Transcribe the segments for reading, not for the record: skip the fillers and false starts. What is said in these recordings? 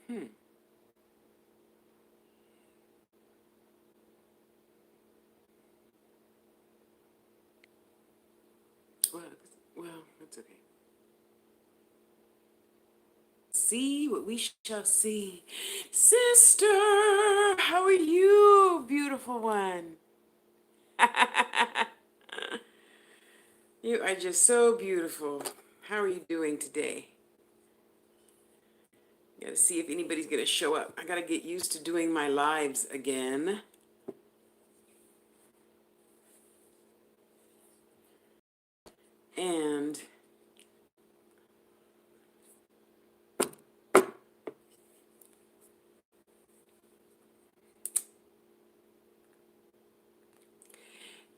Hmm. Well, that's okay. See what we shall see. Sister, how are you, beautiful one? You are just so beautiful. How are you doing today? Gotta see if anybody's gonna show up. I gotta get used to doing my lives again. And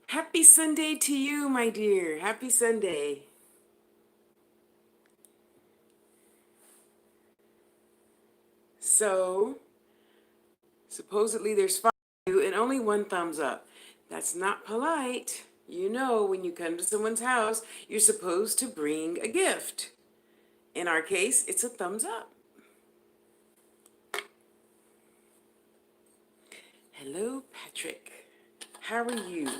happy Sunday to you, my dear. Happy Sunday. So, supposedly there's 5 and only one thumbs up. That's not polite. You know, when you come to someone's house, you're supposed to bring a gift. In our case, it's a thumbs up. Hello, Patrick. How are you?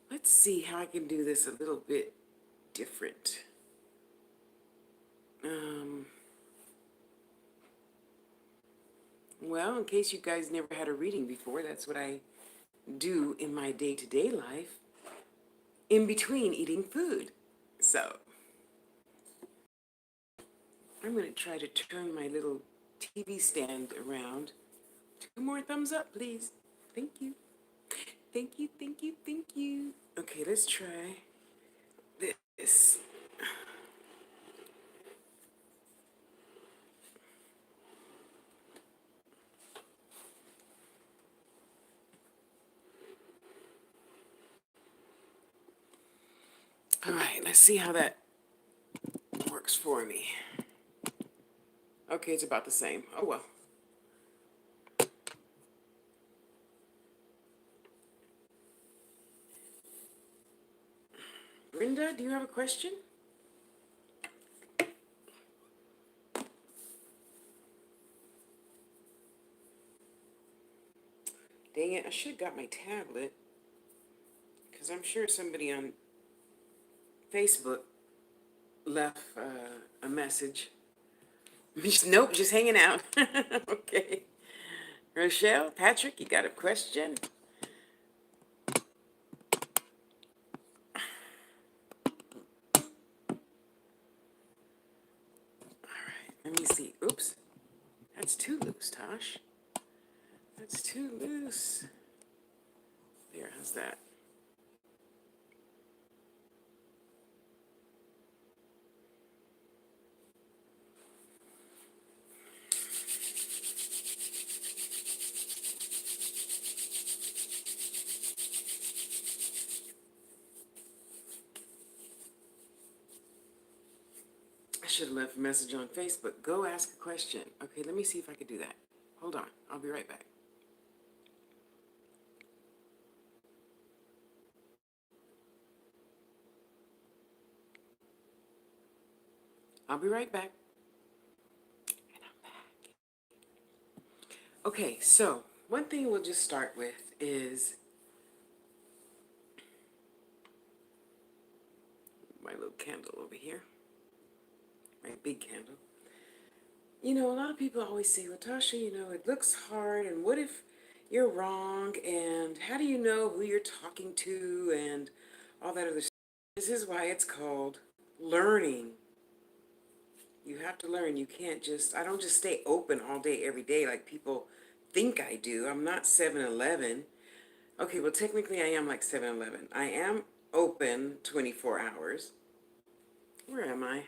Let's see how I can do this a little bit different. Um, well, in case you guys never had a reading before, that's what I do in my day-to-day life in between eating food. So I'm going to try to turn my little TV stand around. 2 more thumbs up, please. Thank you. Thank you, thank you, thank you. Okay, let's try this. All right, let's see how that works for me. Okay, it's about the same. Oh well. Brenda, do you have a question? Dang it, I should have got my tablet because I'm sure somebody on Facebook left a message. Nope, just hanging out. Okay. Rochelle, Patrick, you got a question? All right, let me see. Oops, that's too loose, Tosh. That's too loose. There, how's that? I should have left a message on Facebook. Go ask a question. Okay, let me see if I could do that. Hold on, I'll be right back. I'll be right back. And I'm back. Okay, so one thing we'll just start with is my little candle over here, my big candle. You know, a lot of people always say, well, Tasha, it looks hard, and what if you're wrong, and how do you know who you're talking to, and all that other stuff. This is why it's called learning. You have to learn. You can't I don't just stay open all day, every day like people think I do. I'm not 7-Eleven. Okay, well, technically I am like 7-Eleven. I am open 24 hours. Where am I?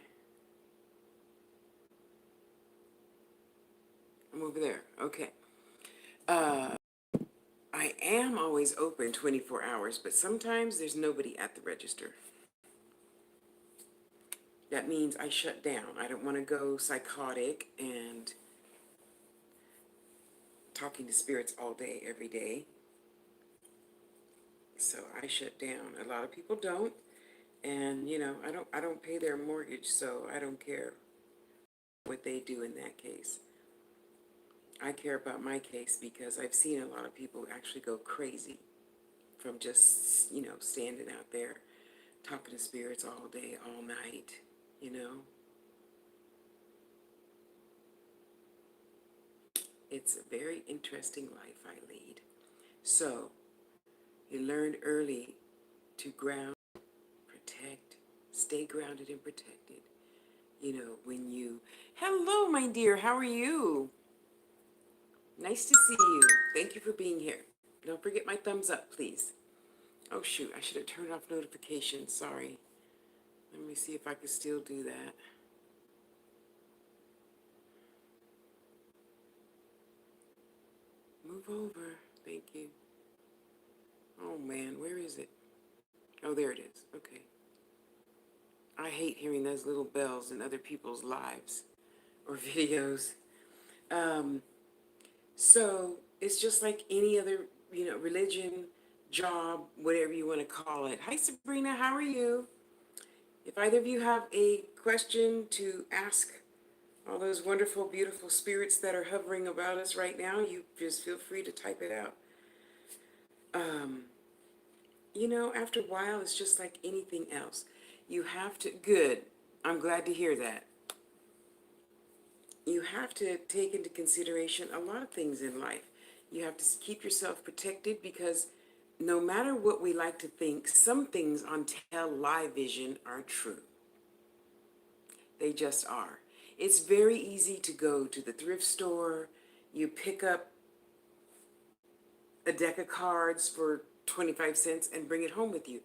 I'm over there. Okay. Uh, I am always open 24 hours, but sometimes there's nobody at the register. That means I shut down. I don't want to go psychotic and talking to spirits all day, every day. So I shut down. A lot of people don't. And I don't pay their mortgage, so I don't care what they do in that case. I care about my case because I've seen a lot of people actually go crazy from just, standing out there talking to spirits all day, all night, you know. It's a very interesting life I lead. So, you learned early to ground, protect, stay grounded and protected. When you, hello, my dear, how are you? Nice to see you. Thank you for being here. Don't forget my thumbs up, please. Oh, shoot, I should have turned off notifications. Sorry. Let me see if I can still do that. Move over. Thank you. Oh, man, where is it? Oh, there it is. Okay. I hate hearing those little bells in other people's lives or videos. Um, so it's just like any other, religion, job, whatever you want to call it. Hi, Sabrina. How are you? If either of you have a question to ask all those wonderful, beautiful spirits that are hovering about us right now, you just feel free to type it out. Um, after a while, it's just like anything else. You have to, good. I'm glad to hear that. You have to take into consideration a lot of things in life. You have to keep yourself protected because no matter what we like to think, some things on live vision are true. They just are. It's very easy to go to the thrift store, you pick up a deck of cards for 25 cents and bring it home with you.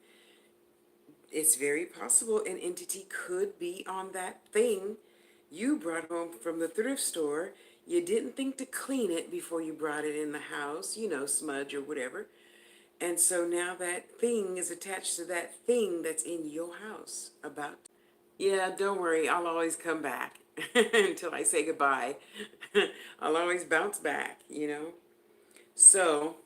It's very possible an entity could be on that thing you brought home from the thrift store. You didn't think to clean it before you brought it in the house, smudge or whatever. And so now that thing is attached to that thing that's in your house about. Yeah, don't worry. I'll always come back until I say goodbye. I'll always bounce back. So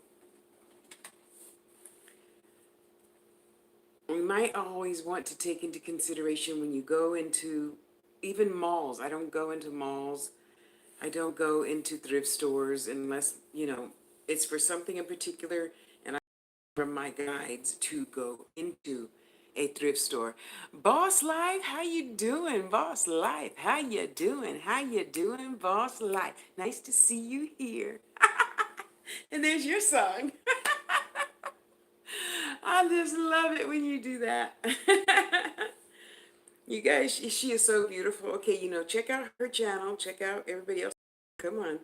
we might always want to take into consideration when you go into even malls. I don't go into malls. I don't go into thrift stores unless, it's for something in particular. And I from my guides to go into a thrift store. Boss Life, how you doing? Boss Life, how you doing? How you doing, Boss Life? Nice to see you here. And there's your song. I just love it when you do that. You guys, she is so beautiful. Okay, check out her channel. Check out everybody else. Come on.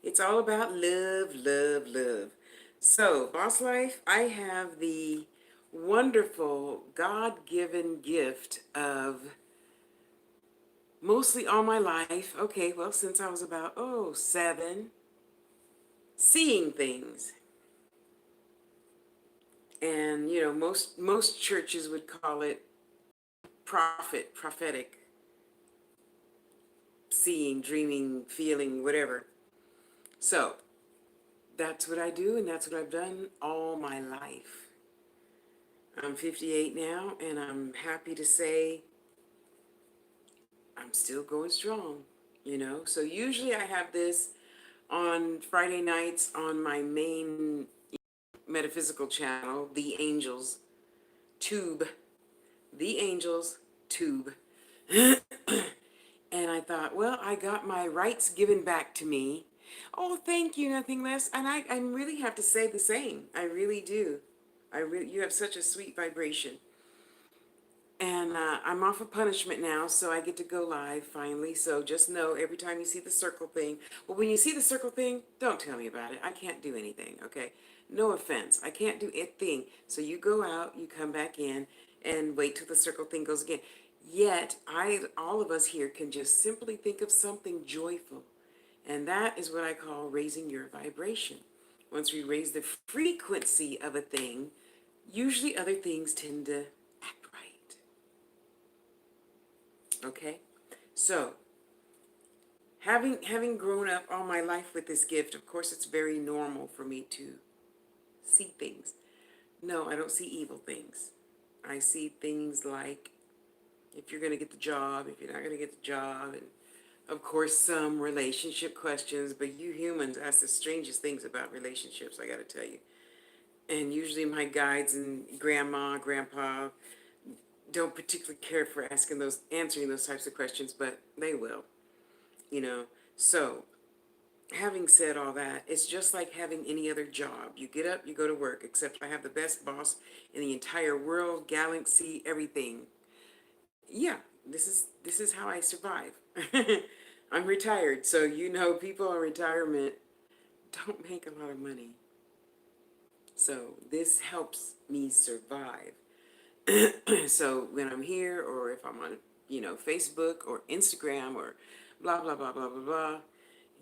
It's all about love, love, love. So, Boss Life, I have the wonderful God-given gift of mostly all my life. Okay, well, since I was about, 7, seeing things. And, most churches would call it prophetic, seeing, dreaming, feeling, whatever. So, that's what I do, and that's what I've done all my life. I'm 58 now, and I'm happy to say I'm still going strong. So usually I have this on Friday nights on my main metaphysical channel, The Angels Tube. The Angels Tube. And I thought, well, I got my rights given back to me. Oh, thank you, nothing less. And I really have to say the same. I really do. You have such a sweet vibration. And I'm off of punishment now, so I get to go live finally. So just know every time you see the circle thing, well, when you see the circle thing, don't tell me about it. I can't do anything, okay? No offense. I can't do a thing. So you go out, you come back in, and wait till the circle thing goes again. Yet, all of us here can just simply think of something joyful. And that is what I call raising your vibration. Once we raise the frequency of a thing, usually other things tend to act right. Okay? So, Having grown up all my life with this gift, of course, it's very normal for me to see things. No, I don't see evil things. I see things like if you're going to get the job, if you're not going to get the job, and of course, some relationship questions, but you humans ask the strangest things about relationships, I got to tell you. And usually my guides and grandma, grandpa don't particularly care for answering those types of questions, but they will, you know. So, having said all that, it's just like having any other job. You get up, you go to work, except I have the best boss in the entire world, galaxy, everything. Yeah, this is how I survive. I'm retired, so people in retirement don't make a lot of money. So this helps me survive. So when I'm here or if I'm on, Facebook or Instagram or blah blah blah blah blah blah,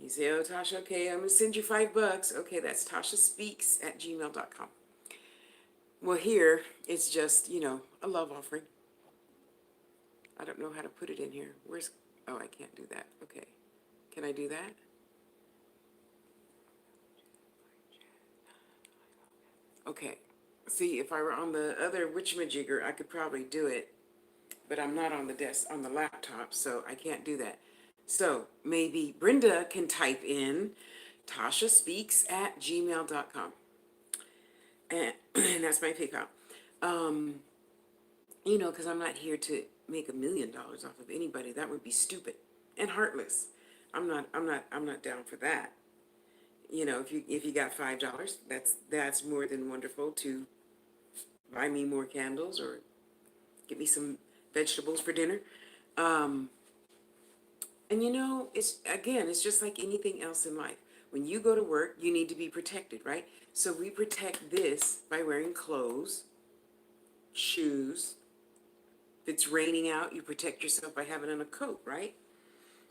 you say, "Oh, Tasha, okay, I'm gonna send you $5. Okay, that's tashaspeaks@gmail.com. Well, here it's just, a love offering. I don't know how to put it in here. Oh, I can't do that. Okay. Can I do that? Okay. See, if I were on the other witchamajigger, I could probably do it, but I'm not on the desk, on the laptop, so I can't do that. So maybe Brenda can type in tashaspeaks@gmail.com. And, and that's my PayPal. Um, because I'm not here to make $1 million off of anybody. That would be stupid and heartless. I'm not down for that. If you got $5, that's more than wonderful to buy me more candles or get me some vegetables for dinner. Um, and it's just like anything else in life. When you go to work, you need to be protected, right? So we protect this by wearing clothes, shoes. If it's raining out, you protect yourself by having on a coat, right?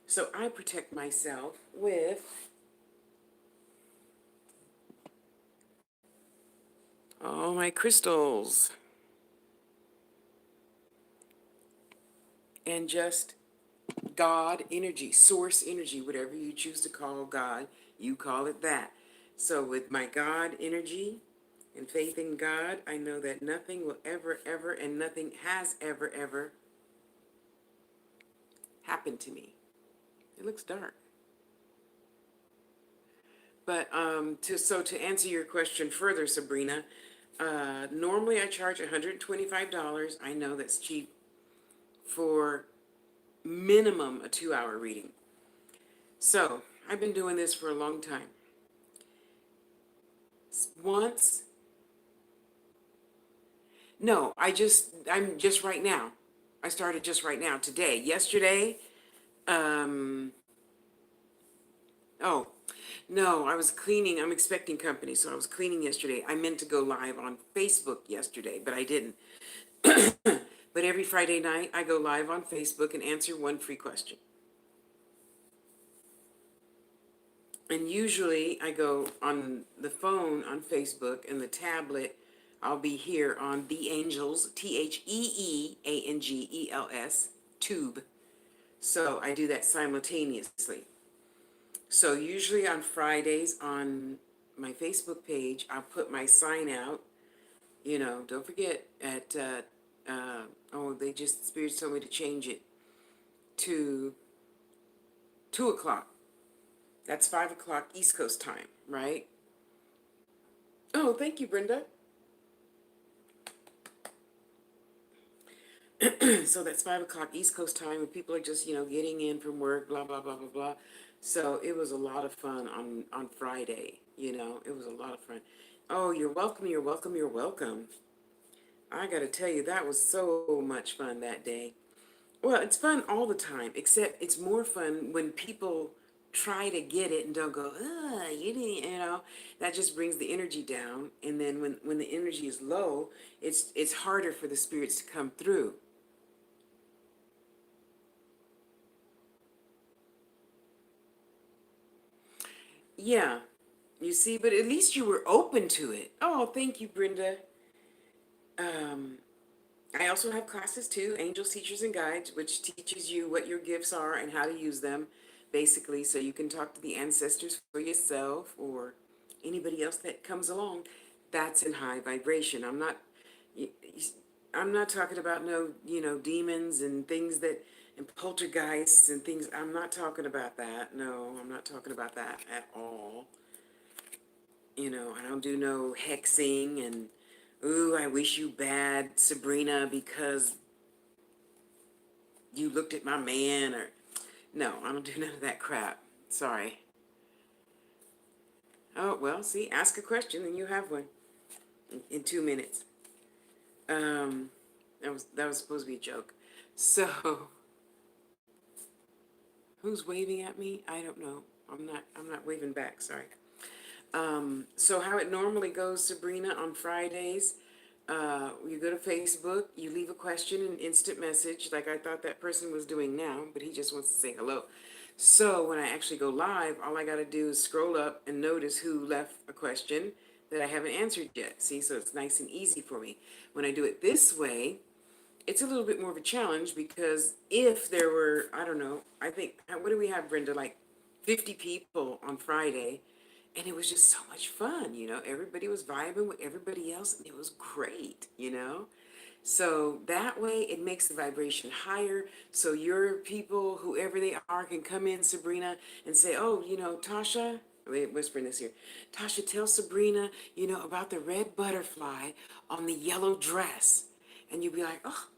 So I protect myself with all my crystals and just God energy, source energy, whatever you choose to call God, you call it that. So with my God energy and faith in God, I know that nothing will ever, ever, and nothing has ever, ever happened to me. It looks dark. But to answer your question further, Sabrina, normally I charge $125. I know that's cheap for minimum a 2-hour reading. So I've been doing this for a long time. Once, no, I'm just right now. I started just right now today. Yesterday, um, oh, no, I was cleaning. I'm expecting company, so I was cleaning yesterday. I meant to go live on Facebook yesterday, but I didn't. But every Friday night, I go live on Facebook and answer one free question. And usually I go on the phone on Facebook and the tablet. I'll be here on The Angels, TheeAngels, tube. So I do that simultaneously. So usually on Fridays on my Facebook page, I'll put my sign out. Don't forget Spirits told me to change it to 2 o'clock. That's 5 o'clock East Coast time, right? Oh, thank you, Brenda. So that's 5 o'clock East Coast time, and people are just, getting in from work, blah, blah, blah, blah, blah. So it was a lot of fun on Friday, it was a lot of fun. Oh, you're welcome, you're welcome, you're welcome. I got to tell you, that was so much fun that day. Well, it's fun all the time, except it's more fun when people try to get it and don't go, you didn't, that just brings the energy down. And then when the energy is low, it's harder for the spirits to come through. Yeah, you see, but at least you were open to it. Oh, thank you, Brenda. Um, I also have classes too, Angels, Teachers, and Guides, which teaches you what your gifts are and how to use them. basically, so you can talk to the ancestors for yourself or anybody else that comes along. That's in high vibration. y- y- I'm not talking about no, demons and things that, and poltergeists and things. I'm not talking about that. No, I'm not talking about that at all. I don't do no hexing and, ooh, I wish you bad, Sabrina, because you looked at my man, or, no, I don't do none of that crap. Sorry. Oh, well, see, ask a question and you have one in 2 minutes. Um, that was supposed to be a joke. So, who's waving at me? I don't know. I'm not waving back, sorry. So how it normally goes, Sabrina, on Fridays, you go to Facebook, you leave a question in instant message, like I thought that person was doing now, but he just wants to say hello. So when I actually go live, all I got to do is scroll up and notice who left a question that I haven't answered yet. See, so it's nice and easy for me. When I do it this way, it's a little bit more of a challenge because if there were, I don't know, I think, what do we have, Brenda? Like 50 people on Friday, and it was just so much fun. Everybody was vibing with everybody else, and it was great. So that way it makes the vibration higher. So your people, whoever they are, can come in, Sabrina, and say, oh, Tasha, wait, whispering this here. Tasha, tell Sabrina, about the red butterfly on the yellow dress. And you'd be like, oh,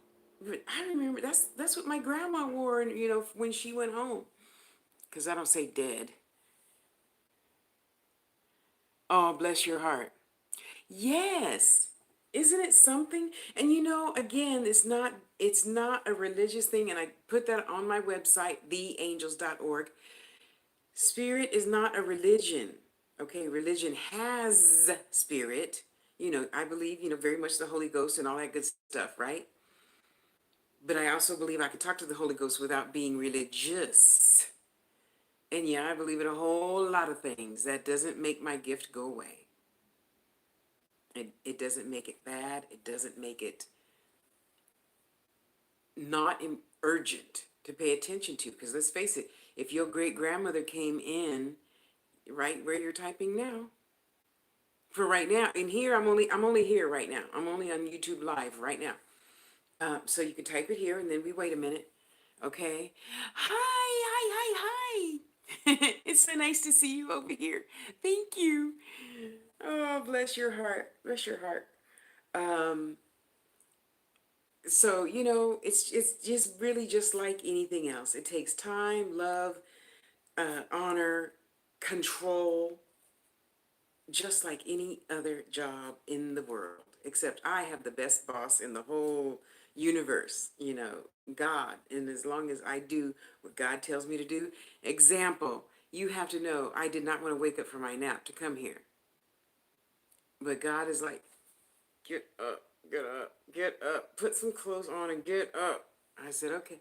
I remember that's what my grandma wore, when she went home. Because I don't say dead. Oh, bless your heart. Yes. Isn't it something? And again, it's not a religious thing, and I put that on my website, theangels.org. Spirit is not a religion. Okay, religion has spirit. I believe, very much the Holy Ghost and all that good stuff, right? But I also believe I can talk to the Holy Ghost without being religious. And yeah, I believe in a whole lot of things. That doesn't make my gift go away. It doesn't make it bad. It doesn't make it not urgent to pay attention to. Because let's face it, if your great grandmother came in right where you're typing now, for right now, in here, I'm only here right now. I'm only on YouTube Live right now. So you can type it here, and then we wait a minute. Okay. Hi, hi, hi, hi. It's so nice to see you over here. Thank you. Oh, bless your heart. Bless your heart. Um, so it's just really just like anything else. It takes time, love, honor, control, just like any other job in the world. Except I have the best boss in the whole universe, God. And as long as I do what God tells me to do, example, you have to know I did not want to wake up from my nap to come here. But God is like, get up, get up, put some clothes on and get up. I said, okay.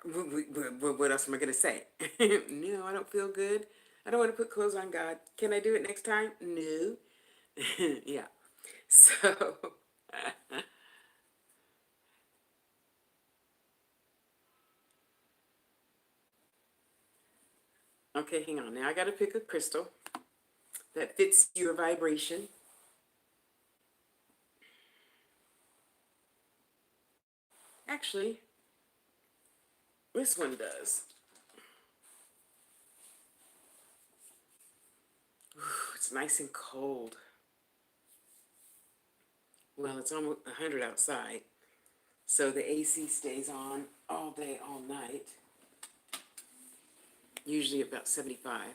What else am I going to say? No, I don't feel good. I don't want to put clothes on, God. Can I do it next time? No. Yeah. So, okay, hang on. Now I got to pick a crystal that fits your vibration. Actually, this one does. Ooh, it's nice and cold. Well, it's almost 100 outside. So the AC stays on all day, all night. Usually about 75.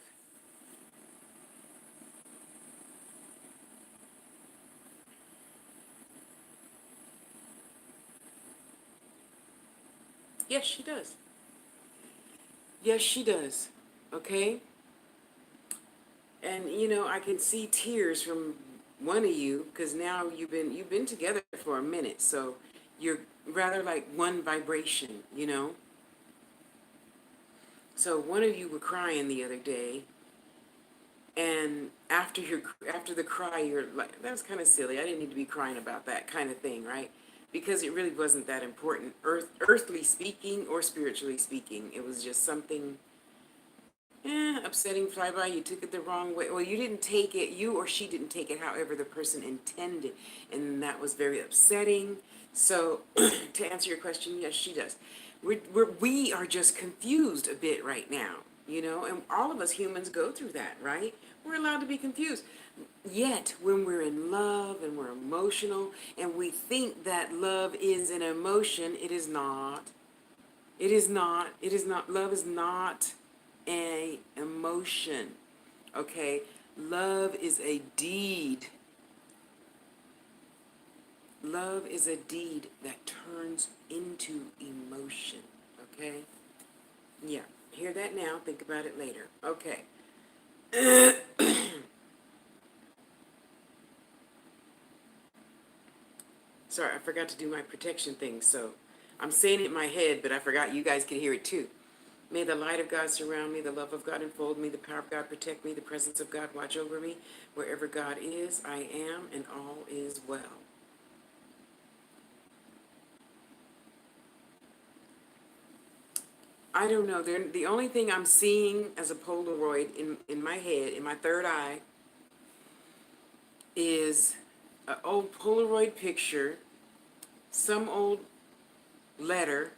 Yes, she does. Yes, she does. Okay? And I can see tears from one of you because now you've been together for a minute, so you're rather like one vibration. So one of you were crying the other day, and after the cry, you're like, that was kind of silly. I didn't need to be crying about that kind of thing, right? because it really wasn't that important, earthly speaking or spiritually speaking. It was just something upsetting flyby. You took it the wrong way. Well, you didn't take it, you or she didn't take it however the person intended. And that was very upsetting. So, to answer your question, yes, she does. We are just confused a bit right now, you know, and all of us humans go through that, right? We're allowed to be confused. Yet, when we're in love and we're emotional and we think that love is an emotion, it is not. It is not. It is not. Love is not a emotion. Okay? Love is a deed. Love is a deed that turns into emotion. Okay? Yeah. Hear that now. Think about it later. Okay. Sorry, I forgot to do my protection thing, so I'm saying it in my head, but I forgot you guys could hear it too. May the light of God surround me, the love of God enfold me, the power of God protect me, the presence of God watch over me. Wherever God is, I am, and all is well. I don't know. The only thing I'm seeing as a Polaroid in my head, in my third eye, is an old Polaroid picture, some old letter,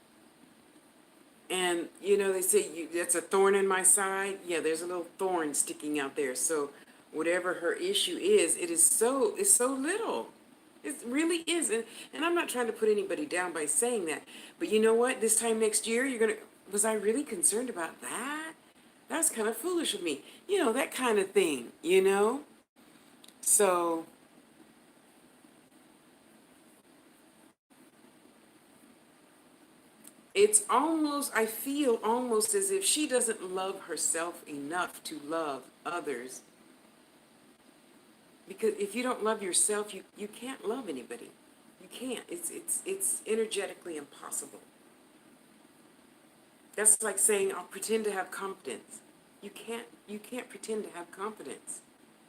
and you know they say that's a thorn in my side. Yeah, there's a little thorn sticking out there. So whatever her issue is, it's so little. It really is. And I'm not trying to put anybody down by saying that. But you know what? This time next year, was I really concerned about that? That's kind of foolish of me. You know, that kind of thing, you know? So I feel almost as if she doesn't love herself enough to love others. Because if you don't love yourself, you can't love anybody. You can't. It's energetically impossible. That's like saying, I'll pretend to have confidence. You can't pretend to have confidence.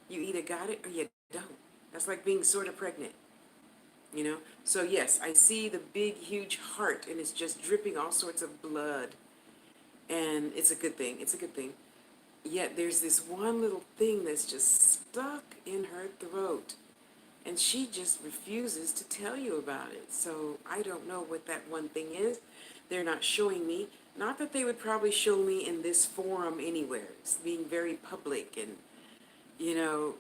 You either got it or you don't. That's like being sort of pregnant, you know? So yes, I see the big, huge heart and it's just dripping all sorts of blood. And it's a good thing. It's a good thing. Yet there's this one little thing that's just stuck in her throat. And she just refuses to tell you about it. So I don't know what that one thing is. They're not showing me. Not that they would probably show me in this forum anywhere. It's being very public and, you know,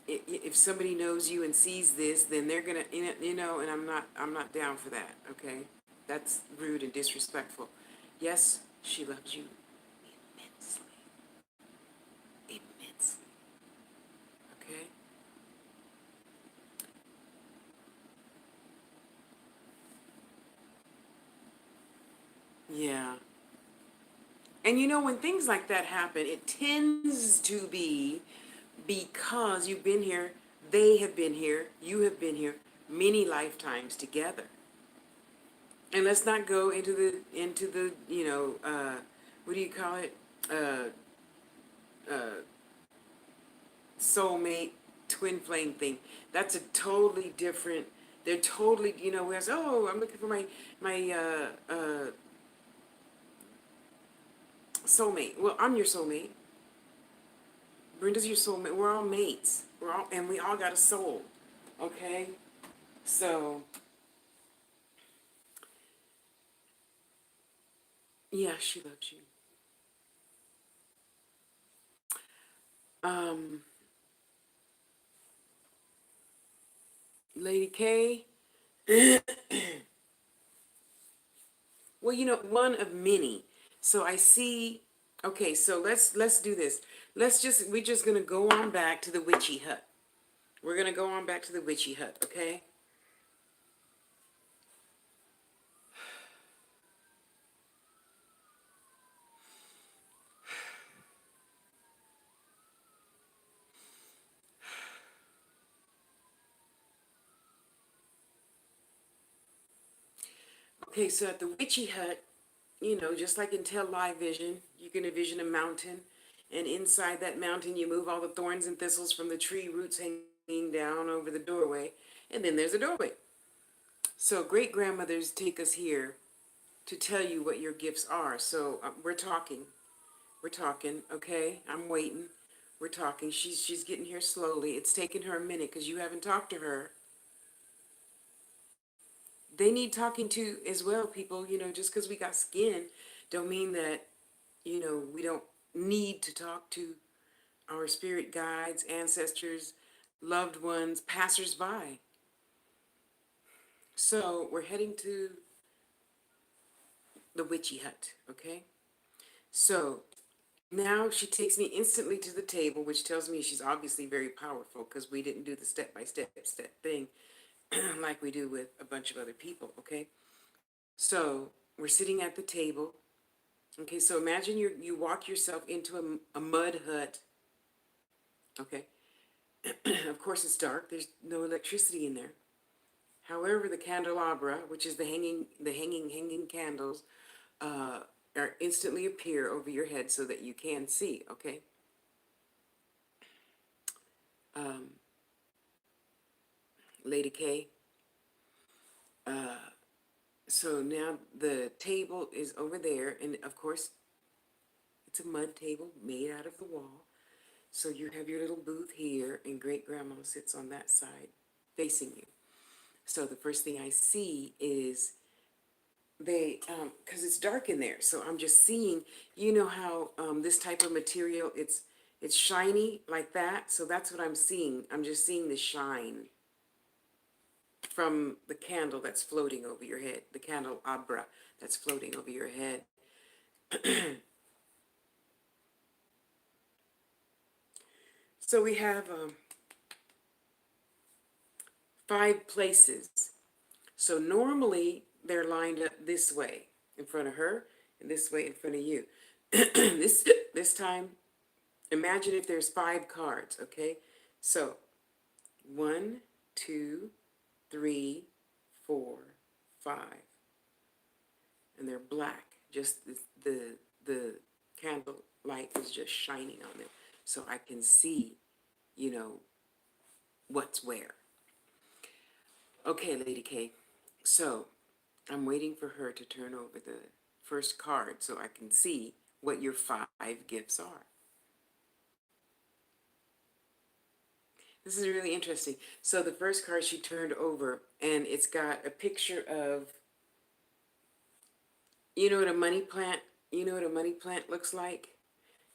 if somebody knows you and sees this, then they're gonna, you know, and I'm not down for that. Okay, that's rude and disrespectful. Yes, she loves you immensely, immensely. Okay. Yeah. And you know, when things like that happen, it tends to be because you've been here, they have been here, you have been here many lifetimes together. And let's not go into the you know what do you call it, uh, uh, soulmate twin flame thing. That's a totally different. They're totally, you know. Whereas, oh, I'm looking for my soulmate. Well, I'm your soulmate. Brenda's your soulmate. We're all mates. We all got a soul. Okay, so yeah, she loves you. Um, Lady K. Well, you know, one of many. So I see. Okay, so let's do this. We're just gonna go on back to the witchy hut. We're gonna go on back to the witchy hut. Okay. Okay. So at the witchy hut, you know, just like in live vision, you can envision a mountain, and inside that mountain, you move all the thorns and thistles from the tree roots hanging down over the doorway, and then there's a doorway. So great grandmothers take us here to tell you what your gifts are. So we're talking. We're talking. Okay, I'm waiting. We're talking. She's getting here slowly. It's taken her a minute because you haven't talked to her. They need talking to as well, people. Just because we got skin, don't mean that we don't need to talk to our spirit guides, ancestors, loved ones, passersby. So we're heading to the witchy hut, okay? So now she takes me instantly to the table, which tells me she's obviously very powerful because we didn't do the step thing like we do with a bunch of other people, okay? So we're sitting at the table. Okay, so imagine you walk yourself into a mud hut, okay? Of course it's dark, there's no electricity in there. However, the candelabra, which is the hanging candles, uh, are instantly appear over your head so that you can see, okay? Um, Lady K. So now the table is over there, and of course, it's a mud table made out of the wall. So you have your little booth here, and great grandma sits on that side facing you. So the first thing I see is because it's dark in there, so I'm just seeing, how this type of material, it's shiny like that. So that's what I'm seeing. I'm just seeing the shine from the candle that's floating over your head, the candelabra that's floating over your head. So we have 5 places. So normally they're lined up this way in front of her and this way in front of you. This time, imagine if there's 5 cards, okay? So 1, 2, 3, 4, 5, and they're black. Just the candle light is just shining on them, so I can see, you know, what's where. Okay, Lady K. So I'm waiting for her to turn over the first card so I can see what your 5 gifts are. This is really interesting. So the first card she turned over, and it's got a picture of, you know what a money plant, looks like?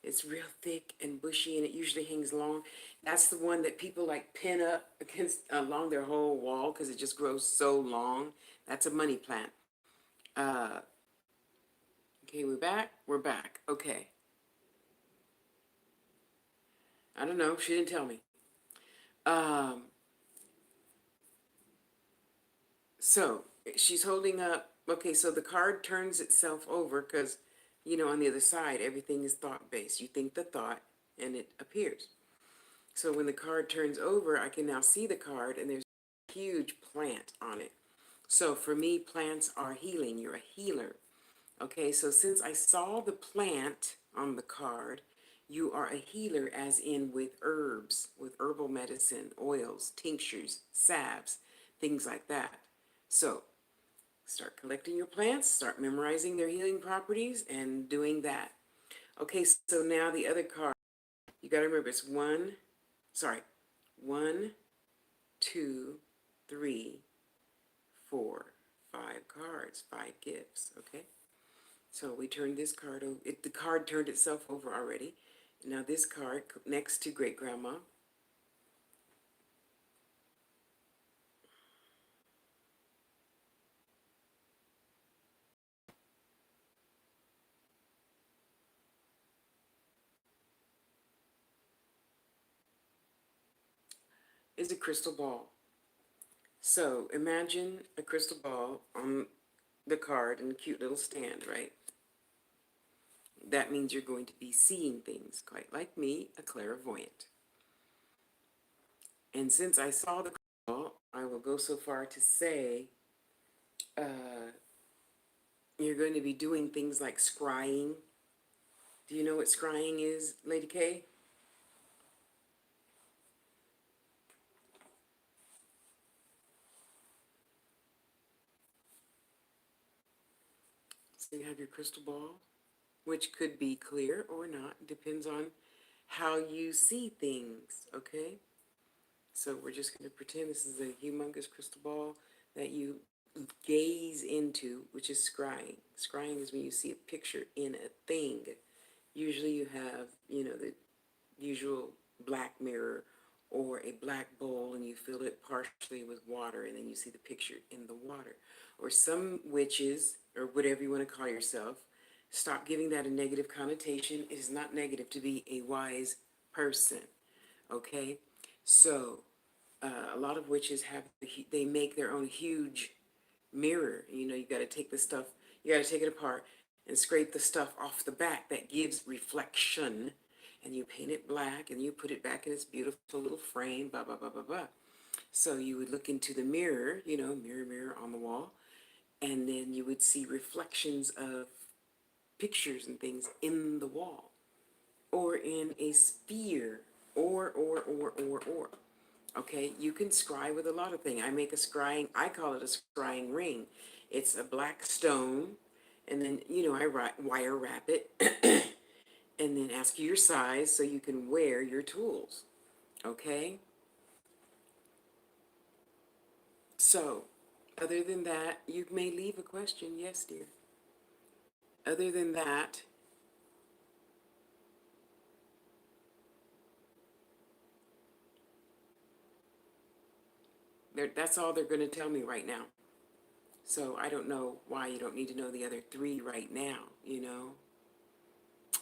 It's real thick and bushy, and it usually hangs long. That's the one that people like pin up against along their whole wall because it just grows so long. That's a money plant. Uh, okay, we're back. We're back. Okay. I don't know. She didn't tell me. Um, so she's holding up. Okay, so the card turns itself over because, on the other side, everything is thought based. You think the thought, and it appears. So when the card turns over, I can now see the card, and there's a huge plant on it. So for me, plants are healing. You're a healer. Okay, so since I saw the plant on the card, you are a healer, as in with herbs, with herbal medicine, oils, tinctures, salves, things like that. So start collecting your plants, start memorizing their healing properties, and doing that. Okay, so now the other card, you got to remember it's one, two, three, 4, 5 cards, 5 gifts. Okay. So we turned this card over. The card turned itself over already. Now this card next to great grandma. Is a crystal ball. So imagine a crystal ball on the card in a cute little stand, right? That means you're going to be seeing things, quite like me, a clairvoyant. And since I saw the crystal ball, I will go so far to say you're going to be doing things like scrying. Do you know what scrying is, Lady K? So you have your crystal ball, which could be clear or not, depends on how you see things, okay? So we're just going to pretend this is a humongous crystal ball that you gaze into, which is scrying. Scrying is when you see a picture in a thing. Usually you have, the usual black mirror or a black bowl and you fill it partially with water and then you see the picture in the water. Or some witches, or whatever you want to call yourself, stop giving that a negative connotation. It is not negative to be a wise person, okay? So, a lot of witches they make their own huge mirror. You got to take the stuff, you got to take it apart and scrape the stuff off the back that gives reflection. And you paint it black and you put it back in its beautiful little frame, blah, blah, blah, blah, blah. So you would look into the mirror, mirror, mirror on the wall, and then you would see reflections of pictures and things in the wall or in a sphere or. Okay, you can scry with a lot of things. I call it a scrying ring. It's a black stone, and then, I wire wrap it, and then ask you your size so you can wear your tools. Okay? So, other than that, you may leave a question. Yes, dear. Other than that, that's all they're going to tell me right now. So I don't know why you don't need to know the other three right now.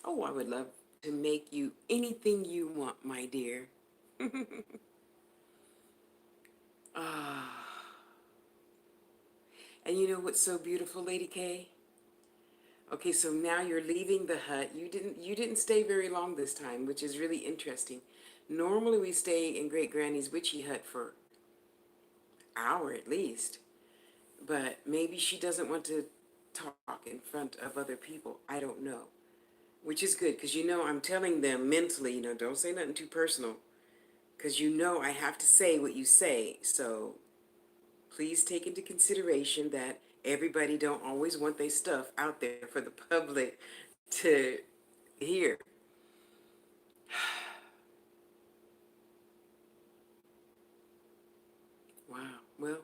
Oh, I would love to make you anything you want, my dear. Ah. And you know what's so beautiful, Lady K? Okay, so now you're leaving the hut. You didn't stay very long this time, which is really interesting. Normally we stay in Great Granny's witchy hut for an hour at least, but maybe she doesn't want to talk in front of other people. I don't know. Which is good because I'm telling them mentally, don't say nothing too personal because I have to say what you say. So please take into consideration that everybody don't always want their stuff out there for the public to hear. Wow. Well,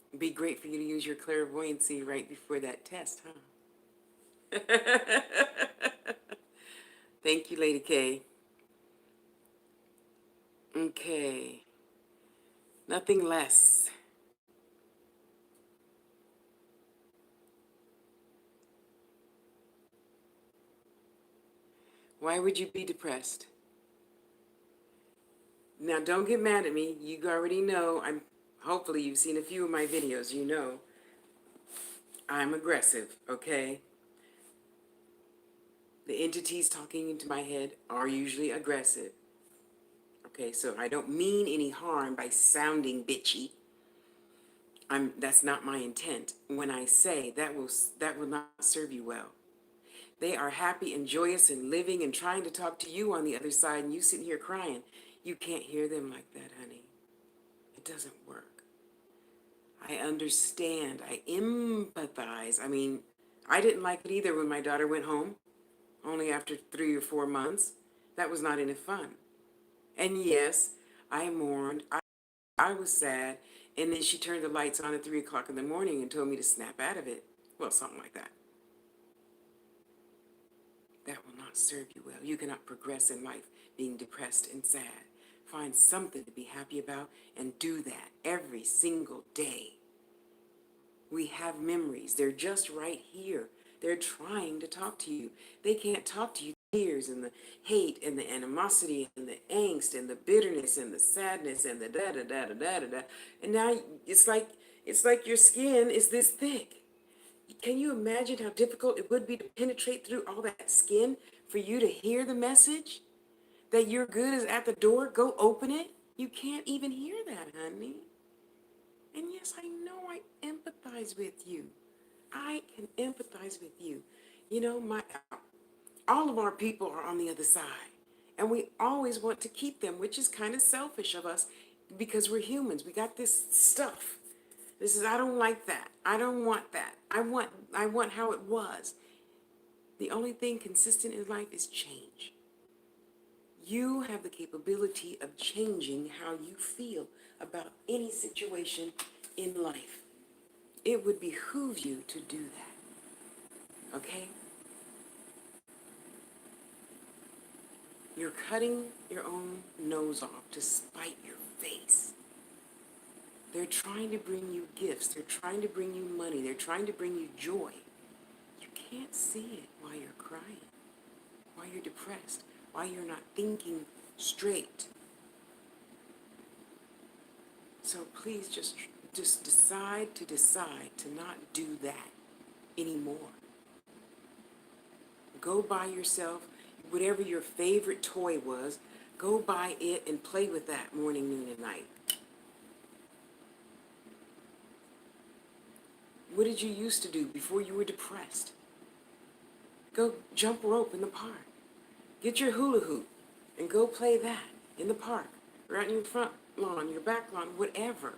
it'd be great for you to use your clairvoyancy right before that test, huh? Thank you, Lady K. Okay. Nothing less. Why would you be depressed? Now, don't get mad at me. You already know. Hopefully you've seen a few of my videos. I'm aggressive, okay? The entities talking into my head are usually aggressive. Okay, so I don't mean any harm by sounding bitchy. That's not my intent. When I say that will not serve you well. They are happy and joyous and living and trying to talk to you on the other side, and you sitting here crying. You can't hear them like that, honey. It doesn't work. I understand. I empathize. I mean, I didn't like it either when my daughter went home, only after 3 or 4 months. That was not any fun. And yes, I mourned. I was sad. And then she turned the lights on at 3 o'clock in the morning and told me to snap out of it. Well, something like that. That will not serve you well. You cannot progress in life being depressed and sad. Find something to be happy about and do that every single day. We have memories. They're just right here. They're trying to talk to you. They can't talk to you. Tears and the hate and the animosity and the angst and the bitterness and the sadness and the da da da da da da da. And now it's like your skin is this thick. Can you imagine how difficult it would be to penetrate through all that skin for you to hear the message that your good is at the door? Go open it. You can't even hear that, honey. And yes, I know I empathize with you. I can empathize with you. My all of our people are on the other side. And we always want to keep them, which is kind of selfish of us because we're humans. We got this stuff. This is, I don't like that. I don't want that. I want how it was. The only thing consistent in life is change. You have the capability of changing how you feel about any situation in life. It would behoove you to do that. Okay? You're cutting your own nose off to spite your face. They're trying to bring you gifts. They're trying to bring you money. They're trying to bring you joy. You can't see it while you're crying, while you're depressed, while you're not thinking straight. So please just decide to not do that anymore. Go buy yourself whatever your favorite toy was. Go buy it and play with that morning, noon, and night. What did you used to do before you were depressed? Go jump rope in the park. Get your hula hoop and go play that in the park, right in your front lawn, your back lawn, whatever.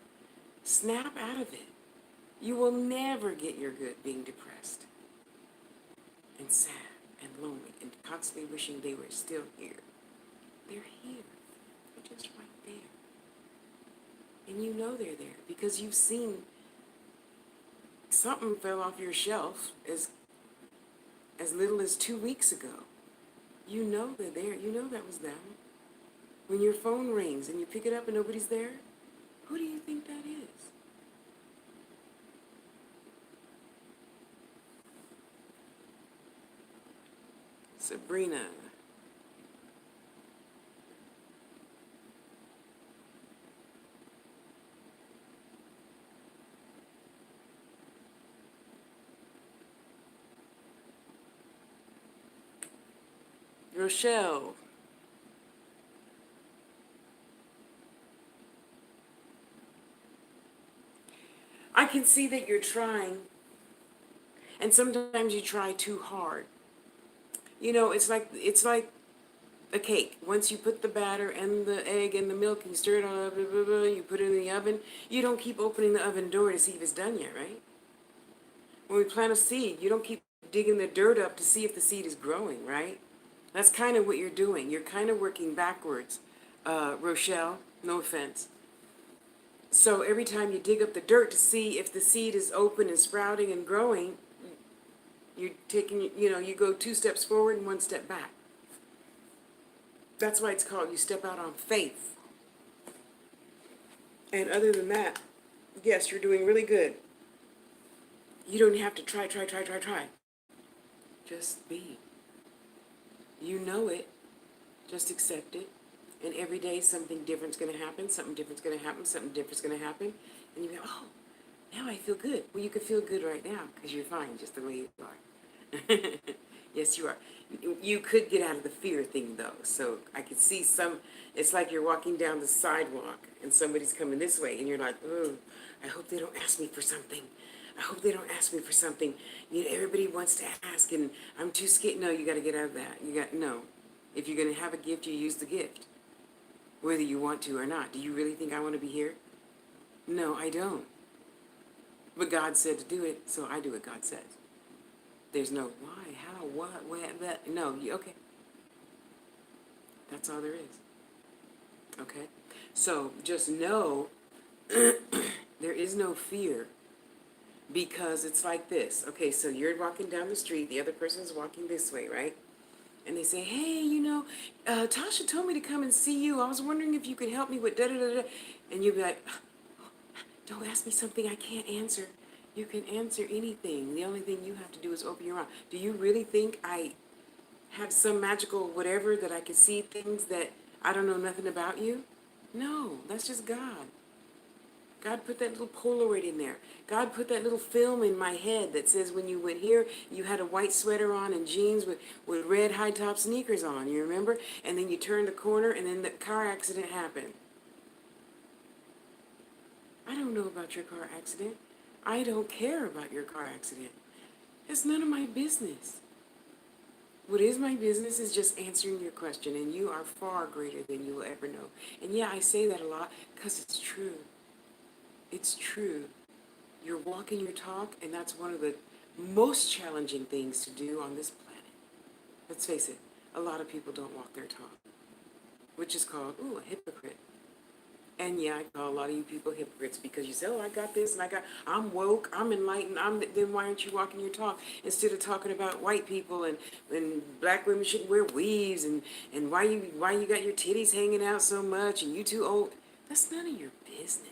Snap out of it. You will never get your good being depressed and sad and lonely and constantly wishing they were still here. They're here. They're just right there. And you know they're there because you've seen something fell off your shelf as little as 2 weeks ago. You know they're there. You know that was them. When your phone rings and you pick it up and nobody's there, who do you think that is? Sabrina. Rochelle. I can see that you're trying, and sometimes you try too hard. You know, it's like a cake. Once you put the batter and the egg and the milk and you stir it all up, blah, blah, blah, you put it in the oven, you don't keep opening the oven door to see if it's done yet, right? When we plant a seed, you don't keep digging the dirt up to see if the seed is growing, right? That's kind of what you're doing. You're kind of working backwards, Rochelle, no offense. So every time you dig up the dirt to see if the seed is open and sprouting and growing, you're taking, you go 2 steps forward and 1 step back. That's why it's called you step out on faith. And other than that, yes, you're doing really good. You don't have to try. Just be. You know it. Just accept it. And every day something different's going to happen, something different's going to happen, something different's going to happen. And you go, oh, now I feel good. Well, you can feel good right now because you're fine just the way you are. Yes, you are. You could get out of the fear thing, though. So I could see it's like you're walking down the sidewalk and somebody's coming this way and you're like, oh, I hope they don't ask me for something. I hope they don't ask me for something. Everybody wants to ask and I'm too scared. No, you got to get out of that. No. If you're going to have a gift, you use the gift. Whether you want to or not. Do you really think I want to be here? No, I don't. But God said to do it, so I do what God says. There's no why, how, what, where, that. No, okay. That's all there is. Okay? So just know there is no fear because it's like this. Okay, so you're walking down the street, the other person's walking this way, right? And they say, hey, Tasha told me to come and see you. I was wondering if you could help me with da-da-da-da. And you'll be like, don't ask me something I can't answer. You can answer anything. The only thing you have to do is open your mouth. Do you really think I have some magical whatever that I can see things that I don't know nothing about you? No, that's just God. God put that little Polaroid in there. God put that little film in my head that says when you went here, you had a white sweater on and jeans with red high-top sneakers on, you remember? And then you turned the corner and then the car accident happened. I don't know about your car accident. I don't care about your car accident. It's none of my business. What is my business is just answering your question, and you are far greater than you will ever know. And yeah, I say that a lot because it's true. It's true. You're walking your talk, and that's one of the most challenging things to do on this planet. Let's face it, a lot of people don't walk their talk, which is called, ooh, a hypocrite. And yeah, I call a lot of you people hypocrites because you say, oh, I got this and I'm woke, I'm enlightened, then why aren't you walking your talk? Instead of talking about white people and black women shouldn't wear weaves and why you got your titties hanging out so much and you too old. That's none of your business.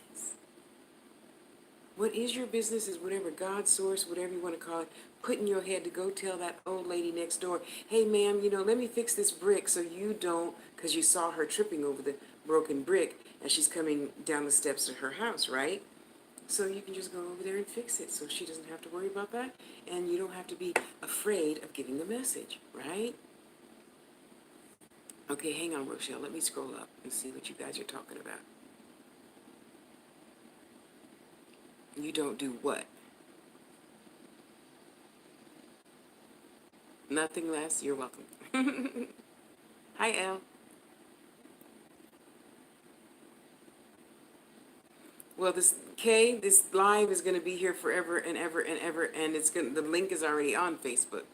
What is your business is whatever God source, whatever you want to call it, put in your head to go tell that old lady next door, hey ma'am, let me fix this brick so you don't, because you saw her tripping over the broken brick as she's coming down the steps of her house, right? So you can just go over there and fix it so she doesn't have to worry about that and you don't have to be afraid of giving the message, right? Okay, hang on, Rochelle. Let me scroll up and see what you guys are talking about. You don't do what? Nothing less. You're welcome. Hi, Elle. Well, this live is going to be here forever and ever and ever, and the link is already on Facebook,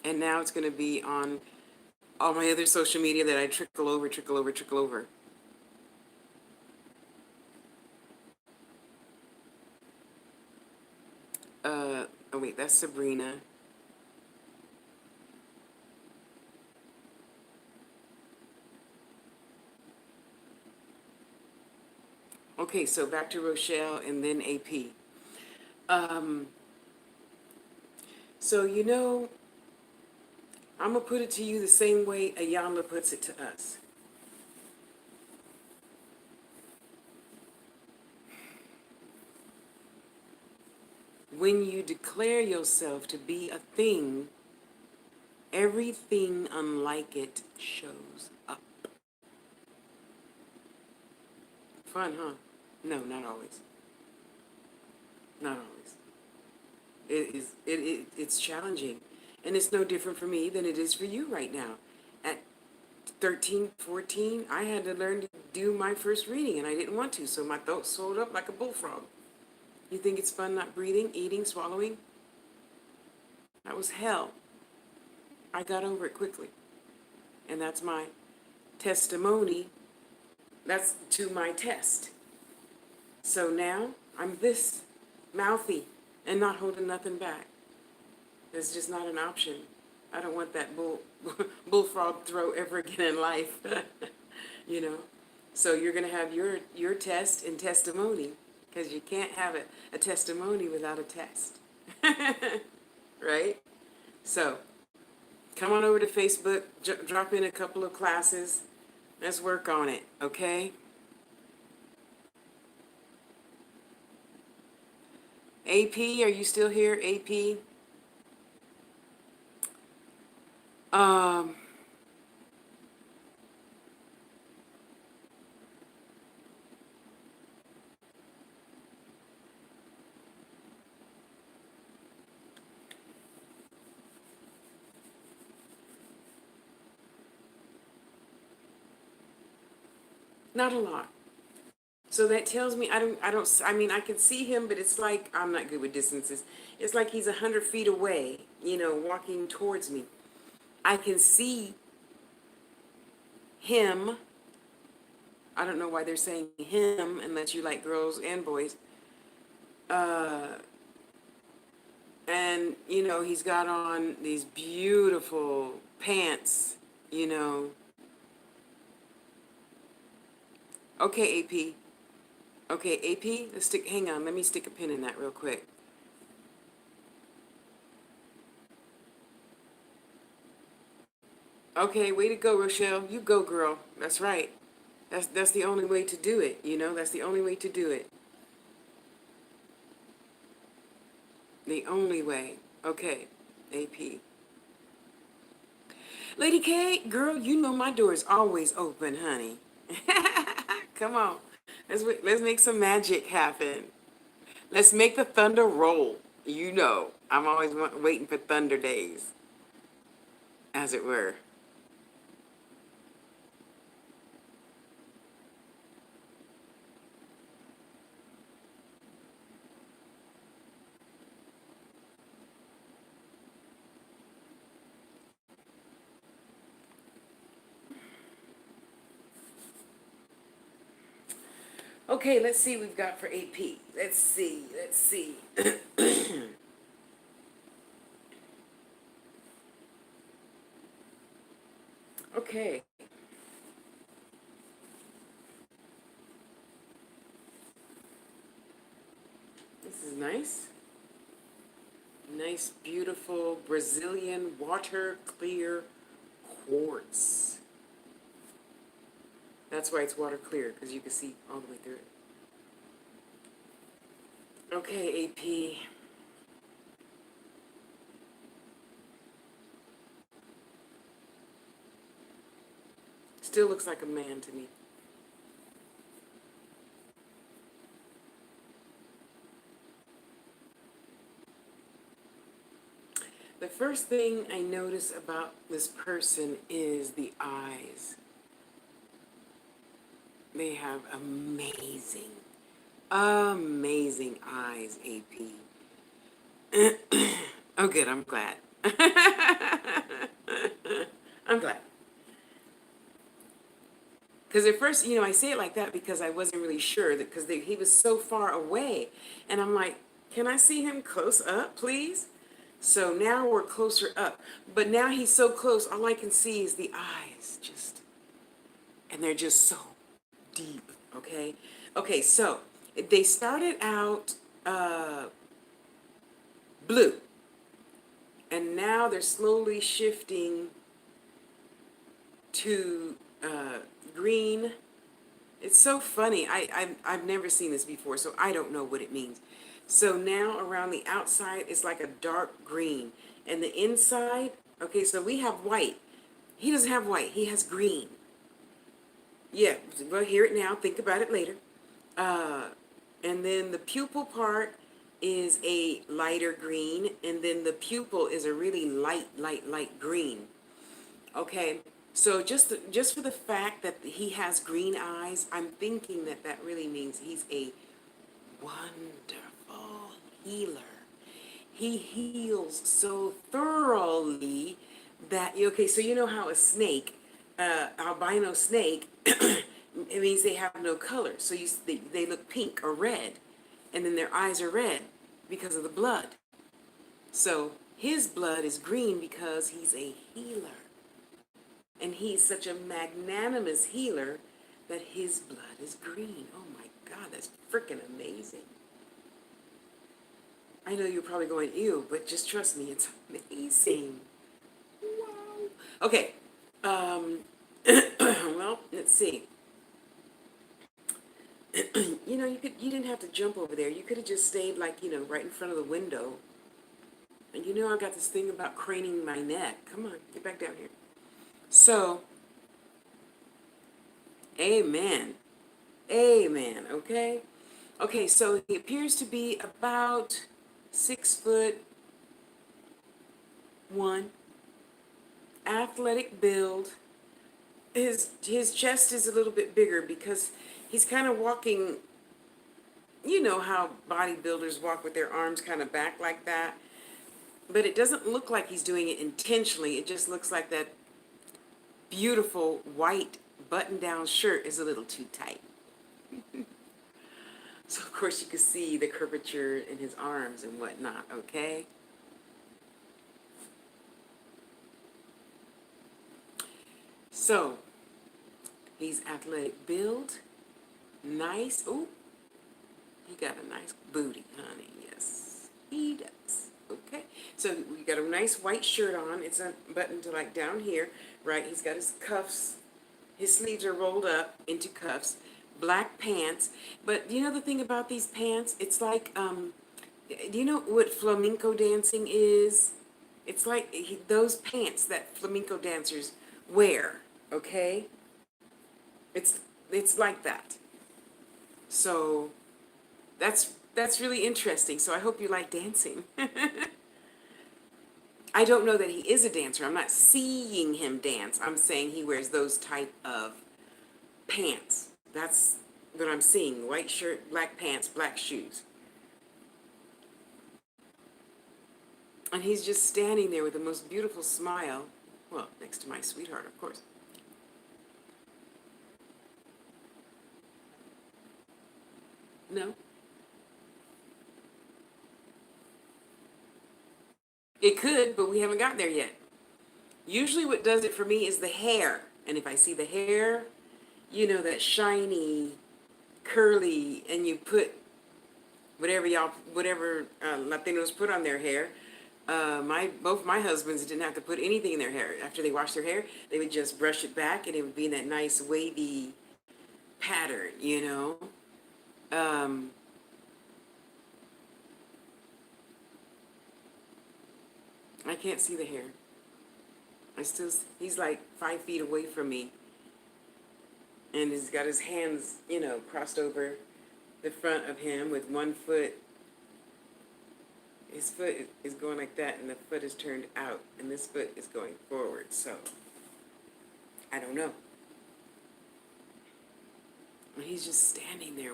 and now it's going to be on all my other social media that I trickle over, trickle over, trickle over. Oh wait, that's Sabrina. Okay, so back to Rochelle and then AP. So I'm gonna put it to you the same way Ayanla puts it to us. When you declare yourself to be a thing, everything unlike it shows up. Fun, huh? No, not always. Not always. It's challenging. And it's no different for me than it is for you right now. At 13, 14, I had to learn to do my first reading and I didn't want to, so my throat swelled up like a bullfrog. You think it's fun not breathing, eating, swallowing? That was hell. I got over it quickly. And that's my testimony. That's to my test. So now I'm this mouthy and not holding nothing back. It's just not an option. I don't want that bullfrog throat ever again in life. So you're going to have your test and testimony because you can't have a testimony without a test. Right? So come on over to Facebook, drop in a couple of classes. Let's work on it, okay? AP, are you still here, AP? Not a lot. So that tells me I mean, I can see him, but it's like, I'm not good with distances. It's like he's 100 feet away, walking towards me. I can see him. I don't know why they're saying him unless you like girls and boys. And, he's got on these beautiful pants, Okay, AP. Okay, AP, hang on, let me stick a pin in that real quick. Okay, way to go, Rochelle. You go, girl. That's right. That's the only way to do it, That's the only way to do it. The only way. Okay, AP. Lady K, girl, my door is always open, honey. Come on. Let's make some magic happen. Let's make the thunder roll. I'm always waiting for thunder days, as it were. Okay, let's see what we've got for AP. Let's see, let's see. Okay. This is nice. Nice, beautiful Brazilian water clear quartz. That's why it's water clear, because you can see all the way through it. Okay, AP. Still looks like a man to me. The first thing I notice about this person is the eyes. They have amazing eyes, AP. Oh, good, I'm glad. I'm glad. Because at first, I say it like that because I wasn't really sure that because he was so far away. And I'm like, can I see him close up, please? So now we're closer up. But now he's so close, all I can see is the eyes and they're just so deep, okay? Okay, so they started out blue. And now they're slowly shifting to green. It's so funny. I've never seen this before, so I don't know what it means. So now around the outside, it's like a dark green. And the inside, okay, so we have white. He doesn't have white. He has green. Yeah, well, hear it now. Think about it later. And then the pupil part is a lighter green. And then the pupil is a really light green. Okay, so just for the fact that he has green eyes, I'm thinking that that really means he's a wonderful healer. He heals so thoroughly that, okay, so you know how a snake, albino snake, it means they have no color. So they look pink or red, and then their eyes are red because of the blood. So his blood is green because he's a healer. And he's such a magnanimous healer that his blood is green. Oh my God, that's freaking amazing. I know you're probably going, ew, but just trust me, it's amazing. Wow. Okay. Well, let's see. You didn't have to jump over there. You could have just stayed right in front of the window. And I've got this thing about craning my neck. Come on, get back down here. So, amen. Amen, okay? Okay, so he appears to be about 6'1", athletic build. His chest is a little bit bigger because he's kind of walking, you know how bodybuilders walk with their arms kind of back like that. But it doesn't look like he's doing it intentionally. It just looks like that beautiful white button-down shirt is a little too tight. So, of course, you can see the curvature in his arms and whatnot, okay? So, he's athletic build, nice. Oh, he got a nice booty, honey. Yes, he does. Okay, so we got a nice white shirt on. It's unbuttoned to down here, right? He's got his cuffs. His sleeves are rolled up into cuffs. Black pants. But you know the thing about these pants? It's like, do you know what flamenco dancing is? It's like those pants that flamenco dancers wear, okay? It's like that. So that's really interesting. So I hope you like dancing. I don't know that he is a dancer. I'm not seeing him dance. I'm saying he wears those type of pants. That's what I'm seeing. White shirt, black pants, black shoes. And he's just standing there with the most beautiful smile. Well, next to my sweetheart, of course. No, it could, but we haven't gotten there yet. Usually, what does it for me is the hair. And if I see the hair, that shiny, curly, and you put whatever Latinos put on their hair. Both my husbands didn't have to put anything in their hair. After they washed their hair, they would just brush it back, and it would be in that nice wavy pattern. Um, I can't see the hair. He's like 5 feet away from me, and he's got his hands, crossed over the front of him with one foot. His foot is going like that, and the foot is turned out, and this foot is going forward. So, I don't know. And he's just standing there.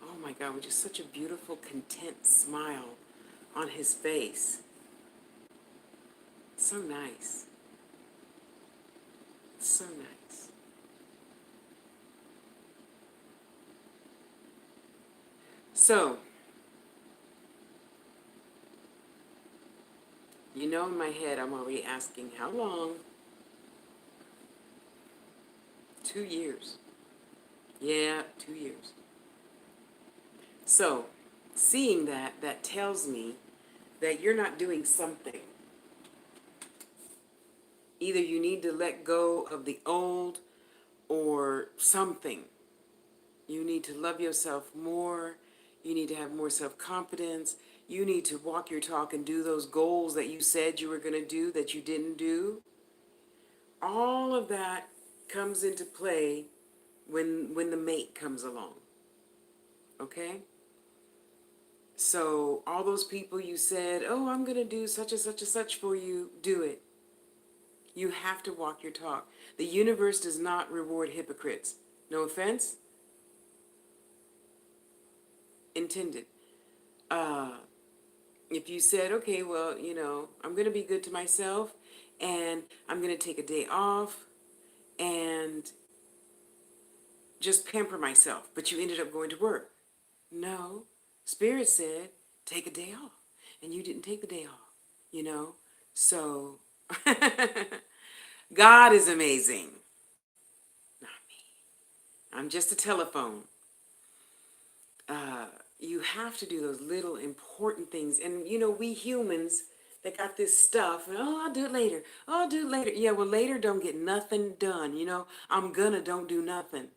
Oh my God, with just such a beautiful, content smile on his face. So nice. So nice. So, in my head, I'm already asking, how long? 2 years. Yeah, 2 years. So, seeing that tells me that you're not doing something. Either you need to let go of the old or something. You need to love yourself more. You need to have more self-confidence. You need to walk your talk and do those goals that you said you were going to do that you didn't do. All of that comes into play when the mate comes along. Okay? So all those people you said, oh, I'm going to do such and such and such for you, do it. You have to walk your talk. The universe does not reward hypocrites. No offense intended. Uh, if you said, okay, well, I'm going to be good to myself and I'm going to take a day off and just pamper myself, but you ended up going to work. No, Spirit said, take a day off. And you didn't take the day off, you know? So, God is amazing. Not me. I'm just a telephone. You have to do those little important things. And, we humans that got this stuff, and, oh, I'll do it later. Oh, I'll do it later. Yeah, well, later don't get nothing done. I'm gonna don't do nothing.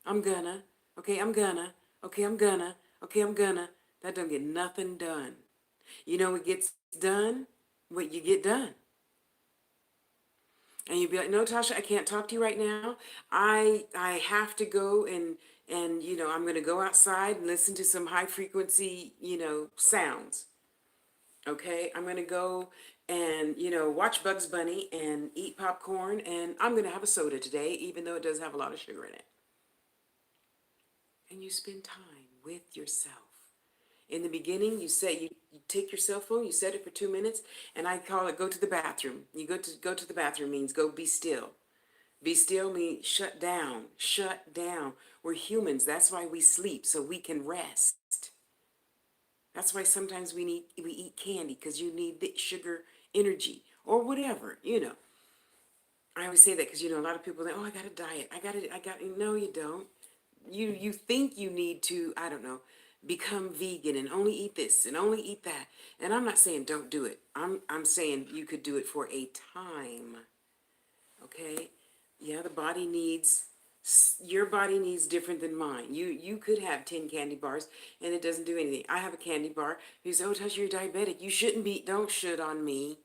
I'm gonna. Okay, I'm gonna. Okay, I'm gonna. Okay, I'm gonna. That don't get nothing done. What gets done? What you get done. And you'd be like, no, Tasha, I can't talk to you right now. I have to go and I'm going to go outside and listen to some high frequency, sounds. Okay, I'm going to go and watch Bugs Bunny and eat popcorn, and I'm going to have a soda today, even though it does have a lot of sugar in it. And you spend time with yourself. In the beginning, you say you take your cell phone, you set it for 2 minutes, and I call it go to the bathroom. You go to the bathroom means go be still. Be still means shut down. Shut down. We're humans. That's why we sleep, so we can rest. That's why sometimes we eat candy, because you need the sugar energy or whatever. I always say that because a lot of people think, oh, I got a diet. No, you don't. You think you need to, I don't know, become vegan and only eat this and only eat that. And I'm not saying don't do it. I'm saying you could do it for a time. Okay? Yeah, your body needs different than mine. You could have 10 candy bars and it doesn't do anything. I have a candy bar. You say, oh, Tasha, you're diabetic. You shouldn't be, don't should on me.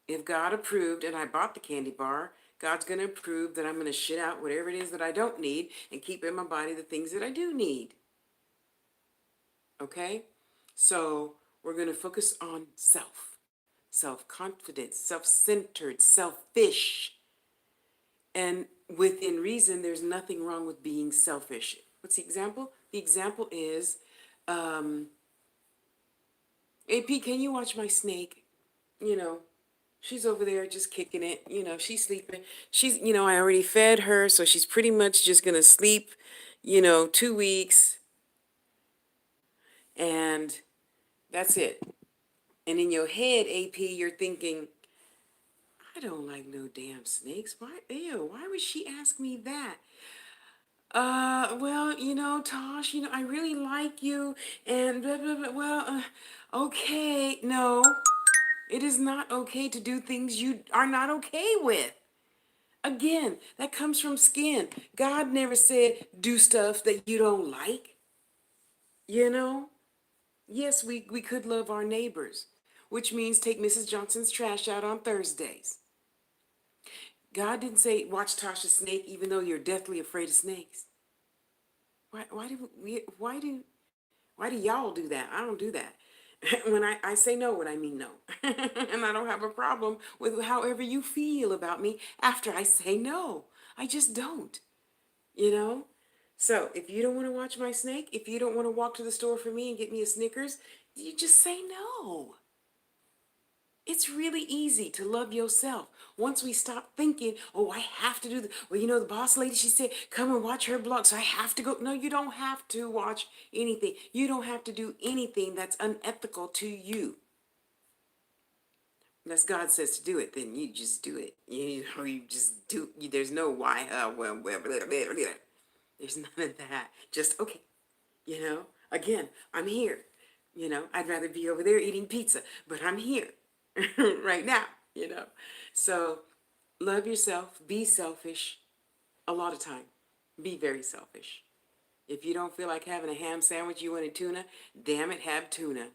If God approved and I bought the candy bar, God's going to approve that I'm going to shit out whatever it is that I don't need and keep in my body the things that I do need. Okay? So we're going to focus on self-confidence, self-centered, selfish. And within reason, there's nothing wrong with being selfish. What's the example? The example is, AP, can you watch my snake? She's over there just kicking it. She's sleeping. I already fed her, so she's pretty much just going to sleep, 2 weeks. And that's it. And in your head, AP, you're thinking, I don't like no damn snakes. Why, ew, why would she ask me that? Well, Tosh, I really like you, and blah, blah, blah. Well, okay. No, it is not okay to do things you are not okay with. Again, that comes from skin. God never said do stuff that you don't like, you know? Yes, we could love our neighbors, which means take Mrs. Johnson's trash out on Thursdays. God didn't say watch Tasha snake, even though you're deathly afraid of snakes. Why do y'all do that? I don't do that. When I say no, when I mean no. And I don't have a problem with however you feel about me after I say no. I just don't, you know? So if you don't want to watch my snake, if you don't want to walk to the store for me and get me a Snickers, you just say no. It's really easy to love yourself. Once we stop thinking, oh, I have to do the, well, the boss lady, she said, come and watch her blog, so I have to go. No, you don't have to watch anything. You don't have to do anything that's unethical to you. Unless God says to do it, then you just do it. You just do. There's no why, well, blah, blah, blah, blah. There's none of that. Just, okay, again, I'm here. I'd rather be over there eating pizza, but I'm here right now, So love yourself, be selfish a lot of time. Be very selfish. If you don't feel like having a ham sandwich, you want a tuna, damn it, have tuna.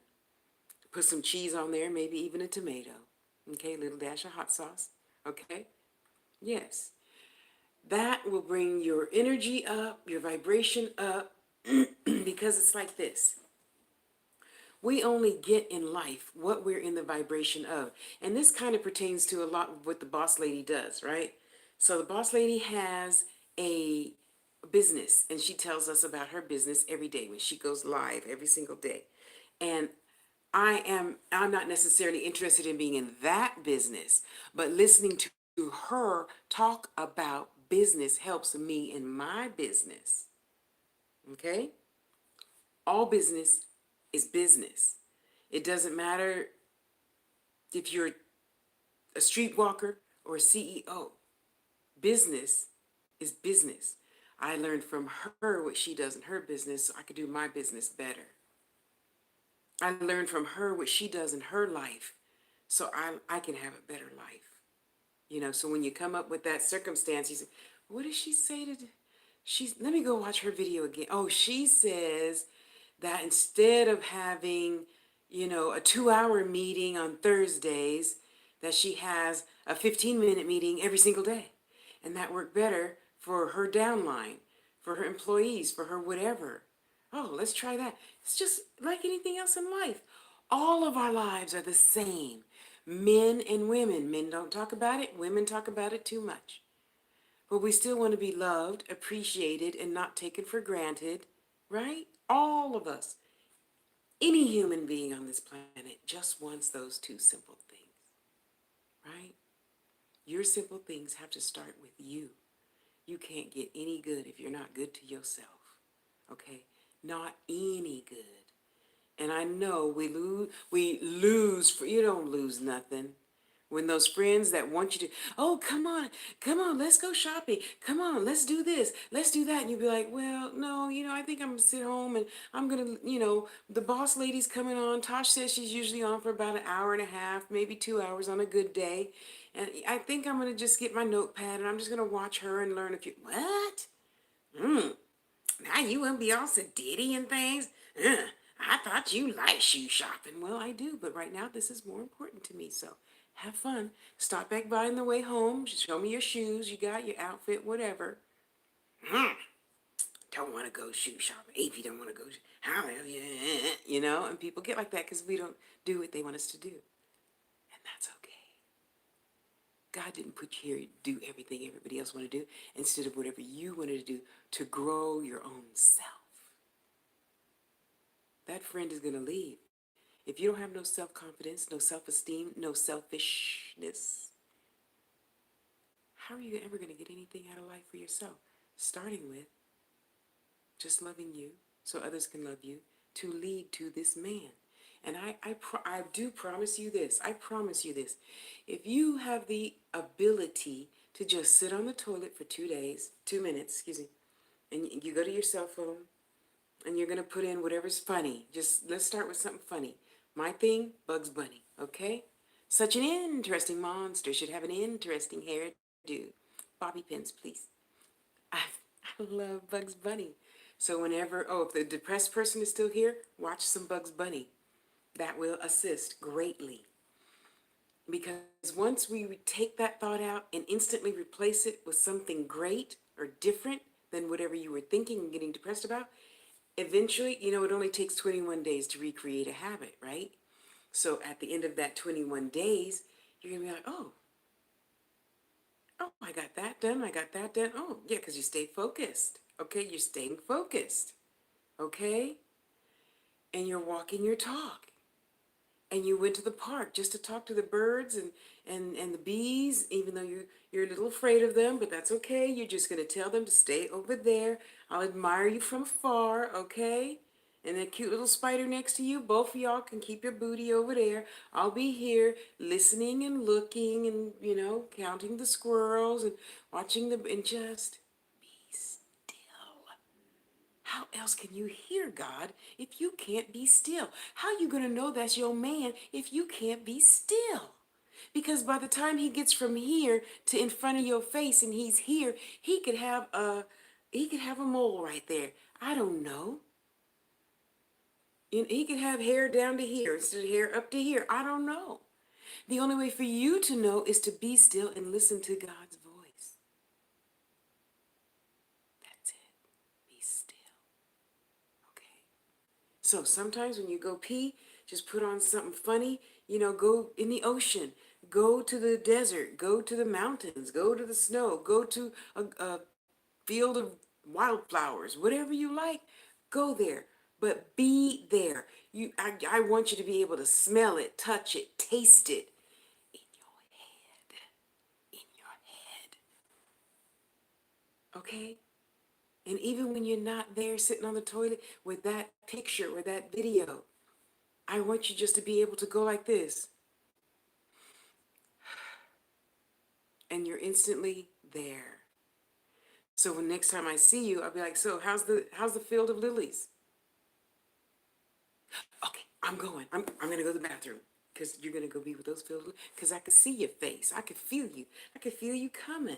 Put some cheese on there, maybe even a tomato. Okay, a little dash of hot sauce. Okay? Yes. That will bring your energy up, your vibration up, because it's like this. We only get in life what we're in the vibration of. And this kind of pertains to a lot of what the boss lady does, right? So the boss lady has a business and she tells us about her business every day when she goes live every single day. And I'm not necessarily interested in being in that business, but listening to her talk about business helps me in my business. Okay? All business is business. It doesn't matter if you're a streetwalker or a CEO. Business is business. I learned from her what she does in her business so I could do my business better. I learned from her what she does in her life so I can have a better life. So when you come up with that circumstance, you say, what does she say to let me go watch her video again. Oh, she says that instead of having, a 2-hour meeting on Thursdays, that she has a 15-minute meeting every single day. And that worked better for her downline, for her employees, for her whatever. Oh, let's try that. It's just like anything else in life. All of our lives are the same. Men and women. Men don't talk about it. Women talk about it too much. But we still want to be loved, appreciated, and not taken for granted, right? All of us. Any human being on this planet just wants those two simple things, right? Your simple things have to start with you. You can't get any good if you're not good to yourself, okay? Not any good. And I know you don't lose nothing. When those friends that want you to, oh, come on, let's go shopping. Come on, let's do this, let's do that. And you'll be like, well, no, I think I'm gonna sit home and I'm gonna, the boss lady's coming on. Tosh says she's usually on for about an hour and a half, maybe 2 hours on a good day. And I think I'm gonna just get my notepad and I'm just gonna watch her and learn a few, what? Now you want to be all sedity and things? I thought you liked shoe shopping. Well, I do, but right now this is more important to me. So have fun. Stop back by on the way home. Just show me your shoes. You got your outfit, whatever. Don't want to go shoe shopping. If you don't want to go, how? Yeah, and people get like that because we don't do what they want us to do. And that's okay. God didn't put you here to do everything everybody else want to do instead of whatever you wanted to do to grow your own self. That friend is going to leave. If you don't have no self-confidence, no self-esteem, no selfishness, how are you ever going to get anything out of life for yourself? Starting with just loving you so others can love you, to lead to this man. And I do promise you this. I promise you this. If you have the ability to just sit on the toilet for 2 days, 2 minutes, excuse me, and you go to your cell phone and you're going to put in whatever's funny. Just let's start with something funny. My thing, Bugs Bunny, okay? Such an interesting monster should have an interesting hairdo. Bobby pins, please. I, I love Bugs Bunny. So whenever, if the depressed person is still here, watch some Bugs Bunny. That will assist greatly. Because once we take that thought out and instantly replace it with something great or different than whatever you were thinking and getting depressed about, eventually, it only takes 21 days to recreate a habit, right? So at the end of that 21 days, you're going to be like, oh, I got that done. I got that done. Oh, yeah, because you stay focused. Okay, you're staying focused. Okay? And you're walking your talk. And you went to the park just to talk to the birds and the bees, even though you're a little afraid of them, but that's okay. You're just going to tell them to stay over there. I'll admire you from afar, okay? And that cute little spider next to you, both of y'all can keep your booty over there. I'll be here listening and looking and, counting the squirrels and watching and just be still. How else can you hear God if you can't be still? How you going to know that's your man if you can't be still? Because by the time he gets from here to in front of your face and he's here, he could have a mole right there. I don't know. He could have hair down to here instead of hair up to here. I don't know. The only way for you to know is to be still and listen to God's voice. That's it. Be still. Okay. So sometimes when you go pee, just put on something funny, go in the ocean, go to the desert, go to the mountains, go to the snow, go to a field of wildflowers, whatever you like, go there. But be there. I want you to be able to smell it, touch it, taste it in your head. In your head. Okay? And even when you're not there sitting on the toilet with that picture or that video, I want you just to be able to go like this. And you're instantly there. So when next time I see you, I'll be like, so how's the field of lilies? Okay, I'm going. I'm gonna go to the bathroom. Because you're gonna go be with those field of lilies. Because I could see your face. I could feel you. I could feel you coming.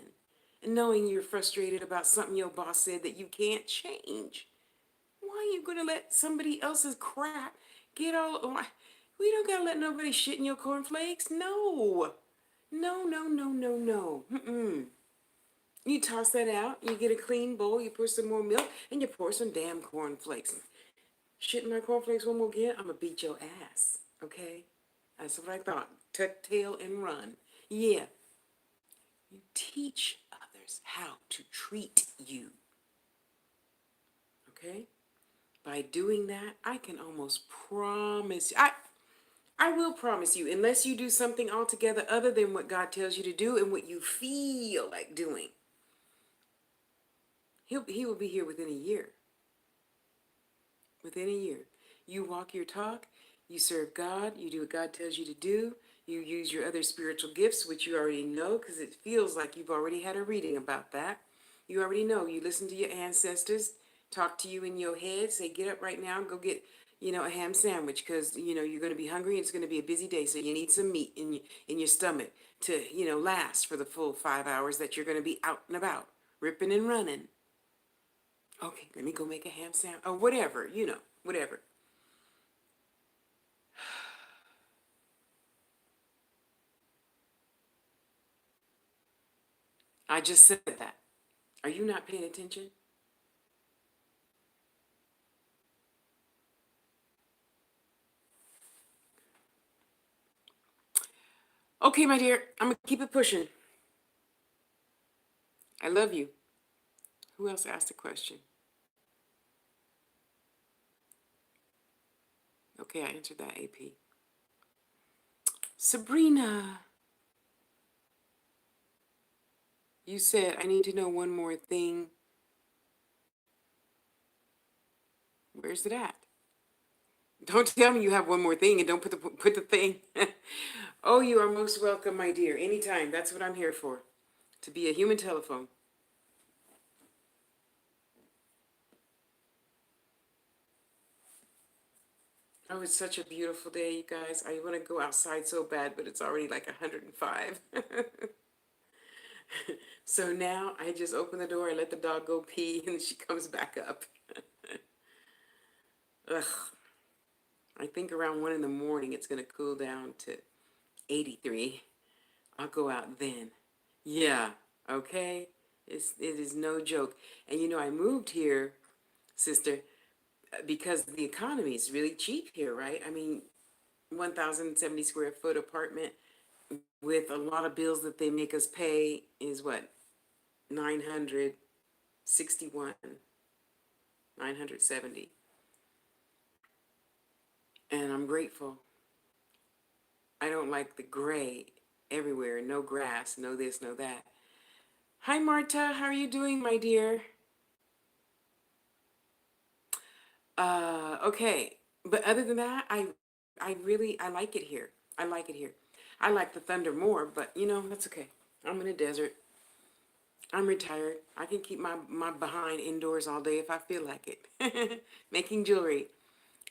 And knowing you're frustrated about something your boss said that you can't change. Why are you gonna let somebody else's crap get all? We don't gotta let nobody shit in your cornflakes. No, no, no, no, no, no. Mm-mm. You toss that out. You get a clean bowl. You pour some more milk, and you pour some damn cornflakes. Shit in my cornflakes one more again, I'm gonna beat your ass. Okay, that's what I thought. Tuck tail and run. Yeah, you teach others how to treat you. Okay. By doing that, I can almost promise you, I will promise you, unless you do something altogether other than what God tells you to do and what you feel like doing, he will be here within a year. Within a year. You walk your talk, you serve God, you do what God tells you to do, you use your other spiritual gifts, which you already know because it feels like you've already had a reading about that. You already know. You listen to your ancestors, talk to you in your head, say, get up right now, go get, a ham sandwich because, you're going to be hungry and it's going to be a busy day. So you need some meat in your stomach to, last for the full 5 hours that you're going to be out and about, ripping and running. Okay, let me go make a ham sandwich or whatever, whatever. I just said that. Are you not paying attention? Okay, my dear, I'm going to keep it pushing. I love you. Who else asked a question? Okay, I answered that, AP. Sabrina, you said I need to know one more thing. Where's it at? Don't tell me you have one more thing and don't put the thing. Oh, you are most welcome, my dear. Anytime. That's what I'm here for. To be a human telephone. Oh, it's such a beautiful day, you guys. I want to go outside so bad, but it's already like 105. So now I just open the door, I let the dog go pee, and she comes back up. Ugh. I think around 1 in the morning it's going to cool down to 83. I'll go out then. Yeah, okay? It is no joke. And I moved here, sister, because the economy is really cheap here, right? I mean, 1,070 square foot apartment with a lot of bills that they make us pay is what? 961, 970. And I'm grateful. I don't like the gray everywhere. No grass, no this, no that. Hi, Marta. How are you doing, my dear? Okay. But other than that, I like it here. I like it here. I like the thunder more, but that's okay. I'm in a desert. I'm retired. I can keep my behind indoors all day if I feel like it. Making jewelry.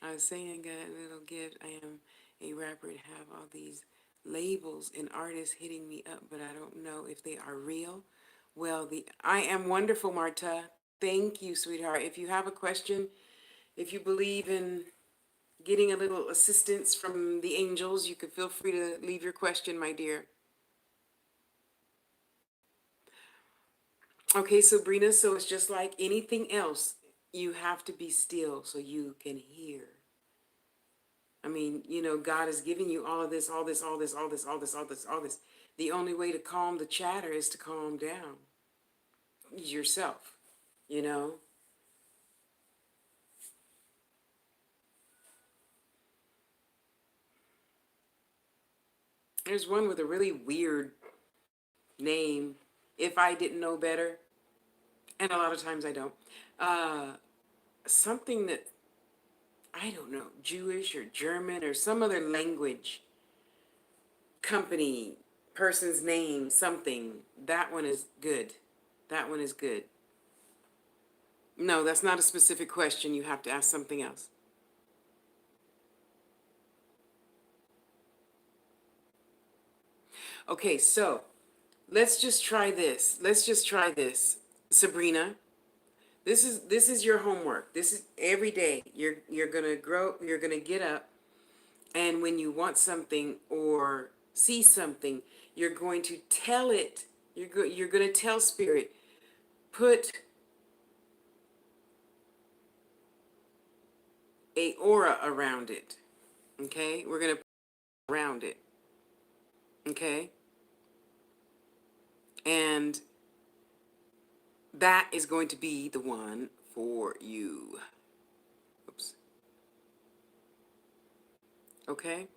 I was saying, got a little gift. I am a rapper and have all these labels and artists hitting me up, but I don't know if they are real. Well, the I am wonderful, Marta. Thank you, sweetheart. If you have a question, if you believe in getting a little assistance from the angels, you could feel free to leave your question, my dear. Okay, Sabrina, so it's just like anything else. You have to be still so you can hear. I mean, God is giving you all of this, all this, all this, all this, all this, all this, all this. The only way to calm the chatter is to calm down yourself, you know? There's one with a really weird name, if I didn't know better, and a lot of times I don't. Uh, Something that, I don't know, Jewish or German or some other language, company, person's name, something. That one is good. That one is good. No, that's not a specific question. You have to ask something else. Okay, so let's just try this. Let's just try this. Sabrina, this is your homework. This is every day. You're going to grow, you're going to get up, and when you want something or see something, you're going to tell it. You're going to tell spirit, put a aura around it. Okay? We're going to put around it. Okay? And that is going to be the one for you. Oops. Okay?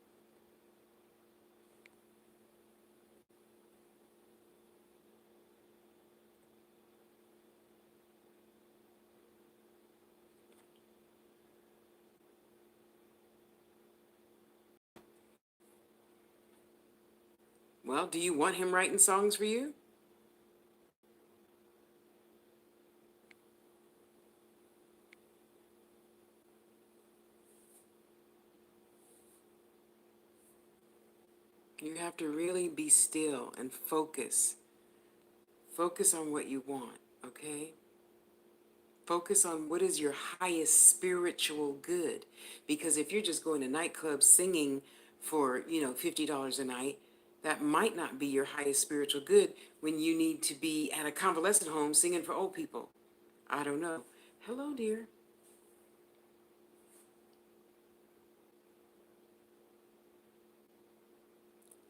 Well, do you want him writing songs for you? You have to really be still and focus. Focus on what you want, okay? Focus on what is your highest spiritual good. Because if you're just going to nightclubs singing for, $50 a night, that might not be your highest spiritual good when you need to be at a convalescent home singing for old people. I don't know. Hello, dear.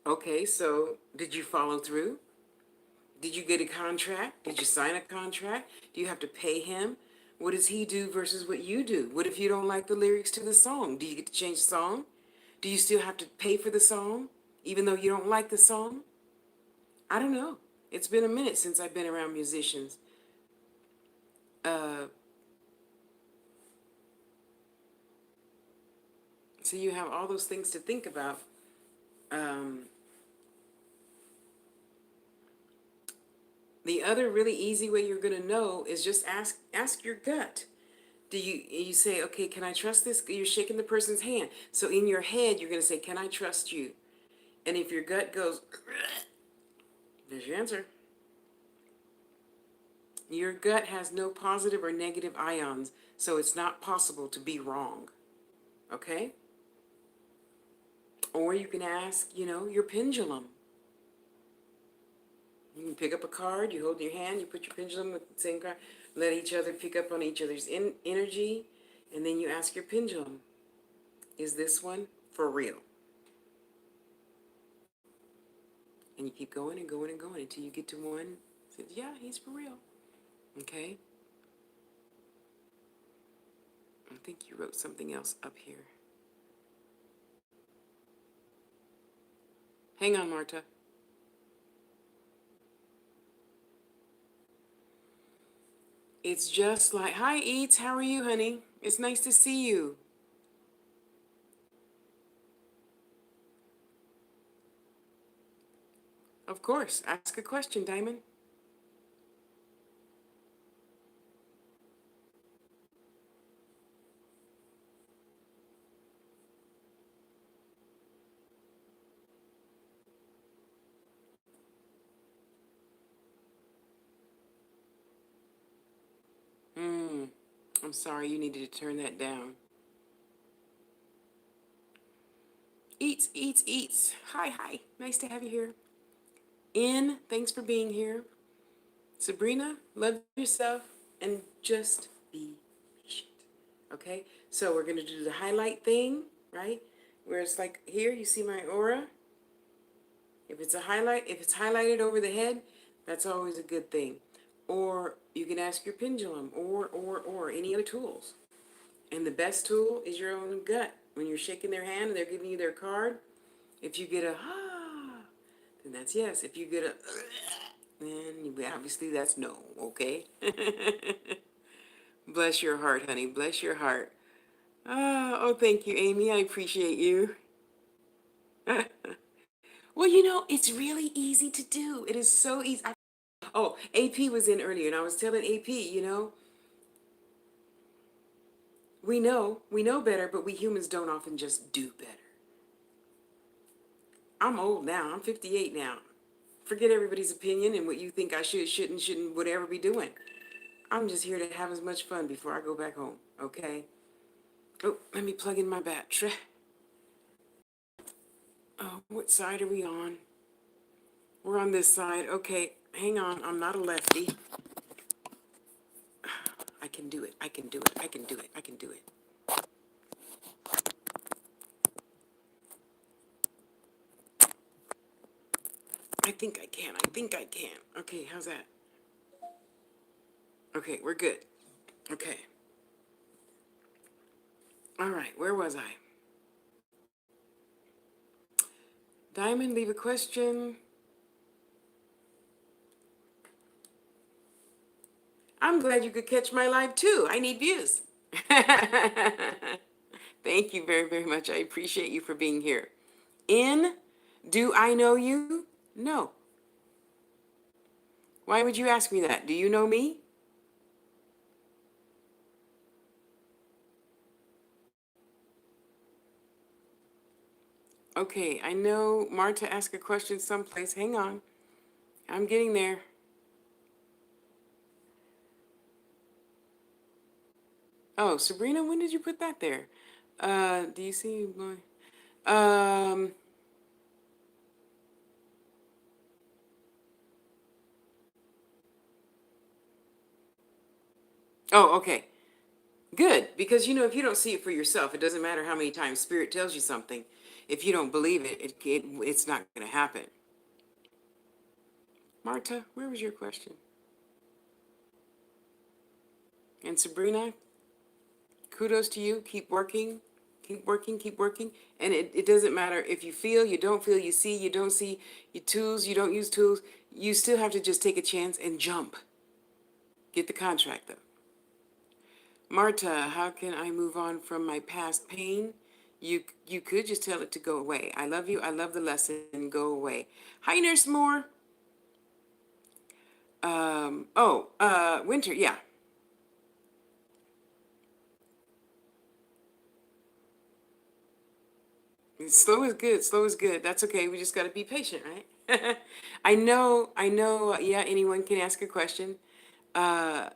Okay, so did you follow through? Did you get a contract? Did you sign a contract? Do you have to pay him? What does he do versus what you do? What if you don't like the lyrics to the song? Do you get to change the song? Do you still have to pay for the song, even though you don't like the song? I don't know. It's been a minute since I've been around musicians. Uh, So you have all those things to think about. Um, the other really easy way you're going to know is just ask your gut. Do you say, okay, can I trust this? You're shaking the person's hand. So in your head, you're going to say, can I trust you? And if your gut goes, there's your answer. Your gut has no positive or negative ions, so it's not possible to be wrong. Okay? Or you can ask, your pendulum. You can pick up a card, you hold in your hand, you put your pendulum with the same card, let each other pick up on each other's energy, and then you ask your pendulum, is this one for real? And you keep going and going and going until you get to one that says, yeah, he's for real. Okay? I think you wrote something else up here. Hang on, Marta. It's just like, hi, Eats. How are you, honey? It's nice to see you. Of course. Ask a question, Diamond. Hmm. I'm sorry, you needed to turn that down. Eats, Eats, Eats. Hi, hi. Nice to have you here. Thanks for being here. Sabrina, love yourself and just be patient. Okay? So we're going to do the highlight thing, right? Where it's like here, you see my aura. If it's highlighted over the head, that's always a good thing. Or you can ask your pendulum or any other tools. And the best tool is your own gut. When you're shaking their hand and they're giving you their card, if you get a then that's yes. If you get a then obviously that's no, okay? Bless your heart, honey. Bless your heart. Oh, thank you, Amy. I appreciate you. Well, it's really easy to do. It is so easy. Oh, AP was in earlier, and I was telling AP, we know better, but we humans don't often just do better. I'm old now. I'm 58 now. Forget everybody's opinion and what you think I shouldn't, whatever be doing. I'm just here to have as much fun before I go back home, okay? Oh, let me plug in my battery. Oh, what side are we on? We're on this side. Okay, hang on. I'm not a lefty. I can do it. I can do it. I can do it. I can do it. I think I can. I think I can. Okay, how's that? Okay, we're good. Okay. All right, where was I? Diamond, leave a question. I'm glad you could catch my live too. I need views. Thank you very, very much. I appreciate you for being here. Do I know you? No. Why would you ask me that? Do you know me? Okay, I know Marta asked a question someplace. Hang on. I'm getting there. Oh, Sabrina, when did you put that there? Do you see my oh, okay. Good, because if you don't see it for yourself, it doesn't matter how many times spirit tells you something. If you don't believe it, it's not going to happen. Marta, where was your question? And Sabrina, kudos to you. Keep working, keep working, keep working. And it doesn't matter if you feel, you don't feel, you see, you don't see, you tools, you don't use tools. You still have to just take a chance and jump. Get the contract though. Marta, how can I move on from my past pain? You could just tell it to go away. I love you. I love the lesson. Go away. Hi, Nurse Moore. Winter. Yeah. Slow is good. Slow is good. That's okay. We just got to be patient, right? Yeah, anyone can ask a question. Uh,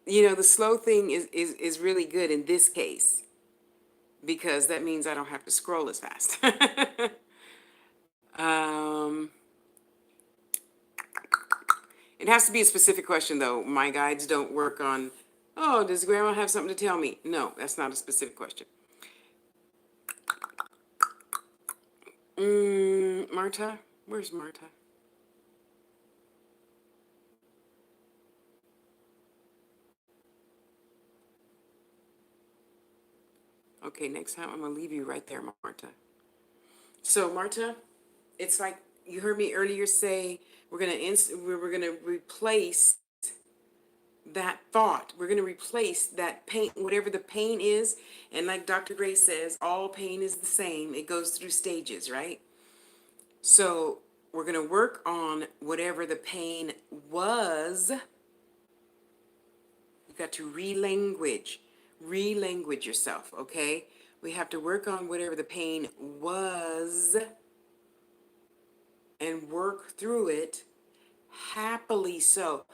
the slow thing is really good in this case because that means I don't have to scroll as fast. um, it has to be a specific question, though. My guides don't work on, oh, does grandma have something to tell me? No, that's not a specific question. Marta? Where's Marta? Okay, next time I'm gonna leave you right there, Marta. So, Marta, it's like you heard me earlier say we're gonna replace that thought. We're gonna replace that pain, whatever the pain is. And like Dr. Gray says, all pain is the same. It goes through stages, right? So we're gonna work on whatever the pain was. You got to relanguage yourself, okay? We have to work on whatever the pain was and work through it happily so.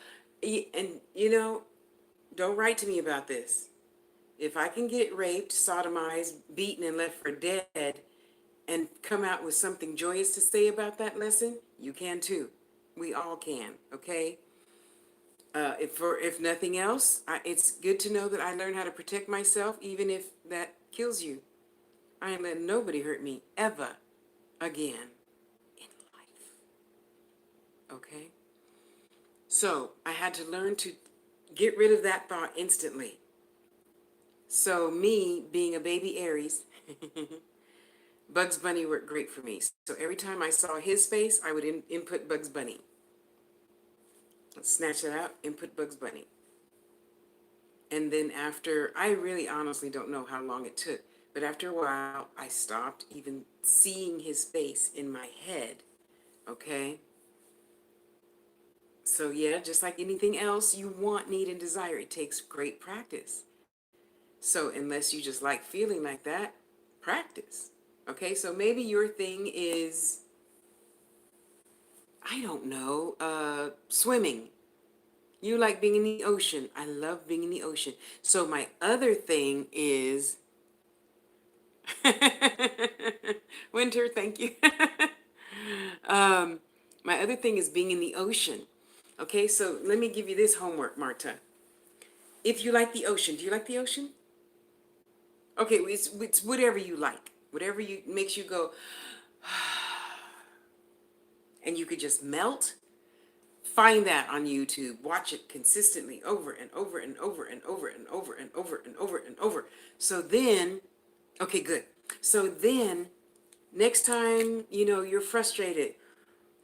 And don't write to me about this. If I can get raped, sodomized, beaten, and left for dead and come out with something joyous to say about that lesson, you can too. We all can, okay? If nothing else, it's good to know that I learned how to protect myself, even if that kills you. I ain't letting nobody hurt me ever again in life, okay? So I had to learn to get rid of that thought instantly. So me being a baby Aries, Bugs Bunny worked great for me. So every time I saw his face, I would input Bugs Bunny. Snatch it out, input Bugs Bunny. And then after, I really honestly don't know how long it took, but after a while, I stopped even seeing his face in my head. Okay? So yeah, just like anything else you want, need, and desire, it takes great practice. So unless you just like feeling like that, practice. Okay, so maybe your thing is, I don't know, swimming. You like being in the ocean. I love being in the ocean. So my other thing is winter, thank you. um, my other thing is being in the ocean. Okay, so let me give you this homework, Marta. If you like the ocean, do you like the ocean? Okay, it's whatever you like. Whatever you makes you go, and you could just melt. Find that on YouTube. Watch it consistently over and over and over and over and over and over and over and over. So then, okay, good. So then, next time, you're frustrated.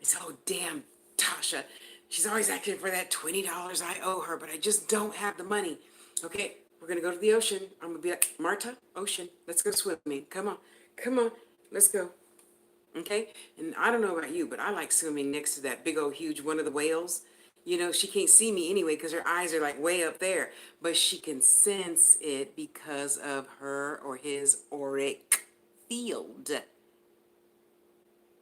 It's, oh, damn, Tasha. She's always asking for that $20 I owe her, but I just don't have the money. Okay, we're going to go to the ocean. I'm going to be like, Marta, ocean, let's go swimming. Come on, come on, let's go. Okay? And I don't know about you, but I like swimming next to that big old huge one of the whales. She can't see me anyway because her eyes are like way up there, but she can sense it because of her or his auric field.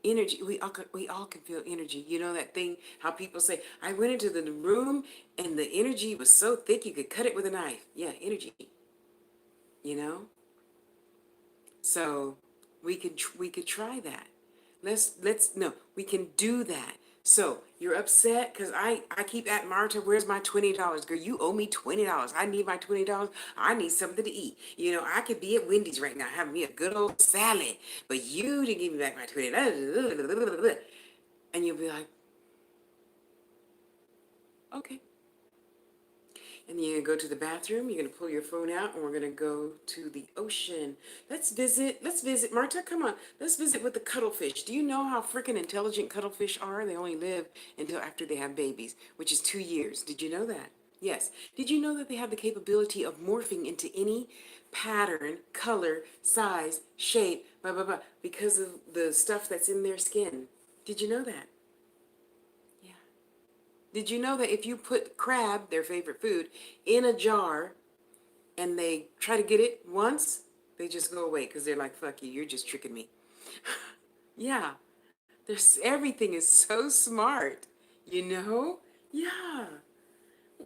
Energy, we all can feel energy. You know that thing how people say, I went into the room and the energy was so thick you could cut it with a knife. Yeah, energy, you know? So we could try that. Let's no, we can do that. So you're upset because I keep at Marta, where's my $20? Girl, you owe me $20. I need my $20. I need something to eat. I could be at Wendy's right now having me a good old salad, but you didn't give me back my $20. And you'll be like, okay. And then you're gonna go to the bathroom, you're gonna pull your phone out, and we're gonna go to the ocean. Let's visit, Marta, come on. Let's visit with the cuttlefish. Do you know how freaking intelligent cuttlefish are? They only live until after they have babies, which is 2 years. Did you know that? Yes. Did you know that they have the capability of morphing into any pattern, color, size, shape, blah, blah, blah, because of the stuff that's in their skin? Did you know that? Yeah. Did you know that if you put crab, their favorite food, in a jar and they try to get it once, they just go away because they're like, fuck you, you're just tricking me. Yeah. Everything is so smart, you know? Yeah.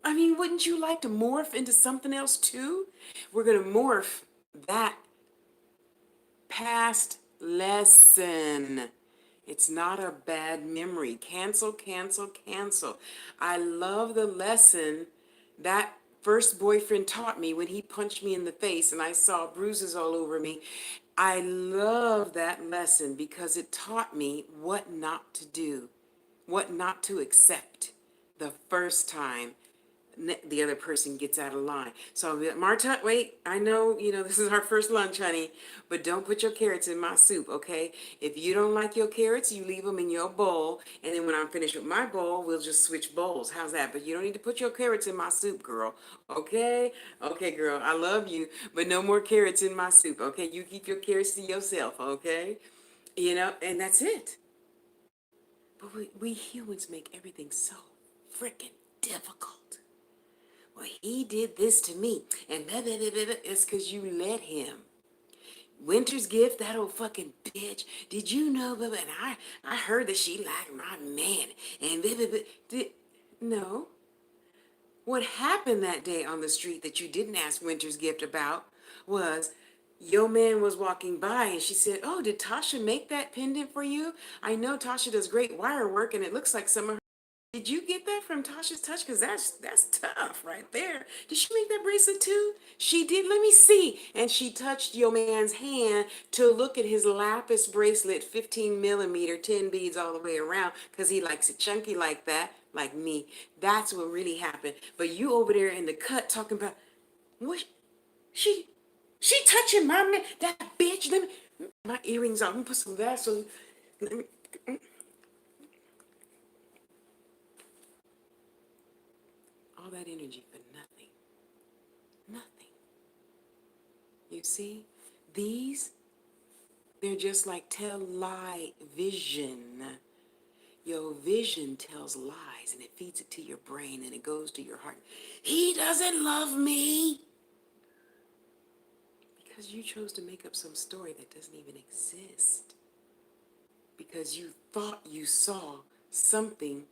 I mean, wouldn't you like to morph into something else too? We're going to morph that past lesson. It's not a bad memory. Cancel, cancel, cancel. I love the lesson that first boyfriend taught me when he punched me in the face and I saw bruises all over me. I love that lesson because it taught me what not to do, what not to accept the first time the other person gets out of line. So I'll be like, Marta, wait, I know, this is our first lunch, honey, but don't put your carrots in my soup, okay? If you don't like your carrots, you leave them in your bowl, and then when I'm finished with my bowl, we'll just switch bowls. How's that? But you don't need to put your carrots in my soup, girl, okay? Okay, girl, I love you, but no more carrots in my soup, okay? You keep your carrots to yourself, okay? And that's it. But we humans make everything so freaking difficult. Well, he did this to me, and blah, blah, blah, blah, blah. It's because you let him. Winter's Gift, that old fucking bitch. Did you know? Blah, blah, and I heard that she liked my man, and blah, blah, blah. No. What happened that day on the street that you didn't ask Winter's Gift about was your man was walking by and she said, "Oh, did Tasha make that pendant for you? I know Tasha does great wire work and it looks like some of her." Did you get that from Tasha's Touch? Because that's tough right there. Did she make that bracelet too? She did. Let me see. And she touched your man's hand to look at his lapis bracelet, 15 millimeter, 10 beads all the way around, because he likes it chunky like that, like me. That's what really happened. But you over there in the cut talking about what she she touching my man, that bitch. Let me my earrings off. Let me put some Vaseline. Let me all that energy for nothing. Nothing. You see, these, they're just like tell lie vision. Your vision tells lies and it feeds it to your brain and it goes to your heart. He doesn't love me. Because you chose to make up some story that doesn't even exist. Because you thought you saw something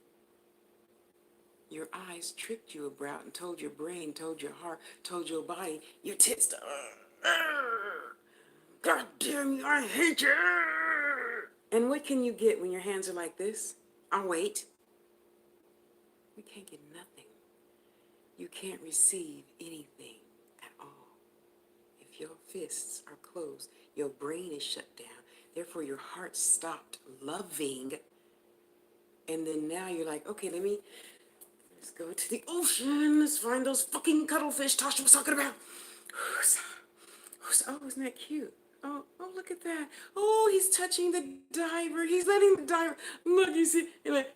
your eyes tricked you about and told your brain, told your heart, told your body, your tits to, God damn you, I hate you. And what can you get when your hands are like this? I'll wait. You can't get nothing. You can't receive anything at all. If your fists are closed, your brain is shut down. Therefore, your heart stopped loving. And then now you're like, okay, let's go to the ocean. Let's find those fucking cuttlefish Tasha was talking about. Oh, isn't that cute? Oh, look at that. Oh, he's touching the diver. He's letting the diver. Look, you see,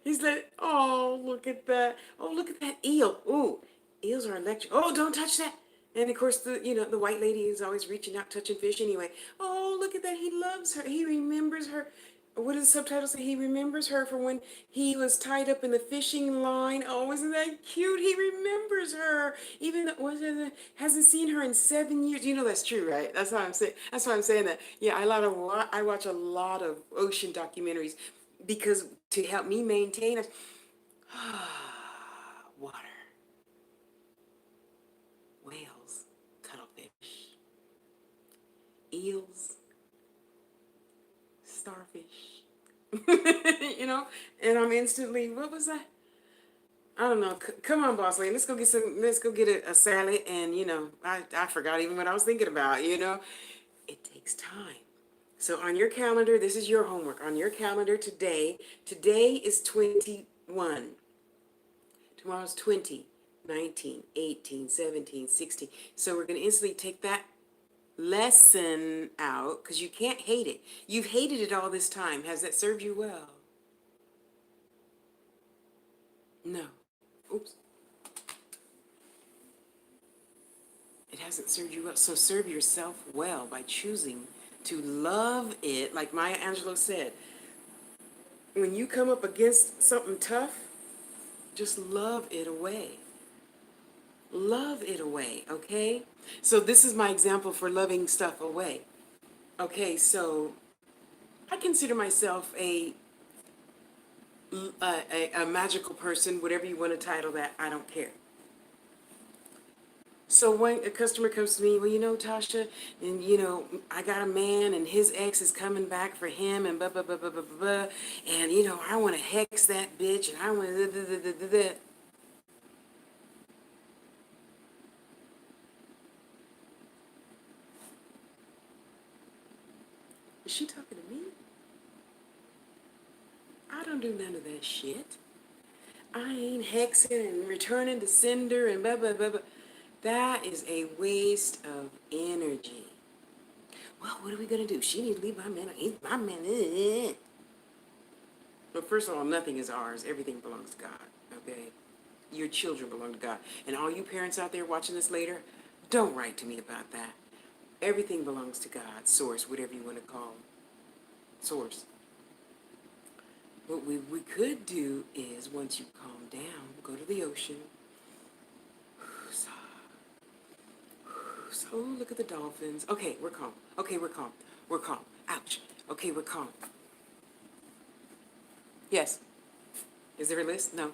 he's letting, oh, look at that. Oh, look at that eel. Ooh, eels are electric. Oh, don't touch that. And of course, the white lady is always reaching out, touching fish anyway. Oh, look at that. He loves her. He remembers her. What does the subtitle say? He remembers her from when he was tied up in the fishing line. Oh, isn't that cute? He remembers her, even though hasn't seen her in 7 years. You know that's true, right? That's why I'm saying. That's why I'm saying that. Yeah, I watch a lot of ocean documentaries because to help me maintain water, whales, cuttlefish, eels, starfish. you know, and I'm instantly, what was that? I don't know. Come on, boss lady. Let's go get some. Let's go get a salad. And I forgot even what I was thinking about. It takes time. So on your calendar, this is your homework. On your calendar today. Today is 21. Tomorrow's 20, 19, 18, 17, 16. So we're gonna instantly take that lesson out because you can't hate it. You've hated it all this time. Has that served you well? No. Oops. It hasn't served you well. So serve yourself well by choosing to love it. Like Maya Angelou said, when you come up against something tough, just love it away. Love it away, okay? So this is my example for loving stuff away. Okay, so I consider myself a magical person, whatever you want to title that, I don't care. So when a customer comes to me, well, Tasha, and I got a man and his ex is coming back for him and blah, blah, blah, blah, blah, blah, blah, and I want to hex that bitch and I want to. Is she talking to me? I don't do none of that shit. I ain't hexing and returning to sender and blah, blah, blah, blah. That is a waste of energy. Well, what are we going to do? She need to leave my man. My man. Well, first of all, nothing is ours. Everything belongs to God, okay? Your children belong to God. And all you parents out there watching this later, don't write to me about that. Everything belongs to God, source, whatever you want to call source. What we could do is, once you calm down, go to the ocean. So look at the dolphins. Okay, we're calm. Okay, we're calm. We're calm. Ouch. Okay, we're calm. Yes. Is there a list? No.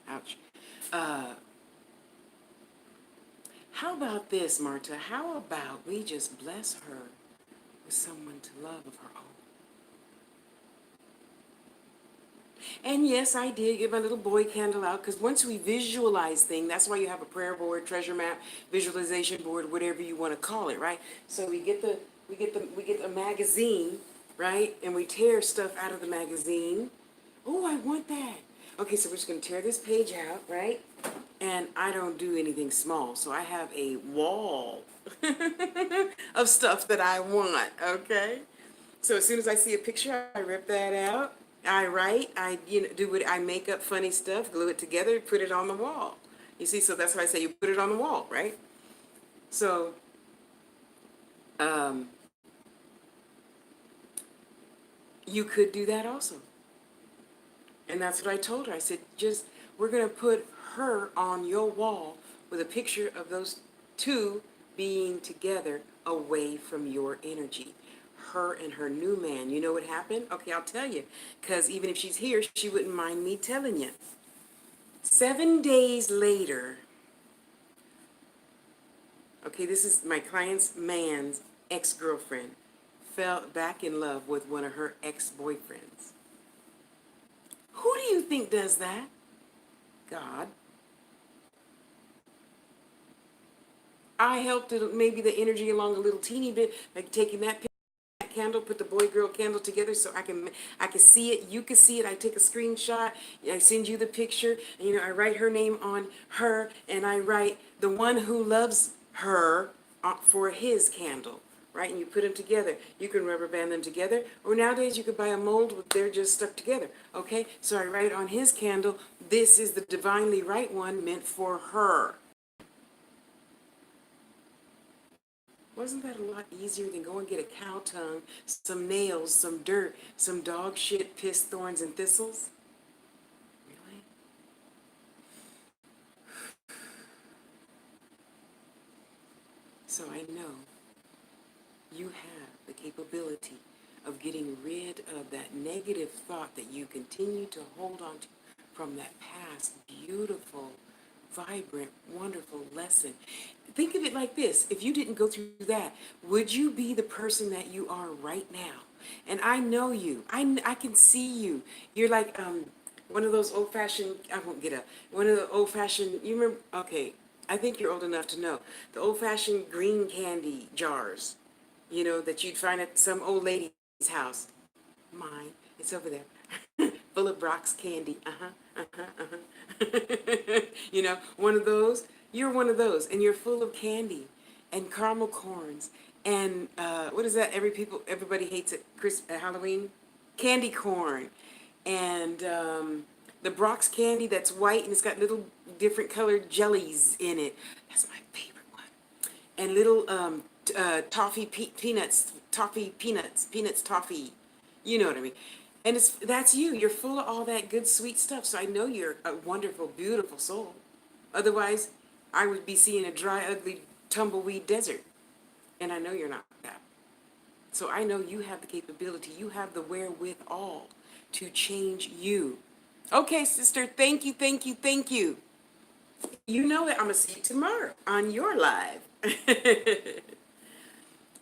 Ouch. How about this, Marta? How about we just bless her with someone to love of her own? And yes, I did get my little boy candle out, because once we visualize things, that's why you have a prayer board, treasure map, visualization board, whatever you want to call it, right? So we get a magazine, right? And we tear stuff out of the magazine. Oh, I want that. Okay, so we're just going to tear this page out, right? And I don't do anything small, so I have a wall of stuff that I want, okay? So as soon as I see a picture, I rip that out. I write, do what I make up funny stuff, glue it together, put it on the wall. You see, so that's why I say you put it on the wall, right? So, um, you could do that also. And that's what I told her. I said, we're going to put her on your wall with a picture of those two being together away from your energy. Her and her new man. You know what happened? Okay, I'll tell you. Because even if she's here, she wouldn't mind me telling you. 7 days later, okay, this is my client's man's ex-girlfriend, fell back in love with one of her ex-boyfriends. Who do you think does that? God. I helped maybe the energy along a little teeny bit, like taking that candle, put the boy girl candle together so I can see it, you can see it. I take a screenshot, I send you the picture, and I write her name on her, and I write the one who loves her for his candle, right? And you put them together. You can rubber band them together, or nowadays you could buy a mold with they're just stuck together. Okay, so I write on his candle, this is the divinely right one meant for her. Wasn't that a lot easier than go and get a cow tongue, some nails, some dirt, some dog shit, piss, thorns, and thistles? Really? So I know you have the capability of getting rid of that negative thought that you continue to hold on to from that past beautiful, vibrant, wonderful lesson. Think of it like this. If you didn't go through that, would you be the person that you are right now? And I know you. I can see you. You're like one of those old-fashioned, I won't get up, one of the old-fashioned, you remember, okay, I think you're old enough to know, the old-fashioned green candy jars, that you'd find at some old lady's house. Mine, it's over there. Full of Brock's candy. One of those. You're one of those, and you're full of candy and caramel corns and what is that? Everybody hates it. Halloween, candy corn, and The Brock's candy that's white and it's got little different colored jellies in it. That's my favorite one. And little toffee peanuts, peanuts toffee. You know what I mean? And that's you. You're full of all that good sweet stuff. So I know you're a wonderful, beautiful soul. Otherwise, I would be seeing a dry, ugly, tumbleweed desert. And I know you're not that. So I know you have the capability, you have the wherewithal to change you. Okay, sister, thank you, thank you, thank you. You know that I'm going to see you tomorrow on your live.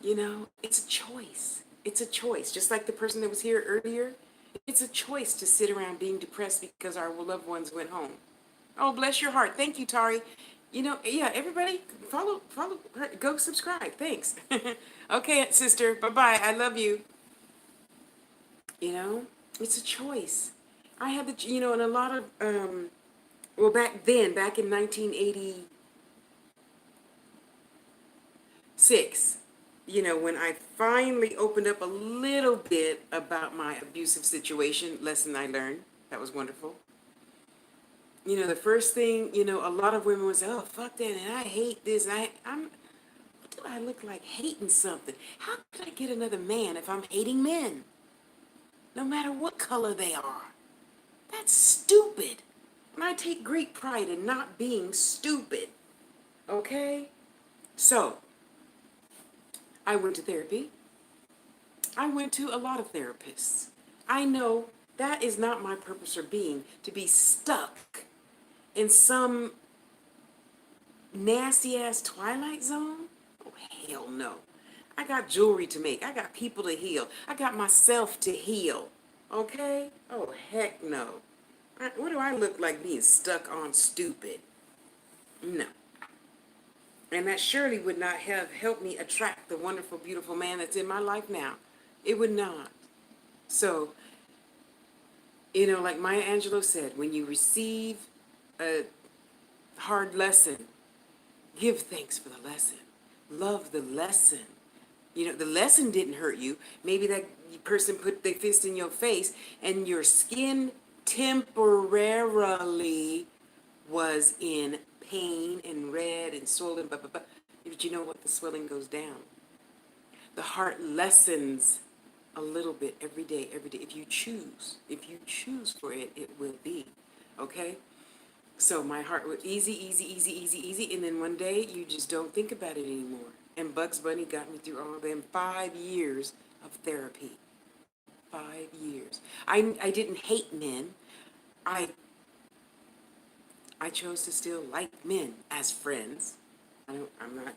You know, it's a choice. It's a choice. Just like the person that was here earlier, it's a choice to sit around being depressed because our loved ones went home. Oh, bless your heart. Thank you, Tari. You know, yeah, everybody follow her. Go subscribe. Thanks. Okay, sister. Bye-bye. I love you. You know, it's a choice. I had the, you know, and a lot of, well, back then, back in 1986, you know, when I finally opened up a little bit about my abusive situation, lesson I learned, that was wonderful. You know, the first thing, you know, a lot of women would say, oh, fuck that, and I hate this, and I'm, what do I look like hating something? How could I get another man if I'm hating men? No matter what color they are. That's stupid. And I take great pride in not being stupid. Okay? So, I went to therapy. I went to a lot of therapists. I know that is not my purpose for being, to be stuck in some nasty ass twilight zone. Oh, hell no. I got jewelry to make. I got people to heal. I got myself to heal. Okay? Oh, heck no. What do I look like being stuck on stupid? No. And that surely would not have helped me attract the wonderful, beautiful man that's in my life now. It would not. So, you know, like Maya Angelou said, when you receive a hard lesson, give thanks for the lesson. Love the lesson. You know, the lesson didn't hurt you. Maybe that person put their fist in your face and your skin temporarily was in pain and red and swollen, blah, blah, blah. But you know what? The swelling goes down. The heart lessens a little bit every day, every day. If you choose for it, it will be. Okay? So my heart was easy, easy, easy, easy, easy. And then one day you just don't think about it anymore. And Bugs Bunny got me through all of them 5 years of therapy. 5 years. I didn't hate men. I chose to still like men as friends. I'm not,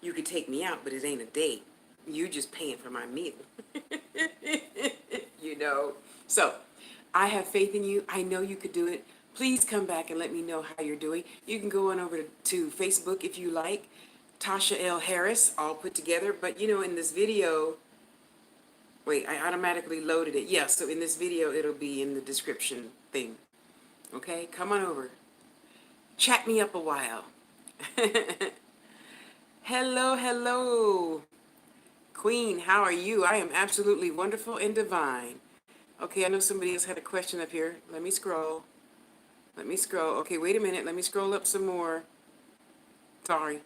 you could take me out, but it ain't a date. You just paying for my meal. You know? So, I have faith in you. I know you could do it. Please come back and let me know how you're doing. You can go on over to Facebook if you like. Tasha L. Harris, all put together. But, you know, in this video, wait, I automatically loaded it. Yeah, so in this video, it'll be in the description thing. Okay? Come on over. Chat me up a while. Hello, hello. Queen, how are you? I am absolutely wonderful and divine. Okay, I know somebody else had a question up here. Let me scroll. Let me scroll. Okay, wait a minute. Let me scroll up some more. Sorry.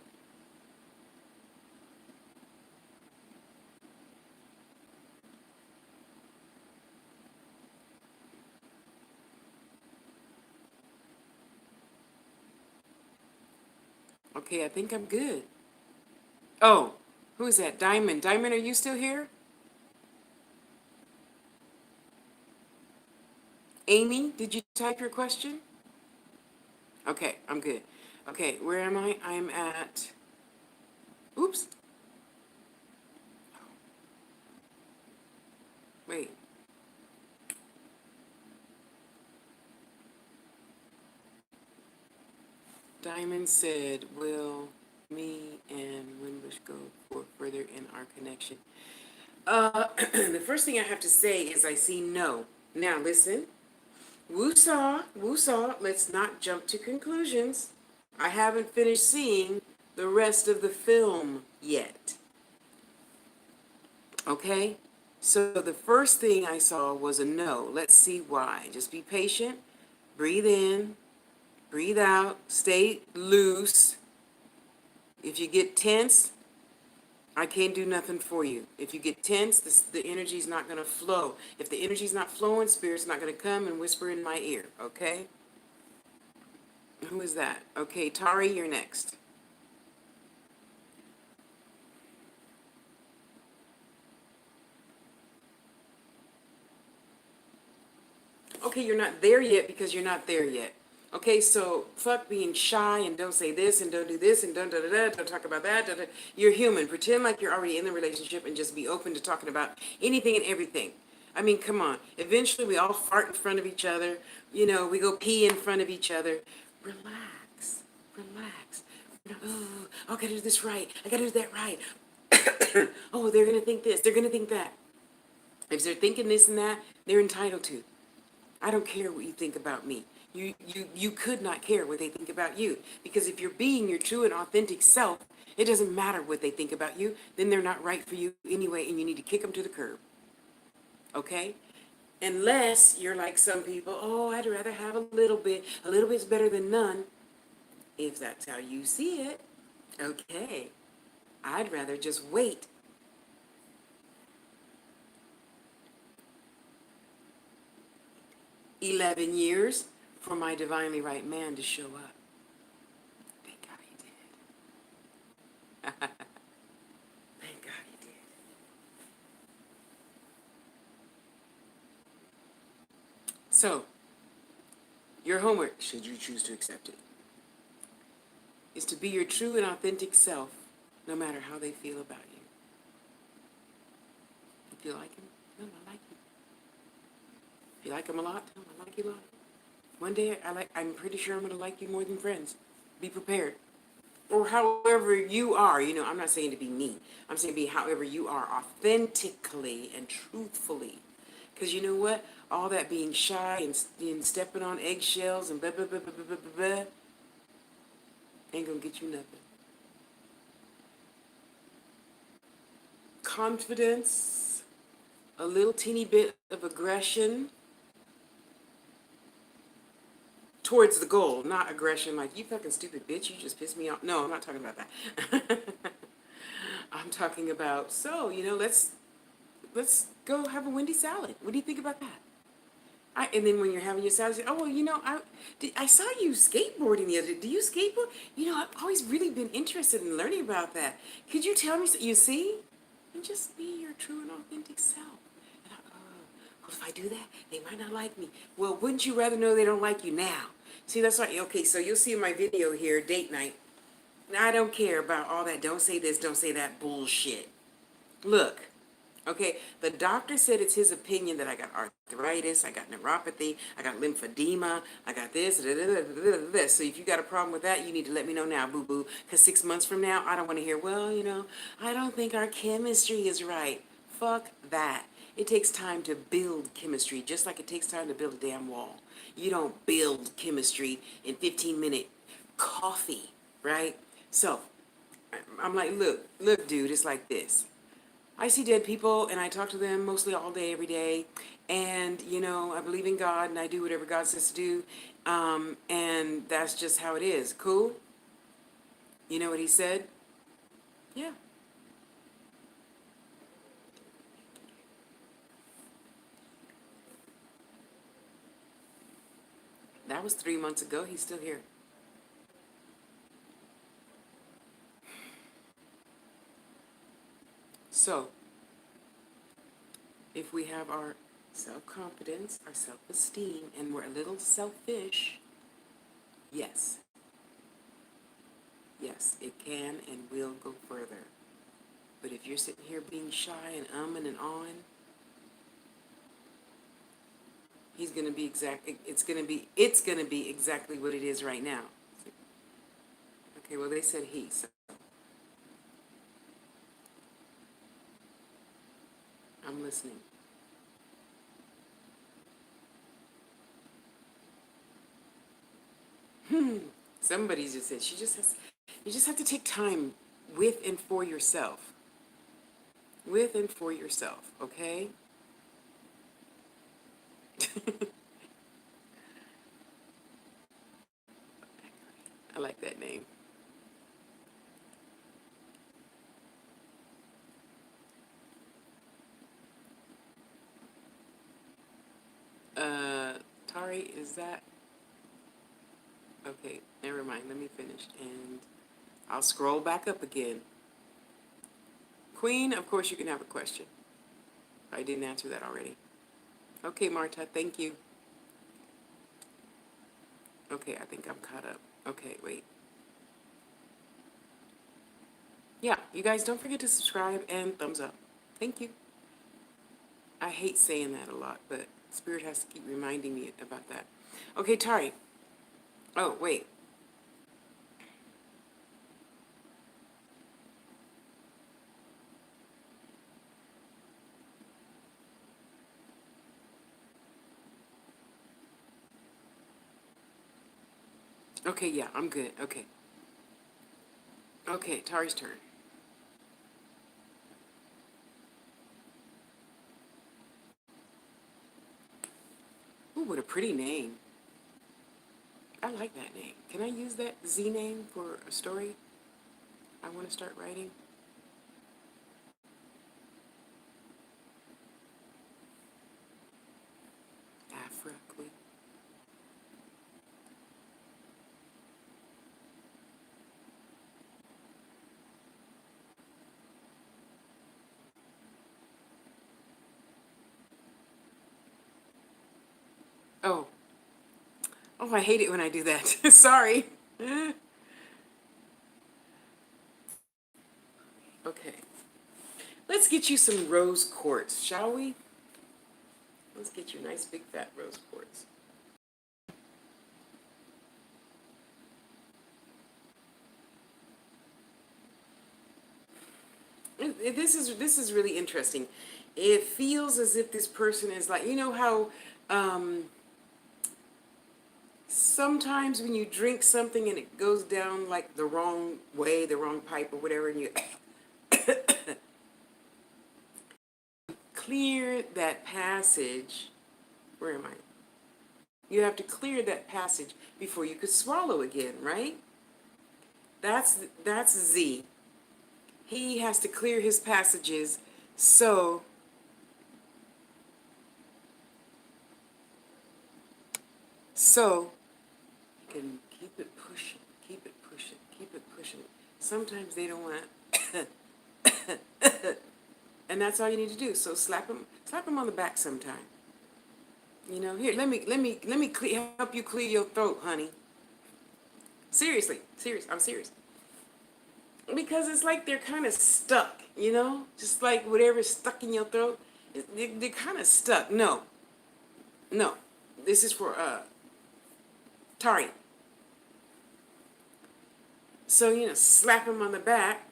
Okay, I think I'm good. Oh, who's that? Diamond. Diamond, are you still here? Amy, did you type your question? Okay, I'm good. Okay, where am I? I'm at, oops. Wait. Diamond said, will me and Winbush go for further in our connection? The first thing I have to say is I see no. Now listen, woosah, let's not jump to conclusions. I haven't finished seeing the rest of the film yet. Okay? So the first thing I saw was a no. Let's see why. Just be patient. Breathe in, breathe out, stay loose. If you get tense, I can't do nothing for you. If you get tense, the energy's not going to flow. If the energy's not flowing, spirit's not going to come and whisper in my ear, okay? Who is that? Okay, Tari, you're next. Okay, you're not there yet because you're not there yet. Okay, so fuck being shy and don't say this and don't do this and don't talk about that. You're human. Pretend like you're already in the relationship and just be open to talking about anything and everything. I mean, come on. Eventually, we all fart in front of each other. You know, we go pee in front of each other. Relax, relax. Oh, I gotta do this right. I gotta do that right. Oh, they're gonna think this. They're gonna think that. If they're thinking this and that, they're entitled to. I don't care what you think about me. You could not care what they think about you. Because if you're being your true and authentic self, it doesn't matter what they think about you, then they're not right for you anyway, and you need to kick them to the curb. Okay? Unless you're like some people, oh, I'd rather have a little bit. A little bit's better than none. If that's how you see it, okay. I'd rather just wait 11 years for my divinely right man to show up. Thank God he did. Thank God he did. So, your homework, should you choose to accept it, is to be your true and authentic self, no matter how they feel about you. If you like him, tell him I like you. If you like him a lot, tell him I like you a lot. One day, I'm pretty sure I'm going to like you more than friends. Be prepared. Or however you are, you know, I'm not saying to be me. I'm saying be however you are, authentically and truthfully. Because you know what? All that being shy and stepping on eggshells and blah, blah, blah, blah, blah, blah, blah, ain't going to get you nothing. Confidence, a little teeny bit of aggression towards the goal, not aggression like, you fucking stupid bitch, you just pissed me off. No, I'm not talking about that. I'm talking about, so, you know, let's go have a Wendy salad. What do you think about that? And then when you're having your salad, you say, oh, well, you know, I saw you skateboarding the other day. Do you skateboard? You know, I've always really been interested in learning about that. Could you tell me? You see? And just be your true and authentic self. And well, if I do that, they might not like me. Well, wouldn't you rather know they don't like you now? See, that's why, okay, so you'll see in my video here, date night. I don't care about all that don't say this, don't say that bullshit. Look, okay, the doctor said it's his opinion that I got arthritis, I got neuropathy, I got lymphedema, I got this, this. So if you got a problem with that, you need to let me know now, boo-boo. Because 6 months from now, I don't want to hear, well, you know, I don't think our chemistry is right. Fuck that. It takes time to build chemistry, just like it takes time to build a damn wall. You don't build chemistry in 15-minute coffee, right? So I'm like, look, dude, it's like this. I see dead people and I talk to them mostly all day, every day. And, you know, I believe in God and I do whatever God says to do. And that's just how it is. Cool? You know what he said? Yeah. That was 3 months ago. He's still here. So, if we have our self-confidence, our self-esteem, and we're a little selfish, yes. Yes, it can and will go further. But if you're sitting here being shy and and on, he's gonna be it's gonna be exactly what it is right now. Okay, well they said he, so I'm listening. Somebody just said you just have to take time with and for yourself. With and for yourself, okay? I like that name. Tari, is that? Okay, never mind. Let me finish. And I'll scroll back up again. Queen, of course you can have a question. I didn't answer that already. Okay, Marta, thank you. Okay, I think I'm caught up. Okay, wait. Yeah, you guys don't forget to subscribe and thumbs up. Thank you. I hate saying that a lot, but Spirit has to keep reminding me about that. Okay, Tari. Oh, wait. Okay, yeah, I'm good. Okay. Okay, Tari's turn. Ooh, what a pretty name. I like that name. Can I use that Z name for a story I want to start writing? Afra Queen. Oh. Oh, I hate it when I do that. Sorry. Okay. Let's get you some rose quartz, shall we? Let's get you nice big fat rose quartz. This is really interesting. It feels as if this person is like, you know how sometimes when you drink something and it goes down like the wrong way, the wrong pipe or whatever, and you clear that passage. Where am I? You have to clear that passage before you could swallow again, right? That's Z. He has to clear his passages so so you can keep it pushing, keep it pushing, keep it pushing. Sometimes they don't want to, and that's all you need to do. So slap him on the back sometime. You know, here, let me help you clear your throat, honey. Seriously, I'm serious. Because it's like they're kind of stuck, you know? Just like whatever's stuck in your throat, they're kind of stuck. No, no. This is for Tari. So, you know, slap him on the back,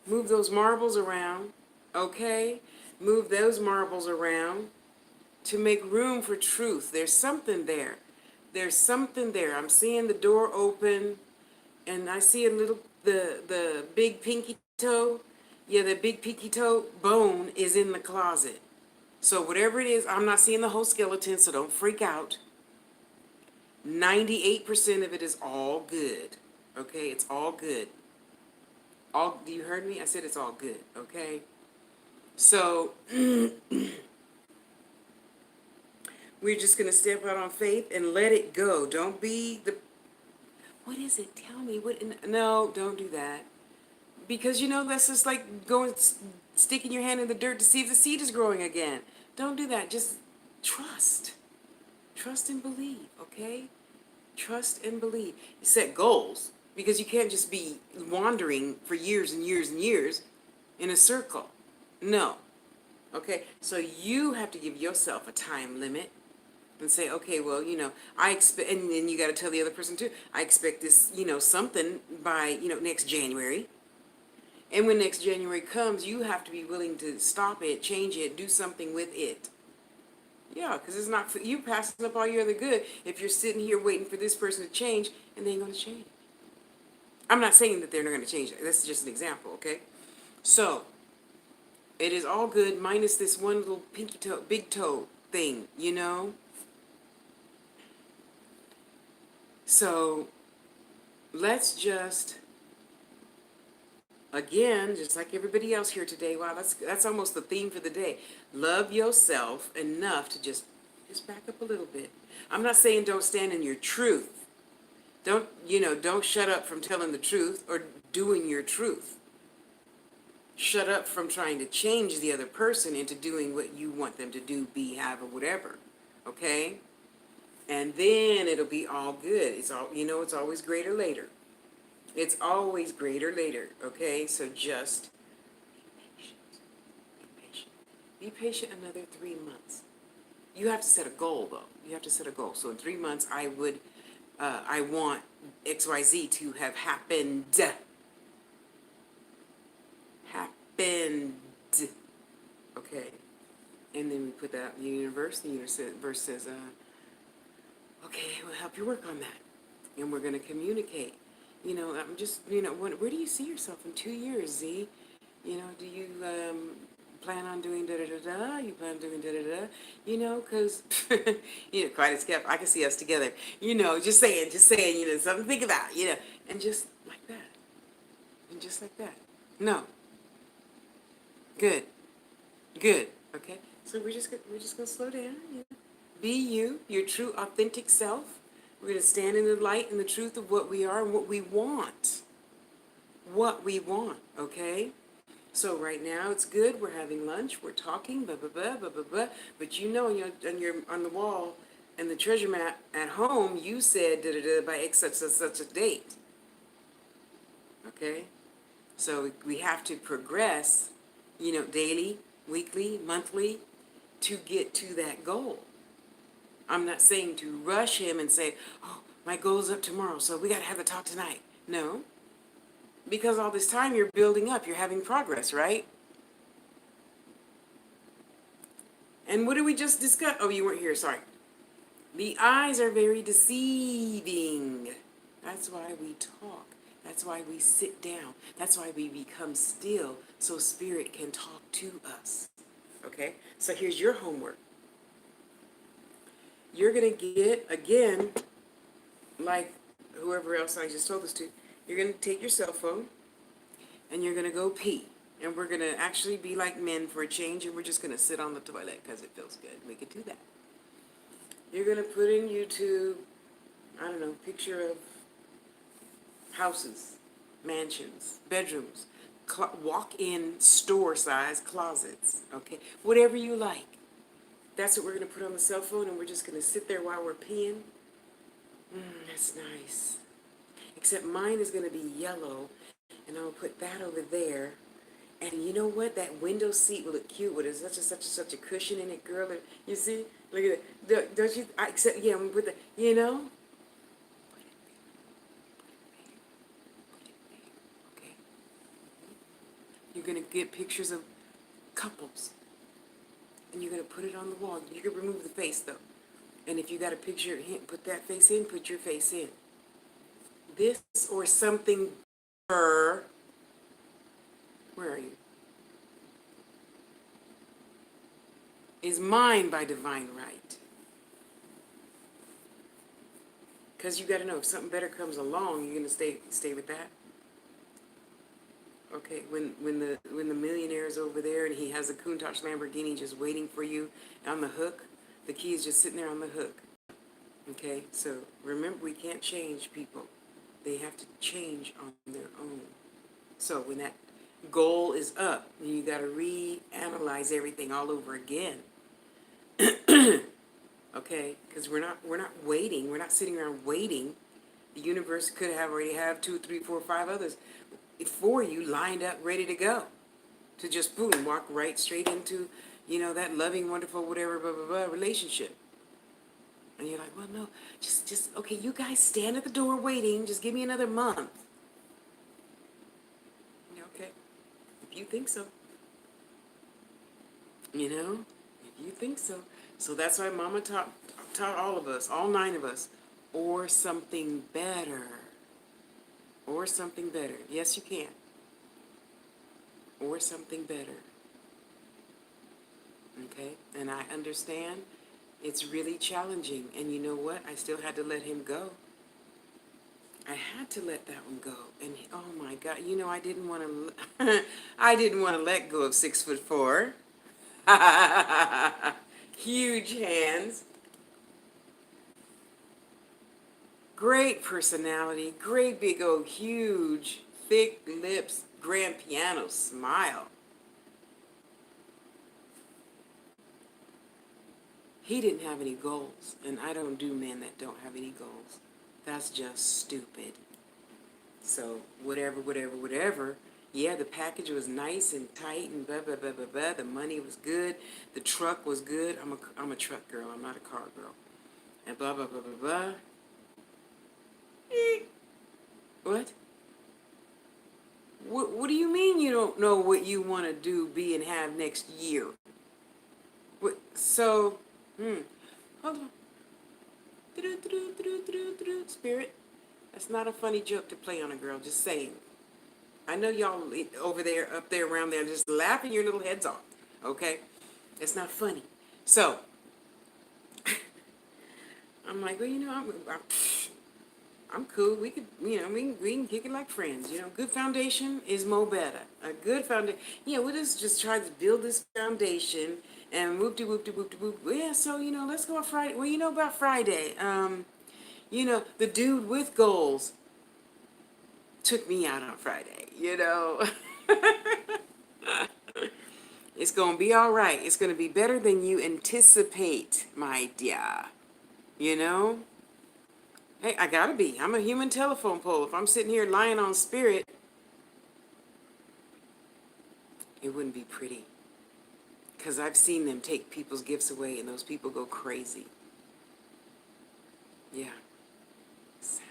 move those marbles around, okay? Move those marbles around to make room for truth. There's something there. There's something there. I'm seeing the door open, and I see a little, the big pinky toe. Yeah, the big pinky toe bone is in the closet. So whatever it is, I'm not seeing the whole skeleton, so don't freak out. 98% of it is all good. Okay, it's all good. All, you heard me? I said it's all good, okay? So we're just gonna step out on faith and let it go. Don't be the, what is it? Tell me what, no, don't do that. Because you know, that's just like going, sticking your hand in the dirt to see if the seed is growing again. Don't do that. Just trust. Trust and believe, okay? Trust and believe. Set goals, because you can't just be wandering for years and years and years in a circle. No. Okay? So you have to give yourself a time limit and say, okay, well, you know, I expect, and then you got to tell the other person too, I expect this, you know, something by, you know, next January. And when next January comes, you have to be willing to stop it, change it, do something with it. Yeah, because it's not for you passing up all your other good if you're sitting here waiting for this person to change and they ain't going to change. I'm not saying that they're not going to change. That's just an example, okay? So, it is all good minus this one little pinky toe, big toe thing, you know? So, let's just, again, just like everybody else here today, wow, that's almost the theme for the day. Love yourself enough to just back up a little bit. I'm not saying don't stand in your truth. Don't shut up from telling the truth or doing your truth. Shut up from trying to change the other person into doing what you want them to do, be, have, or whatever. Okay? And then it'll be all good. It's always greater later. It's always greater later. Okay? So just be patient. Be patient another 3 months. You have to set a goal, though. You have to set a goal. So in 3 months, I want XYZ to have happened. Happened. Okay. And then we put that in the universe. The universe says, okay, we'll help you work on that. And we're going to communicate. I'm just, where do you see yourself in 2 years, Z? Do you plan on doing da-da-da-da? You plan on doing da-da-da? Because, quite as kept, I can see us together. Just saying, something to think about, and just like that. And just like that. No. Good. Good. Okay? So we're just gonna slow down. Be you, your true, authentic self. We're going to stand in the light and the truth of what we are and what we want. What we want, okay? So right now it's good. We're having lunch. We're talking, blah, blah, blah, blah, blah, blah. But on the wall and the treasure map at home, you said da-da-da by X such a date. Okay? So we have to progress, daily, weekly, monthly, to get to that goal. I'm not saying to rush him and say, oh, my goal's up tomorrow, so we got to have the talk tonight. No. Because all this time you're building up, you're having progress, right? And what did we just discuss? Oh, you weren't here, sorry. The eyes are very deceiving. That's why we talk. That's why we sit down. That's why we become still, so spirit can talk to us. Okay? So here's your homework. You're going to get, again, like whoever else I just told this to, you're going to take your cell phone and you're going to go pee. And we're going to actually be like men for a change, and we're just going to sit on the toilet because it feels good. We could do that. You're going to put in YouTube, I don't know, picture of houses, mansions, bedrooms, walk-in store-size closets, okay? Whatever you like. That's what we're going to put on the cell phone, and we're just going to sit there while we're peeing. That's nice. Except mine is going to be yellow, and I'll put that over there. And you know what? That window seat will look cute with such a cushion in it, girl. You see? Look at it. Don't you? Except, yeah, I'm going to put the, Okay? You're going to get pictures of couples. And you're going to put it on the wall. You can remove the face, though. And if you got a picture, put that face in, put your face in. This or something better. Where are you? Is mine by divine right. Because you got to know, if something better comes along, you're going to stay with that. Okay, when the millionaire is over there and he has a Countach Lamborghini just waiting for you on the hook, the key is just sitting there on the hook. Okay, so remember, we can't change people. They have to change on their own. So when that goal is up, you got to reanalyze everything all over again. Okay, because we're not waiting. We're not sitting around waiting. The universe could have already have 2, 3, 4, 5 others for you lined up, ready to go, to just boom, walk right straight into, that loving, wonderful, whatever, blah, blah, blah, relationship. And you're like, well, no, just, okay, you guys stand at the door waiting, just give me another month. Okay, if you think so. If you think so. So that's why Mama taught all of us, all 9 of us, or something better. Or something better. Yes, you can. Or something better. Okay? And I understand it's really challenging. And you know what? I still had to let him go. I had to let that one go. And oh my God, I didn't want to, I didn't want to let go of 6'4". Huge hands, great personality, great big old huge, thick lips, grand piano smile. He didn't have any goals, and I don't do men that don't have any goals. That's just stupid. So whatever. Yeah, the package was nice and tight and blah blah blah blah blah. The money was good. The truck was good. I'm a truck girl. I'm not a car girl. And blah blah blah blah blah. Eh, What? What do you mean you don't know what you want to do, be, and have next year? What? So, hold on. Spirit. That's not a funny joke to play on a girl. Just saying. I know y'all over there, up there, around there, just laughing your little heads off. Okay? It's not funny. So, I'm like, well, I'm cool. We could, we can kick it like friends. Good foundation is more better. A good foundation. Yeah, we'll just try to build this foundation and whoop-de-whoop-de-whoop-de-whoop. Yeah, so, let's go on Friday. Well, about Friday. The dude with goals took me out on Friday. It's going to be all right. It's going to be better than you anticipate, my dear. Hey, I gotta be. I'm a human telephone pole. If I'm sitting here lying on spirit, it wouldn't be pretty. Because I've seen them take people's gifts away and those people go crazy. Yeah. Sad.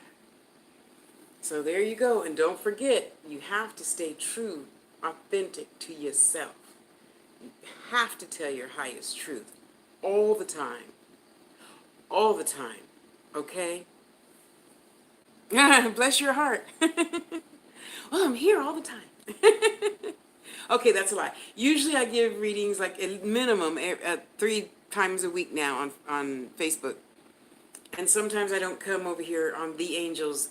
So there you go. And don't forget, you have to stay true, authentic to yourself. You have to tell your highest truth all the time. All the time. Okay? Bless your heart. Well, I'm here all the time. Okay, that's a lie. Usually I give readings like a minimum 3 times a week now on Facebook. And sometimes I don't come over here on the Angels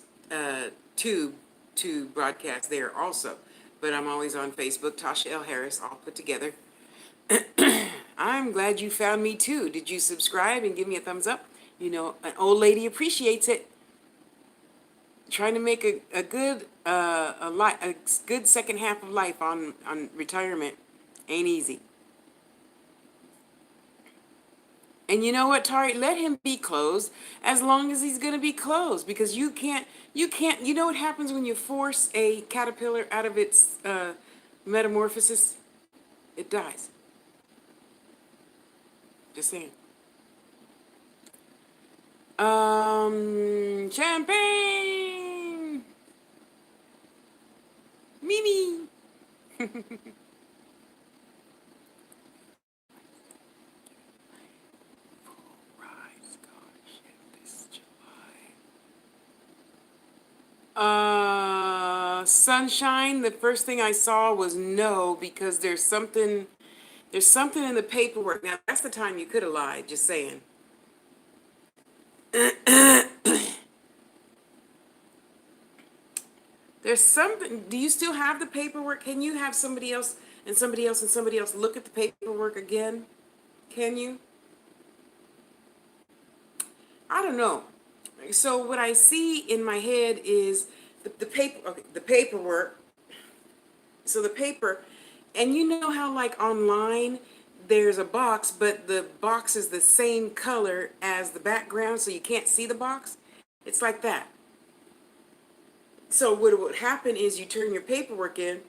tube to broadcast there also. But I'm always on Facebook, Tasha L. Harris, all put together. I'm glad you found me too. Did you subscribe and give me a thumbs up? An old lady appreciates it. Trying to make a good a good second half of life on retirement ain't easy. And you know what, Tari? Let him be closed as long as he's gonna be closed, because you can't. You know what happens when you force a caterpillar out of its metamorphosis? It dies. Just saying. Champagne! Mimi! Sunshine, the first thing I saw was no, because there's something in the paperwork. Now, that's the time you could have lied, just saying. There's something. Do you still have the paperwork? Can you have somebody else and somebody else and somebody else look at the paperwork again? Can you? I don't know. So what I see in my head is the paper. Okay, the paperwork. So the paper, and you know how like online there's a box, but the box is the same color as the background, so you can't see the box. It's like that. So what would happen is you turn your paperwork in,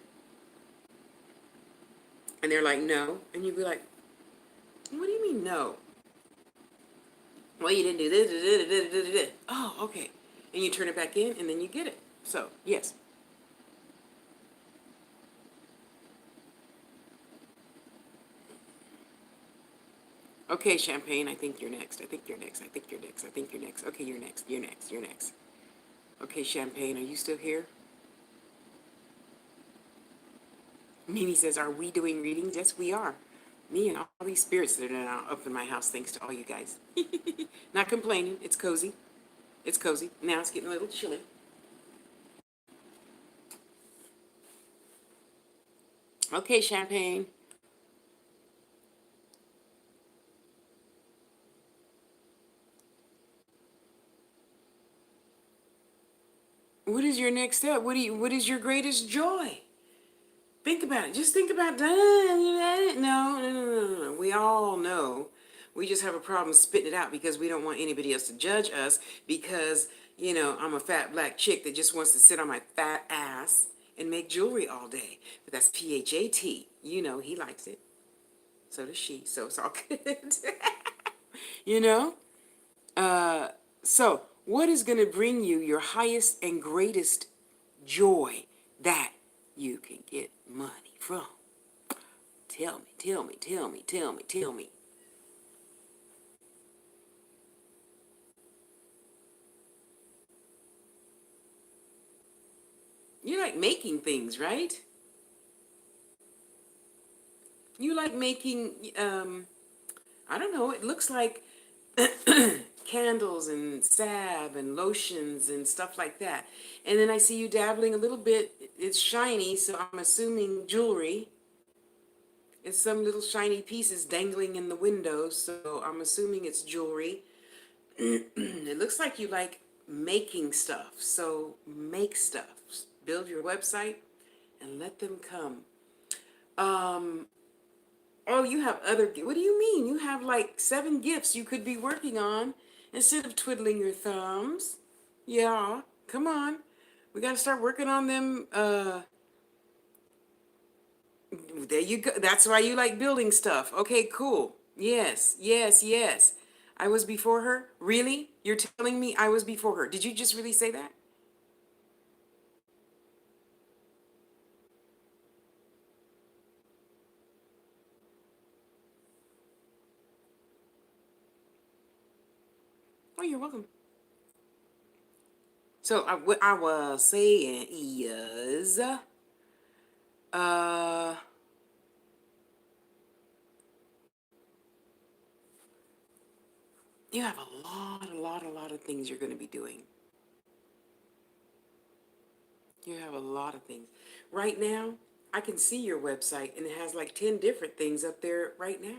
and they're like, no. And you'd be like, what do you mean no? Well, you didn't do this. Oh, okay. And you turn it back in, and then you get it. So, yes. Okay, Champagne, I think you're next. I think you're next. I think you're next. I think you're next. Okay, you're next. You're next. You're next. Okay, Champagne, are you still here? Mimi says, are we doing readings? Yes, we are. Me and all these spirits that are now up in my house, thanks to all you guys. Not complaining. It's cozy. It's cozy. Now it's getting a little chilly. Okay, Champagne. What is your next step? What is your greatest joy? Think about it. Just think about no, no, no, no, no. We all know. We just have a problem spitting it out because we don't want anybody else to judge us because, I'm a fat black chick that just wants to sit on my fat ass and make jewelry all day. But that's PHAT. He likes it. So does she. So it's all good. you know? Uh, so, what is going to bring you your highest and greatest joy that you can get money from? Tell me, tell me, tell me, tell me, tell me. You like making things, right? You like making, I don't know, it looks like candles and salve and lotions and stuff like that. And then I see you dabbling a little bit. It's shiny, so I'm assuming jewelry. And some little shiny pieces dangling in the window, so I'm assuming it's jewelry. It looks like you like making stuff, so make stuff. Build your website and let them come. Um, oh, you have what do you mean? You have like 7 gifts you could be working on instead of twiddling your thumbs. Yeah, come on. We got to start working on them. There you go. That's why you like building stuff. Okay, cool. Yes, yes, yes. I was before her? Really? You're telling me I was before her? Did you just really say that? Oh, you're welcome. So what I was saying is, uh, you have a lot of things you're going to be doing. You have a lot of things. Right now, I can see your website and it has like 10 different things up there right now.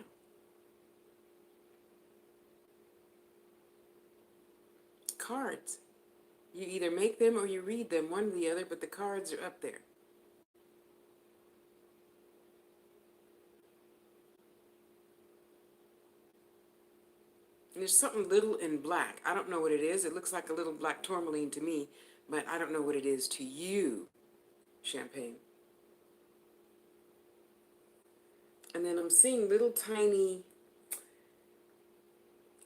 Cards. You either make them or you read them, one or the other, but the cards are up there. And there's something little in black. I don't know what it is. It looks like a little black tourmaline to me, but I don't know what it is to you, Champagne. And then I'm seeing little tiny,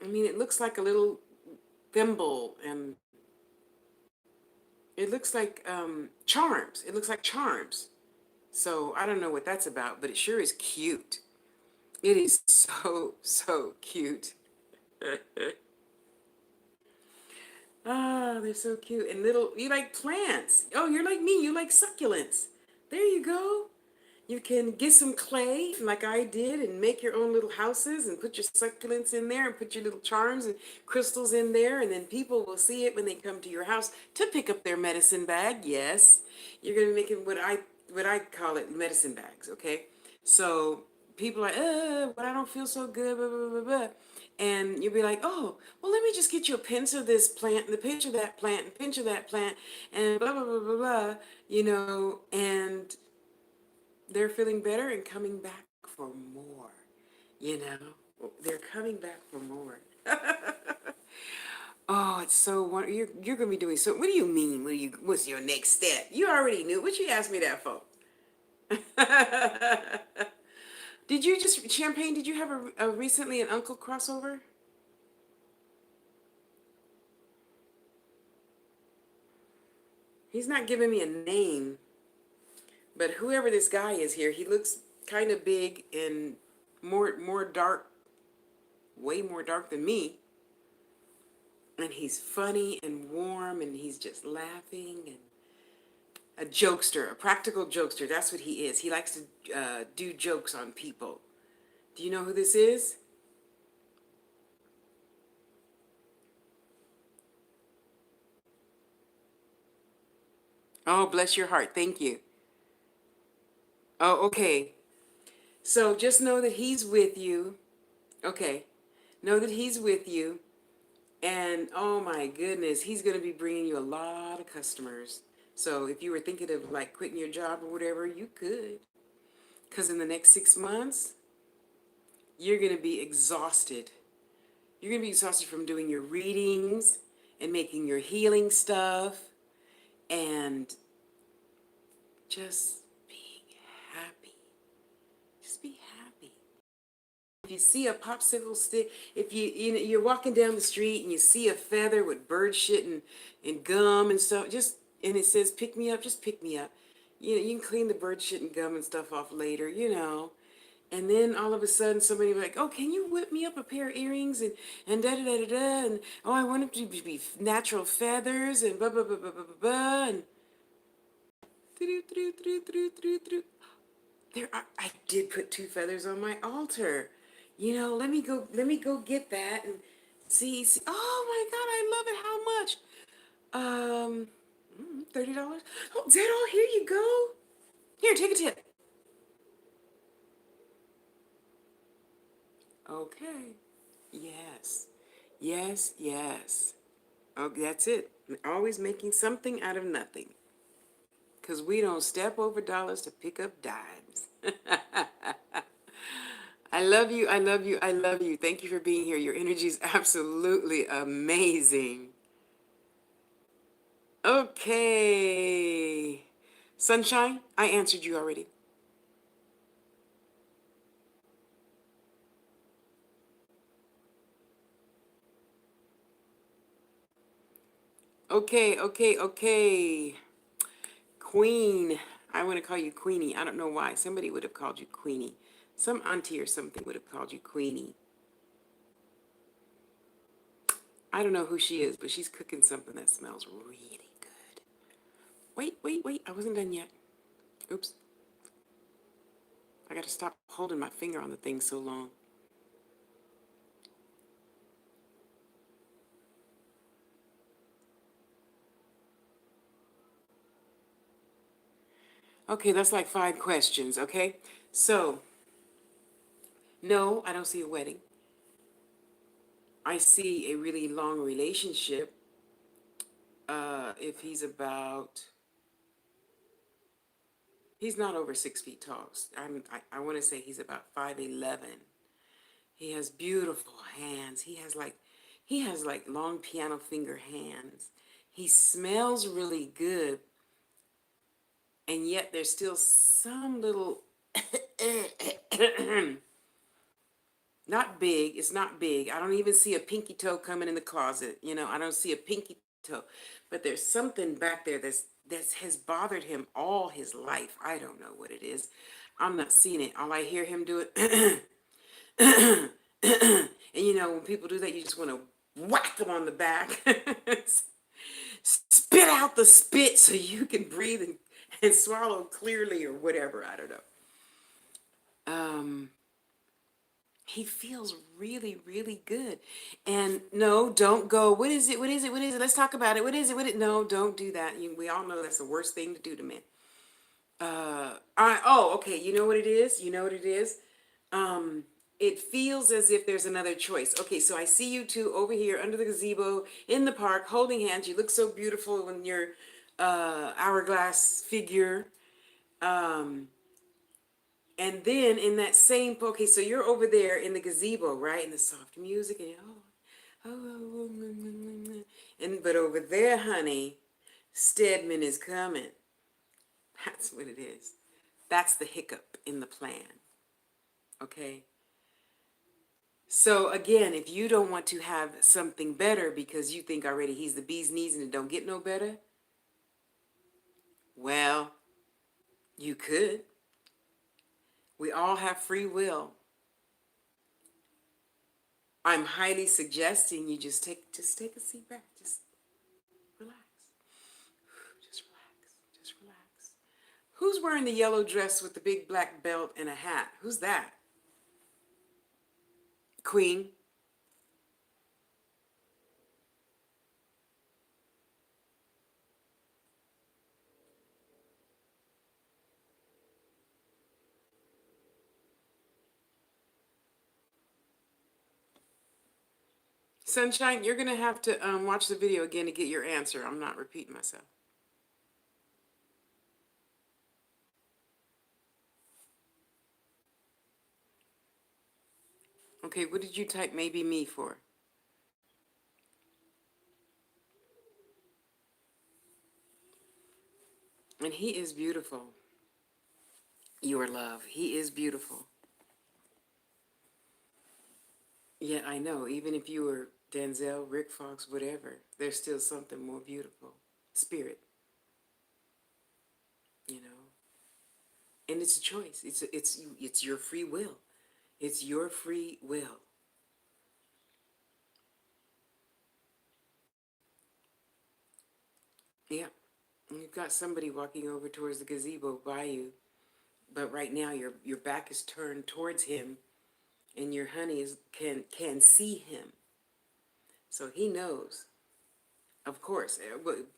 it looks like a little thimble and it looks like charms. It looks like charms. So I don't know what that's about, but it sure is cute. It is so, so cute. Ah, they're so cute. And little, you like plants. Oh, you're like me. You like succulents. There you go. You can get some clay like I did and make your own little houses and put your succulents in there and put your little charms and crystals in there. And then people will see it when they come to your house to pick up their medicine bag. Yes, you're going to be making what I call it medicine bags. Okay. So people are like, but I don't feel so good, blah, blah, blah, blah. And you'll be like, oh, well, let me just get you a pinch of this plant and a pinch of that plant and pinch of that plant and blah, blah, blah, blah, blah, and they're feeling better and coming back for more, you know? They're coming back for more. Oh, it's so wonderful. You're gonna be doing so. What do you mean? What's your next step? You already knew. What you asked me that for? Did you just Champagne? Did you have a recently an uncle crossover? He's not giving me a name, but whoever this guy is here, he looks kind of big and more dark, way more dark than me. And he's funny and warm and he's just laughing and a jokester, a practical jokester. That's what he is. He likes to do jokes on people. Do you know who this is? Oh, bless your heart. Thank you. Oh, okay. So just know that he's with you. Okay. Know that he's with you. And oh my goodness, he's going to be bringing you a lot of customers. So if you were thinking of like quitting your job or whatever, you could. Because in the next 6 months, you're going to be exhausted. You're going to be exhausted from doing your readings and making your healing stuff and just being happy. Just be happy. If you see a popsicle stick, if you're walking down the street and you see a feather with bird shit and gum and stuff, just and it says pick me up, just pick me up. You can clean the bird shit and gum and stuff off later, And then all of a sudden somebody will be like, oh, can you whip me up a pair of earrings and da da da da da and oh I want them to be natural feathers and blah blah blah blah blah blah blah and there I did put two feathers on my altar. Let me go get that and see. Oh my God, I love it. How much? $30. Oh, is that all? Here you go. Here, take a tip. Okay. Yes. Yes, yes. Oh, that's it. Always making something out of nothing. Because we don't step over dollars to pick up dimes. I love you. I love you. I love you. Thank you for being here. Your energy is absolutely amazing. Okay. Sunshine, I answered you already. Okay, okay, okay. Queen. I want to call you Queenie. I don't know why. Somebody would have called you Queenie. Some auntie or something would have called you Queenie. I don't know who she is, but she's cooking something that smells really good. Wait, wait, wait. I wasn't done yet. Oops. I got to stop holding my finger on the thing so long. Okay, that's like 5 questions, okay? So, no, I don't see a wedding. I see a really long relationship. If he's not over 6 feet tall. I want to say he's about 5'11". He has beautiful hands. He has like long piano finger hands. He smells really good, and yet there's still some little not big. It's not big. I don't even see a pinky toe coming in the closet. I don't see a pinky toe. But there's something back there that has bothered him all his life. I don't know what it is. I'm not seeing it. All I hear him do it. And when people do that, you just want to whack them on the back. Spit out the spit so you can breathe and swallow clearly or whatever. I don't know. He feels really, really good. And no, don't go. What is it? What is it? What is it? Let's talk about it. What is it? What is it? No, don't do that. We all know that's the worst thing to do to men. Okay. You know what it is? You know what it is? It feels as if there's another choice. Okay, so I see you two over here under the gazebo in the park holding hands. You look so beautiful in your hourglass figure. Um, And then in that same, okay, so you're over there in the gazebo, right? In the soft music, and but over there, honey, Stedman is coming. That's what it is. That's the hiccup in the plan. Okay. So again, if you don't want to have something better because you think already he's the bee's knees and it don't get no better, well, you could. We all have free will. I'm highly suggesting you just take a seat back. Just relax. Just relax. Just relax. Who's wearing the yellow dress with the big black belt and a hat? Who's that? Queen. Sunshine, you're gonna have to watch the video again to get your answer. I'm not repeating myself. Okay, what did you type maybe me for? And he is beautiful. Your love. He is beautiful. Yeah, I know. Even if you were Denzel, Rick Fox, whatever, there's still something more beautiful. Spirit, you know. And it's a choice. It's your free will. It's your free will. Yeah. And you've got somebody walking over towards the gazebo by you, but right now your back is turned towards him, and your honey can see him, so he knows. Of course,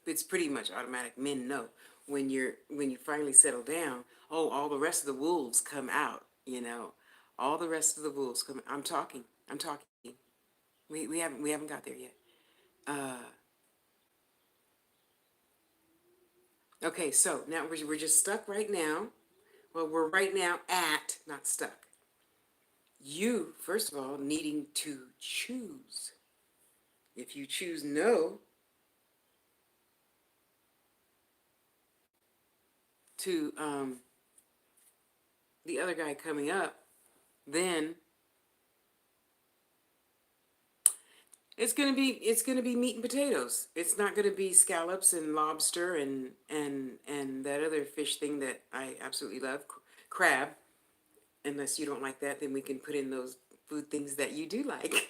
it's pretty much automatic. Men know when you finally settle down. Oh, all the rest of the wolves come out. You know, all the rest of the wolves come. I'm talking. I'm talking. We haven't got there yet. Uh, okay, so now we're just stuck right now. Well, we're right now at not stuck. You first of all needing to choose. If you choose no to the other guy coming up, then it's gonna be meat and potatoes. It's not gonna be scallops and lobster and that other fish thing that I absolutely love, crab. Unless you don't like that, then we can put in those food things that you do like.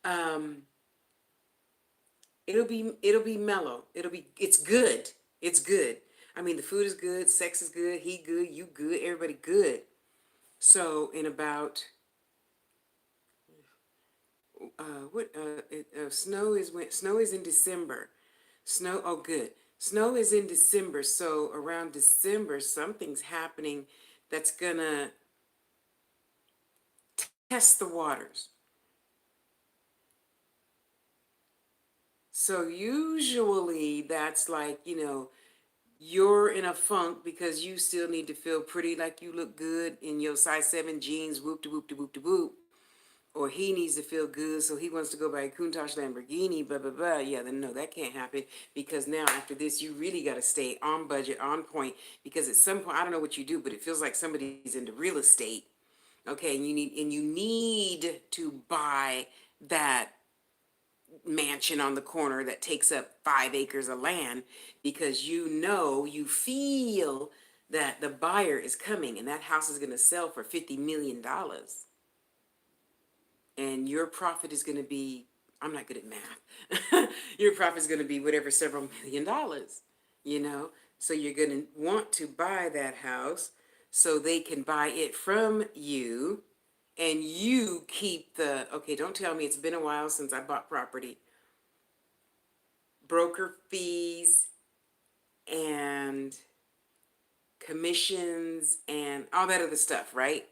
um, it'll be mellow. It's good. It's good. I mean, the food is good, sex is good, he good, you good, everybody good. So in about what snow is in December. Snow, oh good. Snow is in December, so around December something's happening that's gonna test the waters. So usually that's like, you're in a funk because you still need to feel pretty, like you look good in your size 7 jeans, whoop de whoop de whoop de whoop. Or he needs to feel good, so he wants to go buy a Countach Lamborghini, blah, blah, blah. Yeah, then no, that can't happen, because now after this, you really got to stay on budget, on point, because at some point, I don't know what you do, but it feels like somebody's into real estate, okay, and you need to buy that mansion on the corner that takes up 5 acres of land, because you feel that the buyer is coming and that house is going to sell for $50 million, and your profit is going to be, I'm not good at math, your profit is going to be whatever, several $1 million, you know? So you're going to want to buy that house so they can buy it from you, and you keep okay, don't tell me it's been a while since I bought property. Broker fees and commissions and all that other stuff, right?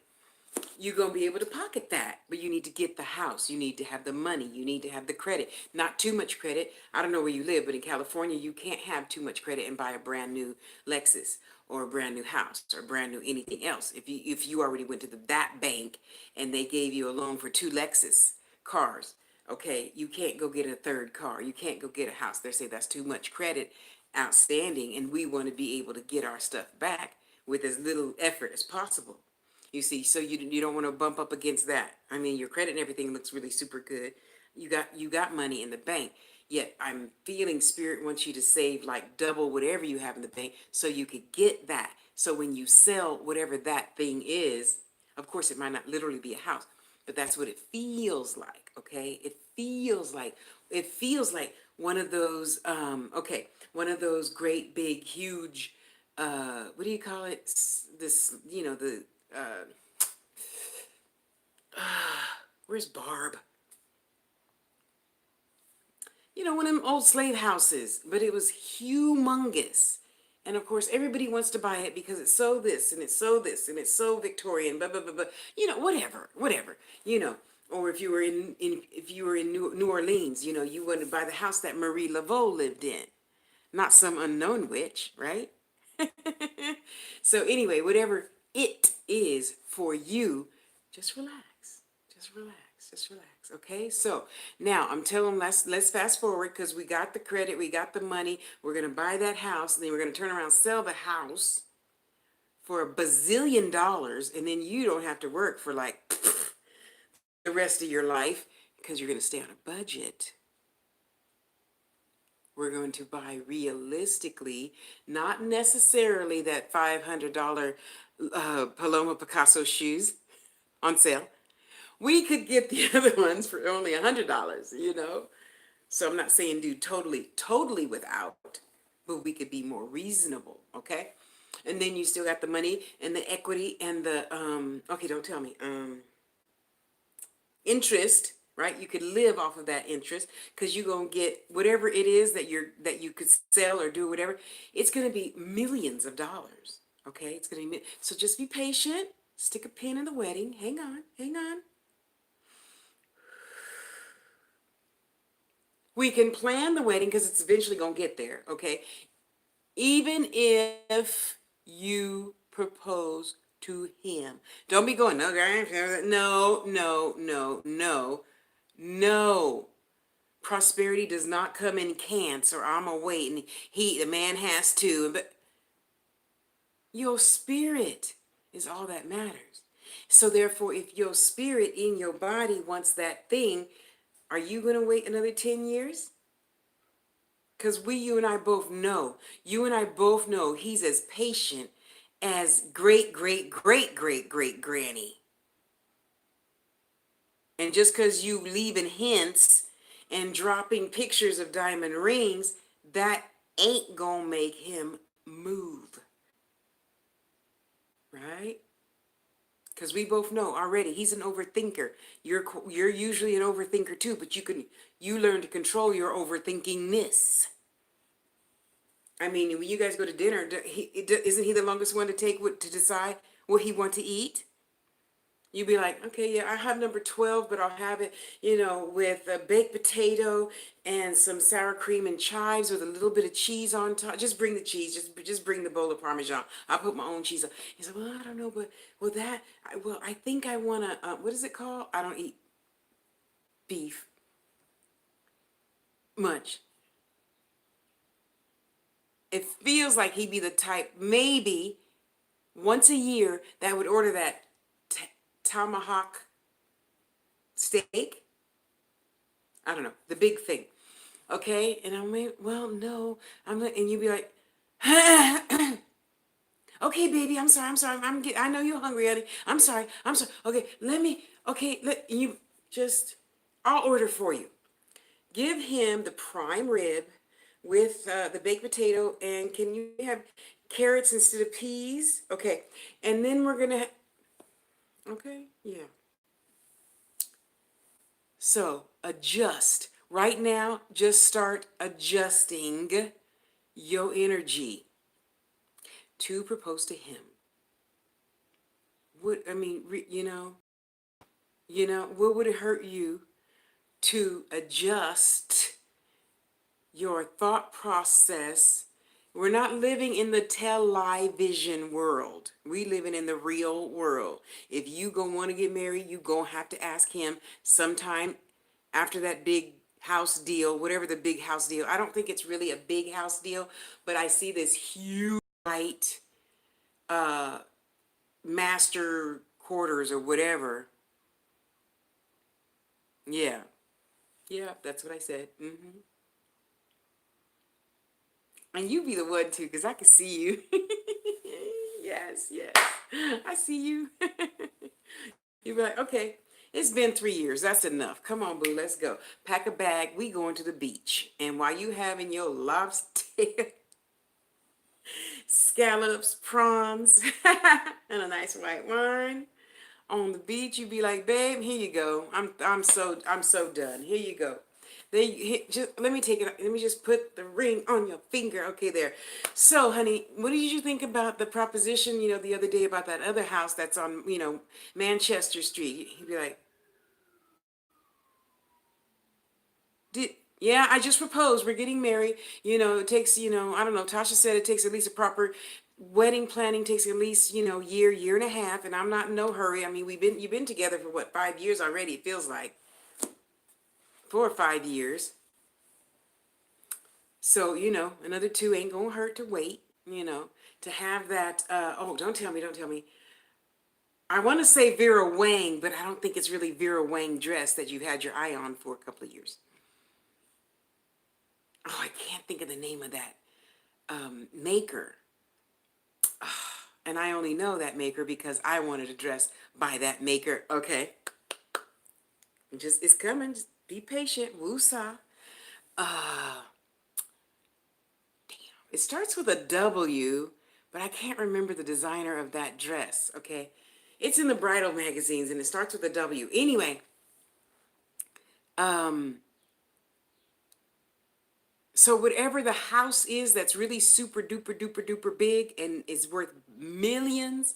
You're going to be able to pocket that, but you need to get the house. You need to have the money. You need to have the credit. Not too much credit. I don't know where you live, but in California, you can't have too much credit and buy a brand new Lexus or a brand new house or brand new anything else. If you already went to that bank and they gave you a loan for 2 Lexus cars, okay, you can't go get a third car. You can't go get a house. They say that's too much credit outstanding, and we want to be able to get our stuff back with as little effort as possible. You see, so you don't want to bump up against that. I mean, your credit and everything looks really super good. You got money in the bank. Yet I'm feeling spirit wants you to save like double whatever you have in the bank so you could get that. So when you sell whatever that thing is, of course it might not literally be a house, but that's what it feels like, okay? It feels like one of those okay, one of those great big huge what do you call it? This, the uh, where's Barb? One of them old slave houses, but it was humongous. And of course, everybody wants to buy it because it's so this and it's so this and it's so Victorian, blah, blah, blah, blah. Whatever, whatever, you know. Or if you were in New Orleans, you know, you wanted to buy the house that Marie Laveau lived in, not some unknown witch, right? So anyway, whatever it is for you, just relax. Just relax. Just relax. Okay? So now I'm telling them let's fast forward because we got the credit, we got the money, we're gonna buy that house, and then we're gonna turn around and sell the house for $1 bazillion, and then you don't have to work for like the rest of your life because you're gonna stay on a budget. We're going to buy realistically, not necessarily that $500 Paloma Picasso shoes on sale. We could get the other ones for only $100, you know? So I'm not saying do totally without, but we could be more reasonable, okay? And then you still got the money and the equity and the, okay, don't tell me, interest, right? You could live off of that interest because you're gonna get whatever it is that you could sell or do whatever. It's gonna be millions of dollars. Okay, it's gonna be so just be patient. Stick a pin in the wedding. Hang on, hang on. We can plan the wedding because it's eventually gonna get there. Okay, even if you propose to him, don't be going no, no, no, no, no, no. Prosperity does not come in cants or I'm gonna wait and the man has to. But your spirit is all that matters. So therefore, if your spirit in your body wants that thing, are you gonna wait another 10 years? Because you and I both know, he's as patient as great granny. And just because you leaving hints and dropping pictures of diamond rings, that ain't gonna make him move, right? Because we both know already he's an overthinker. You're usually an overthinker too, but you learn to control your overthinkingness. I mean, when you guys go to dinner, isn't he the longest one to to decide what he want to eat? You'd be like, okay, yeah, I have number 12, but I'll have it, with a baked potato and some sour cream and chives with a little bit of cheese on top. Just bring the cheese. Just bring the bowl of Parmesan. I'll put my own cheese on. He said, well, I don't know, but I think I want to, what is it called? I don't eat beef much. It feels like he'd be the type, maybe once a year, that would order that tomahawk steak. I don't know, the big thing. Okay, and I'm like, well, no, I'm not, and you'd be like, okay, baby, I'm sorry, I know you're hungry, honey. I'm sorry. Okay, let you just, I'll order for you. Give him the prime rib with the baked potato, and can you have carrots instead of peas? Okay, and then we're gonna, okay, yeah. So adjust. Right now, just start adjusting your energy to propose to him. What I mean, what would it hurt you to adjust your thought process? We're not living in the television world. We living in the real world. If you gonna want to get married, you gonna have to ask him sometime after that big house deal, whatever the big house deal. I don't think it's really a big house deal, but I see this huge white uh, master quarters or whatever. Yeah, yeah, that's what I said. And you be the one too, because I can see you. Yes, yes, I see you. You be like, okay, it's been 3 years. That's enough. Come on, boo, let's go. Pack a bag. We going to the beach. And while you having your lobster, scallops, prawns, and a nice white wine on the beach, you be like, babe, here you go. I'm so done. Here you go. Just let me take it. Let me just put the ring on your finger. Okay, there. So, honey, what did you think about the proposition? The other day about that other house that's on, Manchester Street. He'd be like, Did yeah, I just proposed. We're getting married. It takes, I don't know. Tasha said it takes at least a proper wedding planning takes at least, year and a half, and I'm not in no hurry. I mean, you've been together for what, 5 years already, it feels like. 4 or 5 years. So, another two ain't gonna hurt to wait, to have that oh, don't tell me. I want to say Vera Wang, but I don't think it's really Vera Wang dress that you've had your eye on for a couple of years. Oh, I can't think of the name of that maker. And I only know that maker because I wanted a dress by that maker. Okay. It's coming. Just be patient. Woosah. Uh, it starts with a W, but I can't remember the designer of that dress. Okay. It's in the bridal magazines and it starts with a W. Anyway, um, so whatever the house is that's really super duper duper duper big and is worth millions,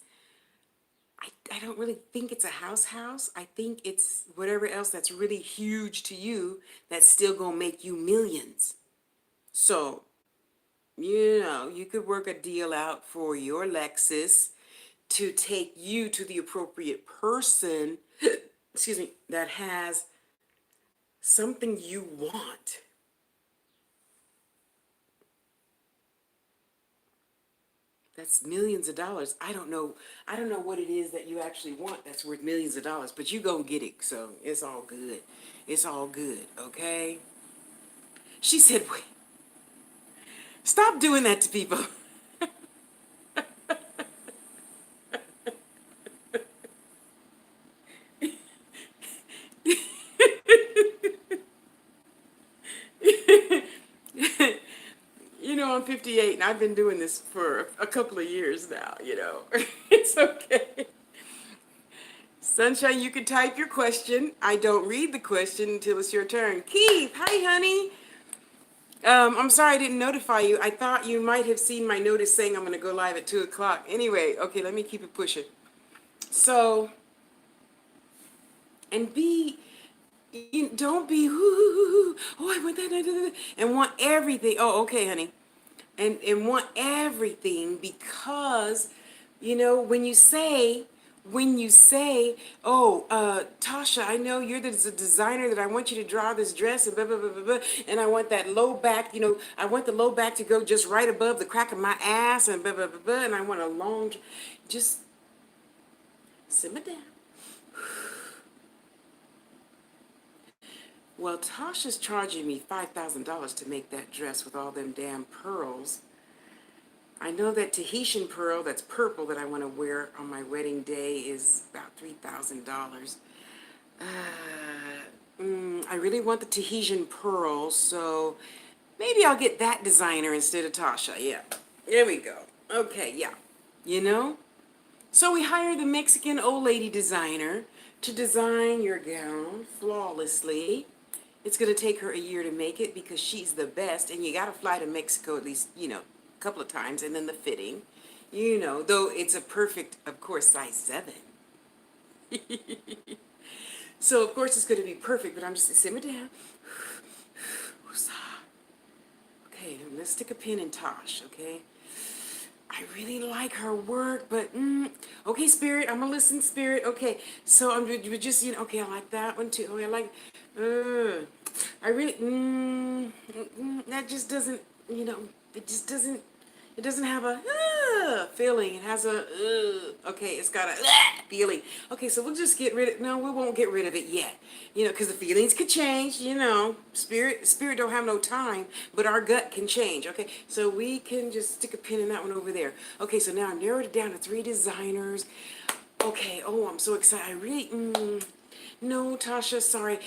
I don't really think it's a house. I think it's whatever else that's really huge to you that's still gonna make you millions. So, you could work a deal out for your Lexus to take you to the appropriate person, excuse me, that has something you want. That's millions of dollars. I don't know what it is that you actually want that's worth millions of dollars, but you gonna get it, so it's all good. It's all good, okay? She said, wait, stop doing that to people. I'm 58 and I've been doing this for a couple of years now. It's okay. Sunshine, you can type your question. I don't read the question until it's your turn. Keith, hi, honey. I'm sorry I didn't notify you. I thought you might have seen my notice saying I'm going to go live at 2 o'clock. Anyway, okay, let me keep it pushing. So, and don't be, oh, I want that, and want everything. Oh, okay, honey. And want everything because, when you say, oh, Tasha, I know you're the designer that I want you to draw this dress and blah, blah, blah, blah, blah, and I want that low back, I want the low back to go just right above the crack of my ass and blah, blah, blah, blah, and I want a long, just simmer down. Well, Tasha's charging me $5,000 to make that dress with all them damn pearls. I know that Tahitian pearl that's purple that I want to wear on my wedding day is about $3,000. I really want the Tahitian pearl, so maybe I'll get that designer instead of Tasha. Yeah, there we go. Okay, yeah. You know? So we hired the Mexican old lady designer to design your gown flawlessly. It's going to take her a year to make it because she's the best, and you got to fly to Mexico at least, a couple of times, and then the fitting, though it's a perfect, of course, size 7. So, of course, it's going to be perfect, but I'm just simmer down. Okay, let's stick a pin in Tosh, okay? I really like her work, but, okay, Spirit, I'm gonna listen, Spirit, okay, so I'm just, okay, I like that one too, okay, I like, I really, that just doesn't, it doesn't have a feeling, it has a, okay, it's got a feeling. Okay, so we'll just get rid of, no, we won't get rid of it yet, because the feelings could change, spirit don't have no time, but our gut can change, okay, so we can just stick a pin in that one over there. Okay, so now I narrowed it down to 3 designers. Okay, oh, I'm so excited, I really, no, Tasha, sorry.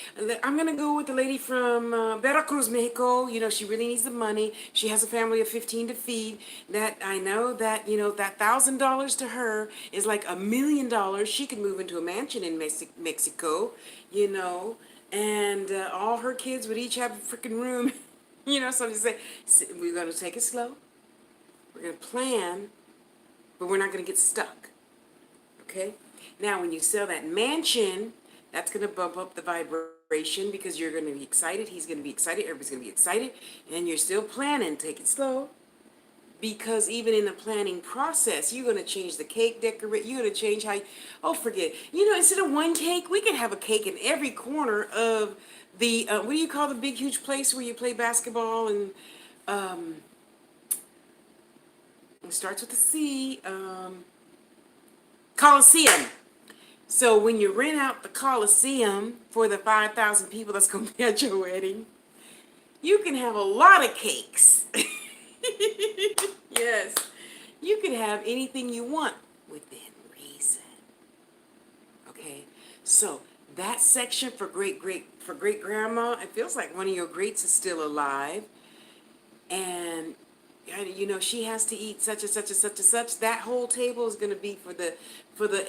I'm going to go with the lady from Veracruz, Mexico. She really needs the money. She has a family of 15 to feed. That I know that, that $1,000 to her is like $1,000,000. She could move into a mansion in Mexico, and all her kids would each have a freaking room. So I'm just saying, we're going to take it slow. We're going to plan, but we're not going to get stuck. Okay? Now, when you sell that mansion, that's going to bump up the vibration celebration because you're going to be excited. He's going to be excited. Everybody's going to be excited. And you're still planning. Take it slow. Because even in the planning process, you're going to change the cake decorate. You're going to change how you, oh, forget. You know, instead of one cake, we can have a cake in every corner of the, what do you call the big, huge place where you play basketball and, it starts with a C, Coliseum. So when you rent out the Coliseum for the 5,000 people that's going to be at your wedding, you can have a lot of cakes. Yes. You can have anything you want within reason. Okay? So that section for great grandma, it feels like one of your greats is still alive. And you know, she has to eat such and such and such and such. That whole table is going to be for the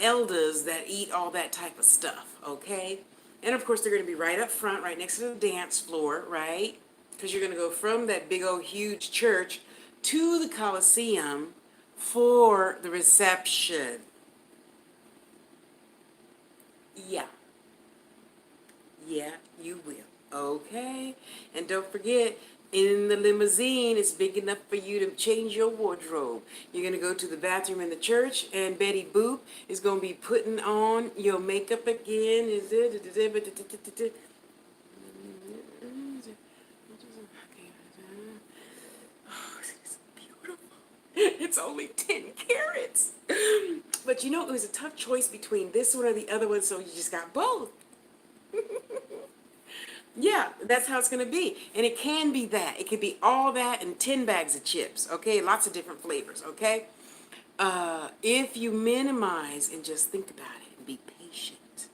elders that eat all that type of stuff, okay? And of course, they're going to be right up front, right next to the dance floor, right? Because you're going to go from that big old huge church to the Coliseum for the reception. Yeah. Yeah, you will. Okay? And don't forget, in the limousine, it's big enough for you to change your wardrobe. You're going to go to the bathroom in the church, and Betty Boop is going to be putting on your makeup again. Is it? Oh, it's beautiful. It's only 10 carats. But you know, it was a tough choice between this one or the other one, so you just got both. Yeah, that's how it's going to be. And it can be that. It could be all that and 10 bags of chips, okay? Lots of different flavors, okay? If you minimize and just think about it and be patient,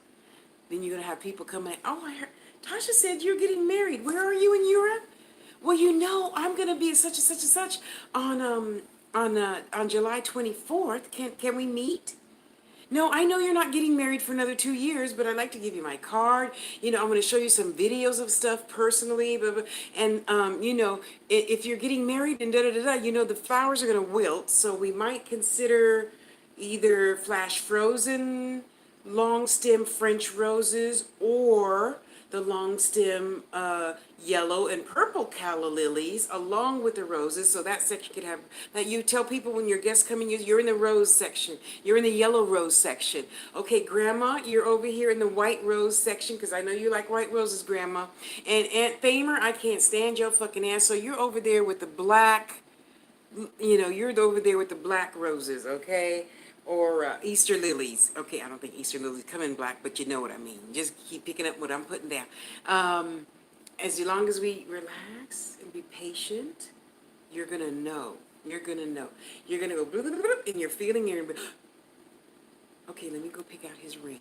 then you're going to have people come in. Oh, I heard, Tasha said you're getting married. Where are you in Europe? Well, you know, I'm going to be such and such and such on July 24th. Can we meet? No, I know you're not getting married for another 2 years, but I'd like to give you my card. You know, I'm going to show you some videos of stuff personally. Blah, blah. And, you know, if you're getting married and da-da-da-da, you know, the flowers are going to wilt. So we might consider either flash frozen long stem French roses or the long stem yellow and purple calla lilies along with the roses. So that section could have, that you tell people when your guests come in, you're in the rose section. You're in the yellow rose section. Okay, Grandma, you're over here in the white rose section because I know you like white roses, Grandma. And Aunt Thamer, I can't stand your fucking ass. So you're over there with the black, you know, you're over there with the black roses, okay? Or Easter lilies. Okay, I don't think Easter lilies come in black, but you know what I mean. Just keep picking up what I'm putting down. As long as we relax and be patient, you're going to know. You're going to know. You're going to go, blah, blah, blah, and you're feeling your, okay, let me go pick out his ring.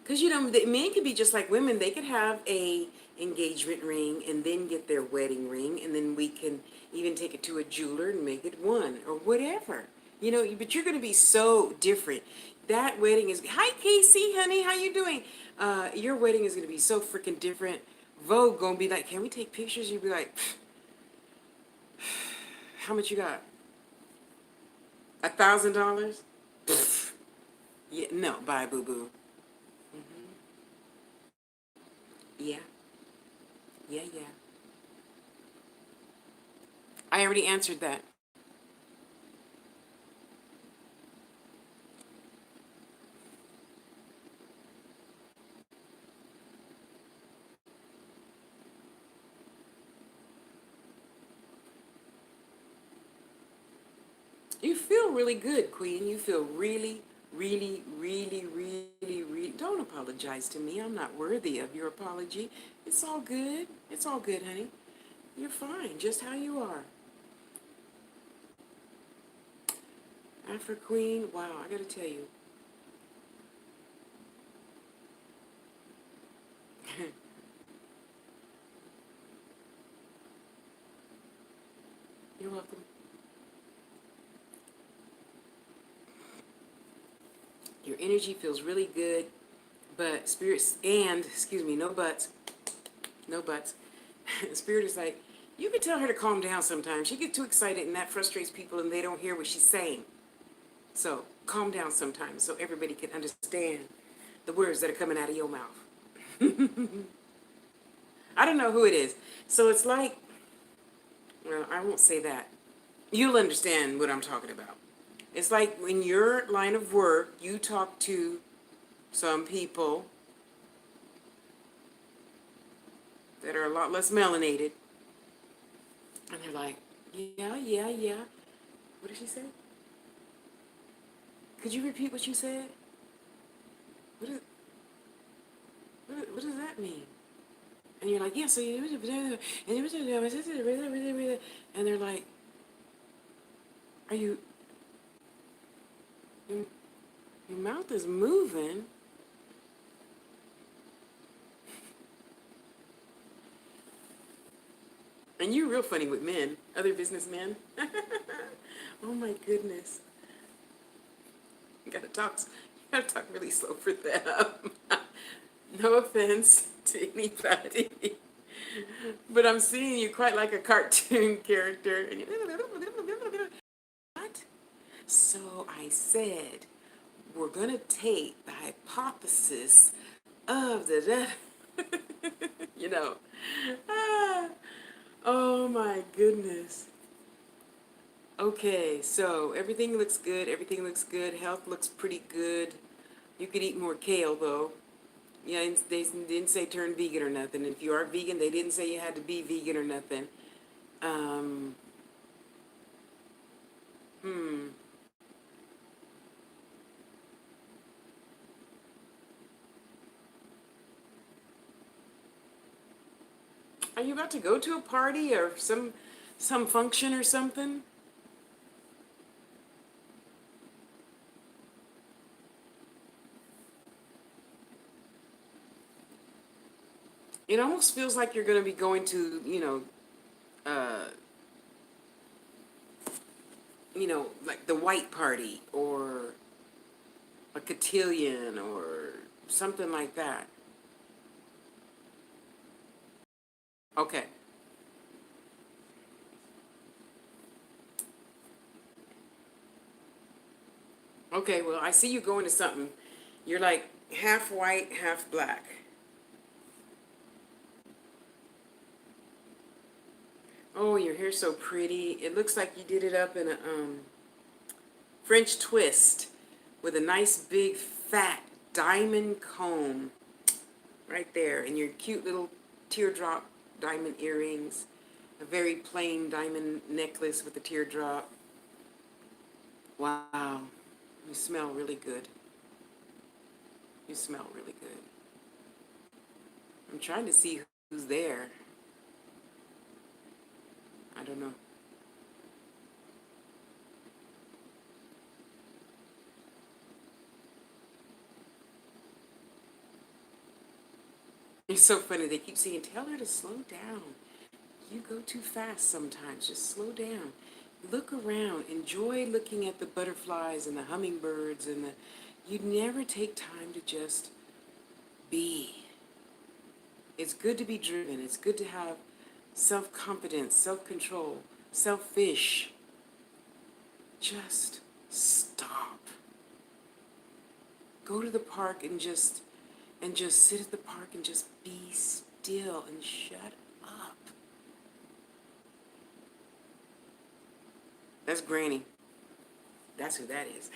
Because, you know, the men could be just like women. They could have a engagement ring and then get their wedding ring, and then we can even take it to a jeweler and make it one or whatever. You know, but you're going to be so different. That wedding is, hi Casey, honey, how you doing? Your wedding is going to be so freaking different. Vogue going to be like, can we take pictures? You'd be like, how much you got? $1,000? Yeah, no, bye, boo-boo. Yeah. Yeah, yeah. I already answered that. You feel really good, Queen. You feel really, really, really, really, really. Don't apologize to me. I'm not worthy of your apology. It's all good. It's all good, honey. You're fine, just how you are. Afro Queen, wow, I gotta tell you. You're welcome. Your energy feels really good, but spirits, and, excuse me, no buts, no buts. Spirit is like, you can tell her to calm down sometimes. She gets too excited and that frustrates people and they don't hear what she's saying. So calm down sometimes so everybody can understand the words that are coming out of your mouth. I don't know who it is. So it's like, well, I won't say that. You'll understand what I'm talking about. It's like in your line of work, you talk to some people that are a lot less melanated, and they're like, yeah, yeah, yeah. What did she say? Could you repeat what you said? What, is, what does that mean? And you're like, yeah, so you, and they're like, are you, your mouth is moving. And you're real funny with men, other businessmen. Oh my goodness. You gotta talk really slow for them. No offense to anybody. But I'm seeing you quite like a cartoon character. And what? So I said, we're gonna take the hypothesis of the, you know. Ah, oh my goodness. Okay, so everything looks good. Everything looks good. Health looks pretty good. You could eat more kale though. Yeah, they didn't say turn vegan or nothing. If you are vegan, they didn't say you had to be vegan or nothing. Um, hmm. Are you about to go to a party or some function or something? It almost feels like you're going to be going to, like the white party or a cotillion or something like that. Okay. Okay, well, I see you going to something. You're like half white, half black. Oh, your hair's so pretty. It looks like you did it up in a French twist with a nice big fat diamond comb right there, and your cute little teardrop diamond earrings, a very plain diamond necklace with a teardrop. Wow, you smell really good. You smell really good. I'm trying to see who's there. I don't know. It's so funny. They keep saying, tell her to slow down. You go too fast sometimes. Just slow down. Look around. Enjoy looking at the butterflies and the hummingbirds and the. You never take time to just be. It's good to be driven. It's good to have self-confidence, self-control, selfish. Just stop. Go to the park and just sit at the park and just be still and shut up. That's Granny. That's who that is.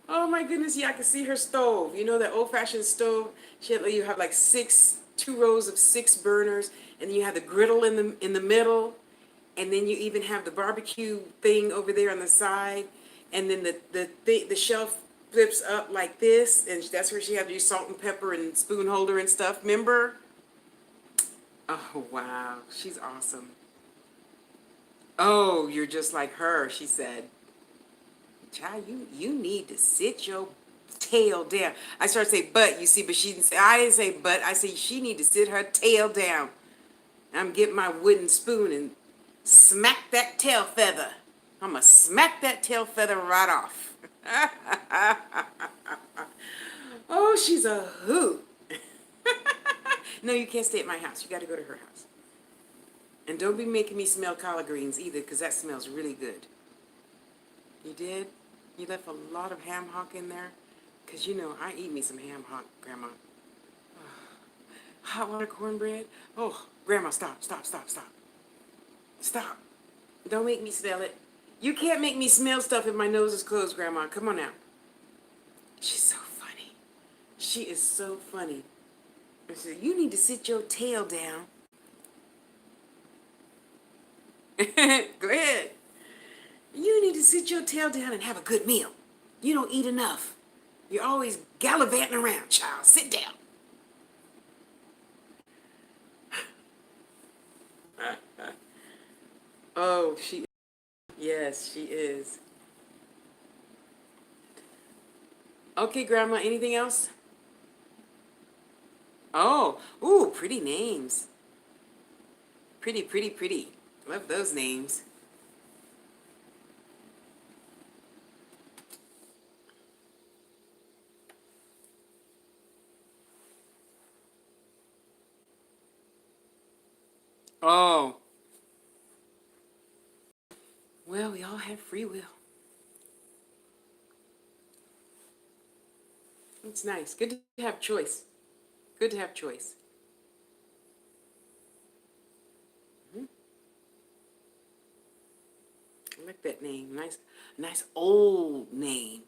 Oh my goodness, yeah, I can see her stove. You know that old-fashioned stove? You have like two rows of six burners, and then you have the griddle in the middle, and then you even have the barbecue thing over there on the side, and then the shelf flips up like this, and that's where she had your salt and pepper and spoon holder and stuff. Remember? Oh wow, she's awesome. Oh, you're just like her, she said. Child, you need to sit your tail down. I started to say but, you see, but she didn't say, I didn't say but. I say she need to sit her tail down. I'm getting my wooden spoon and smack that tail feather. I'm going to smack that tail feather right off. Oh, she's a hoot. No, you can't stay at my house. You got to go to her house. And don't be making me smell collard greens either, because that smells really good. You did? You left a lot of ham hock in there? Because you know, I eat me some ham hock, Grandma. hot water cornbread. Oh, Grandma, stop, stop, stop, stop. Stop. Don't make me smell it. You can't make me smell stuff if my nose is closed, Grandma. Come on now. She's so funny. She is so funny. I said, you need to sit your tail down. Go ahead. You need to sit your tail down and have a good meal. You don't eat enough. You're always gallivanting around, child. Sit down. Oh, yes, she is. Okay, Grandma, anything else? Oh, ooh, pretty names. Pretty, pretty, pretty. Love those names. Oh, well, we all have free will. It's nice. Good to have choice. Good to have choice. Hmm. I like that name. Nice, nice old name.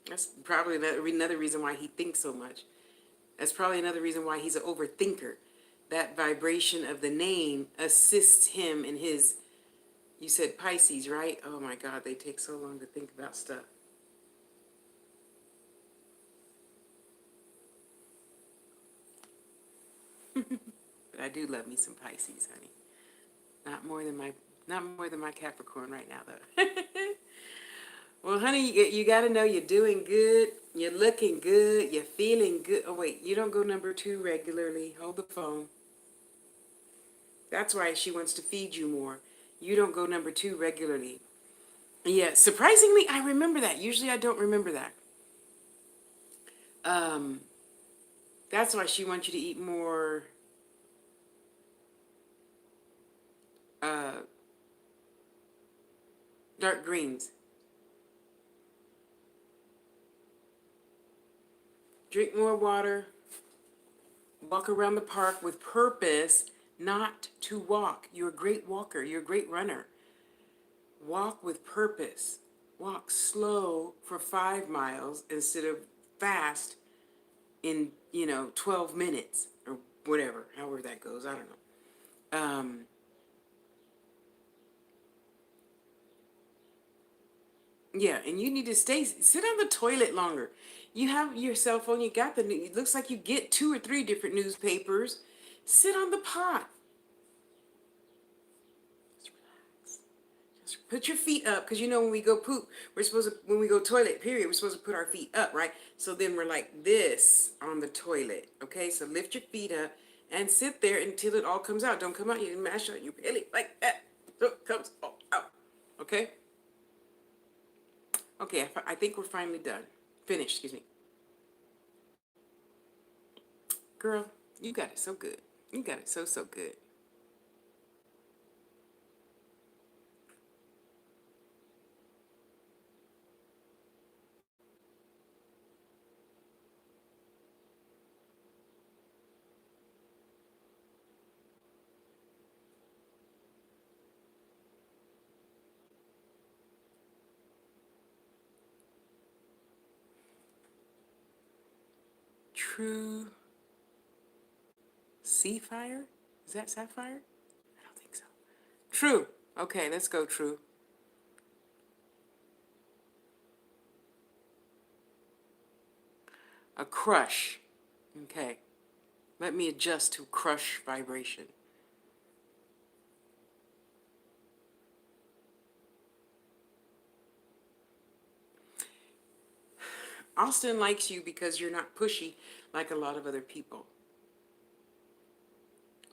That's probably another reason why he thinks so much. That's probably another reason why he's an overthinker. That vibration of the name assists him in his. You said Pisces, right? Oh my God, they take so long to think about stuff. But I do love me some Pisces, honey. Not more than my Capricorn right now, though. Well, honey, you got to know you're doing good. You're looking good. You're feeling good. Oh, wait, you don't go number 2 regularly. Hold the phone. That's why she wants to feed you more. You don't go number 2 regularly. Yeah, surprisingly, I remember that. Usually I don't remember that. Um, that's why she wants you to eat more uh, dark greens. Drink more water. Walk around the park with purpose, not to walk. You're a great walker. You're a great runner. Walk with purpose. Walk slow for 5 miles instead of fast in, 12 minutes or whatever, however that goes. I don't know. Yeah, and you need to sit on the toilet longer. You have your cell phone, you got it looks like you get 2 or 3 different newspapers. Sit on the pot. Just put your feet up, because when we go poop, when we go toilet, period, we're supposed to put our feet up, right? So then we're like this on the toilet, okay? So lift your feet up and sit there until it all comes out. Don't come out, you mash on your belly like that. So it comes all out, okay? Okay, I think we're finally done. Finished, excuse me. Girl, you got it so good. You got it so, so good. True sea fire? Is that sapphire? I don't think so. True. Okay, let's go true. A crush. Okay. Let me adjust to crush vibration. Austin likes you because you're not pushy like a lot of other people.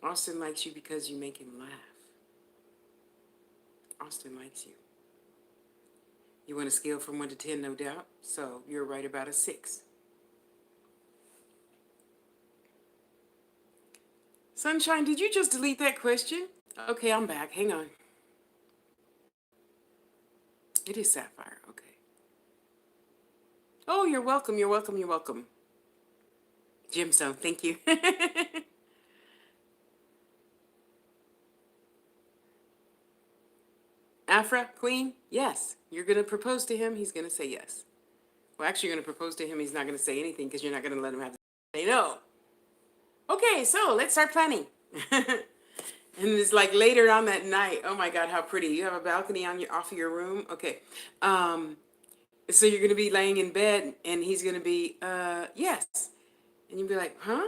Austin likes you because you make him laugh. Austin likes you. You want a scale from 1 to 10, no doubt. So you're right about a 6. Sunshine, did you just delete that question? Okay, I'm back. Hang on. It is sapphire. Okay. Oh, you're welcome. You're welcome. You're welcome. Gemstone, thank you. Afra, Queen, yes. You're going to propose to him, he's going to say yes. Well, actually, you're going to propose to him, he's not going to say anything because you're not going to let him have to say no. Okay, so let's start planning. And it's like later on that night. Oh my God, how pretty. You have a balcony on your off of your room. Okay. Um, so you're gonna be laying in bed and he's gonna be, yes. And you'll be like, huh?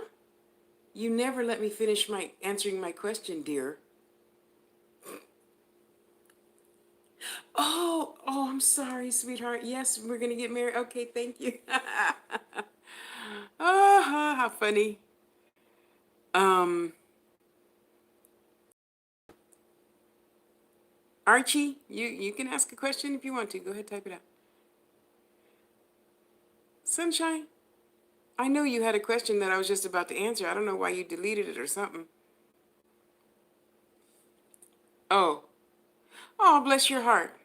You never let me finish my answering my question, dear. Oh, I'm sorry, sweetheart. Yes, we're gonna get married. Okay, thank you. Oh, how funny. Um, Archie, you can ask a question if you want to. Go ahead, type it out. Sunshine. I know you had a question that I was just about to answer. I don't know why you deleted it or something. Oh, oh, bless your heart.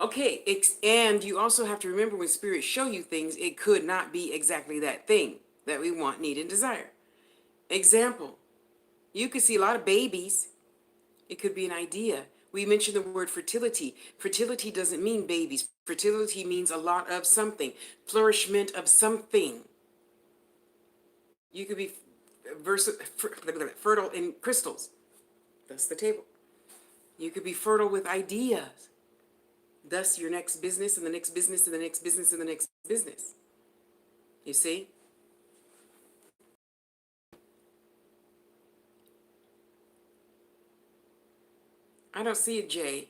Okay, and you also have to remember when spirits show you things, it could not be exactly that thing that we want, need, and desire. Example, you could see a lot of babies. It could be an idea. We mentioned the word fertility. Fertility doesn't mean babies. Fertility means a lot of something, flourishment of something. You could be fertile in crystals. That's the table. You could be fertile with ideas. Thus, your next business and the next business and the next business and the next business. You see? I don't see a J.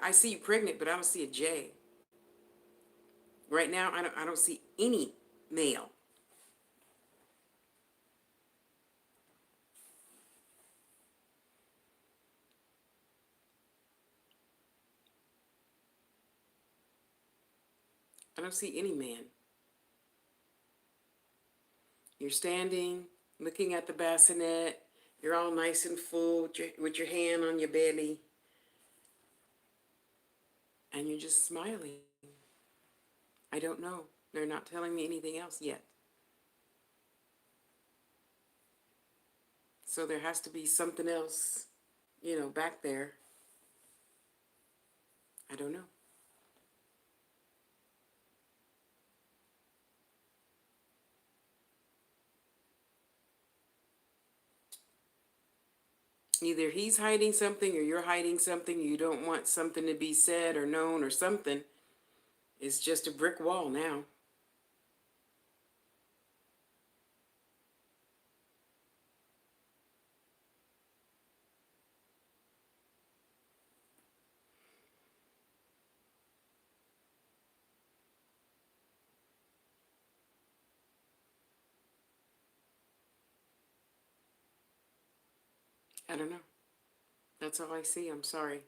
I see you pregnant, but I don't see a J. Right now, I don't see any male. I don't see any man. You're standing, looking at the bassinet. You're all nice and full with your hand on your belly, and you're just smiling. I don't know. They're not telling me anything else yet. So there has to be something else, back there. I don't know. Either he's hiding something or you're hiding something. You don't want something to be said or known or something. It's just a brick wall now. I don't know. That's all I see. I'm sorry.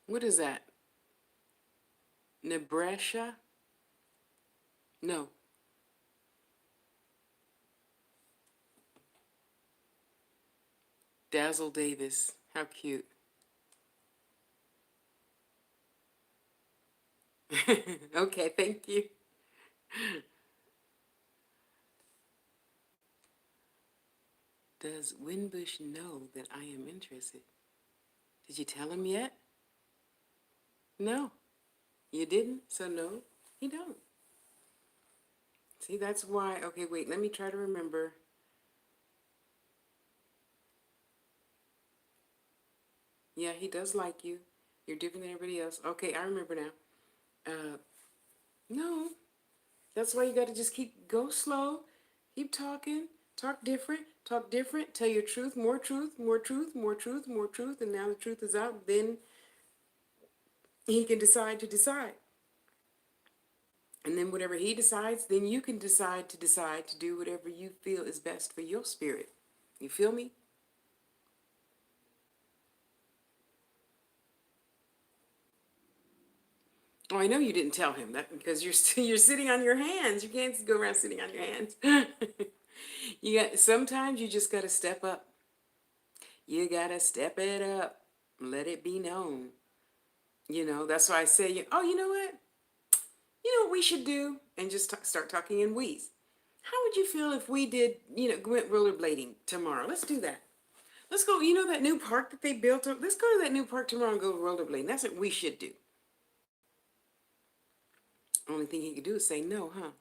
What is that? Nebraska? No. Dazzle Davis. How cute. Okay, thank you. Does Winbush know that I am interested? Did you tell him yet? No. You didn't? So no, he don't. See, that's why. Okay, wait, let me try to remember. Yeah, he does like you. You're different than everybody else. Okay, I remember now. Uh, no, that's why you got to just go slow, keep talking, talk different, tell your truth, more truth, more truth, more truth, more truth, and now the truth is out. Then he can decide to decide. And then whatever he decides, then you can decide to do whatever you feel is best for your spirit. You feel me? Oh, I know you didn't tell him that because you're sitting on your hands. You can't go around sitting on your hands. Sometimes you just gotta step up. You gotta step it up. Let it be known. That's why I say, oh, you know what? You know what we should do? And just start talking in we's. How would you feel if we did, went rollerblading tomorrow? Let's do that. Let's go. You know that new park that they built? Let's go to that new park tomorrow and go rollerblading. That's what we should do. Only thing he could do is say no, huh?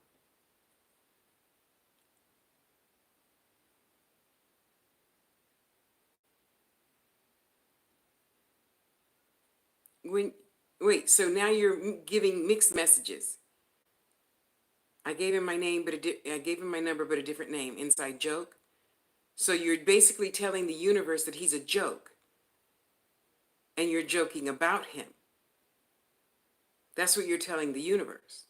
When Wait, so now you're giving mixed messages. I gave him my name, but I gave him my number, but a different name. Inside joke. So you're basically telling the universe that he's a joke, and you're joking about him. That's what you're telling the universe.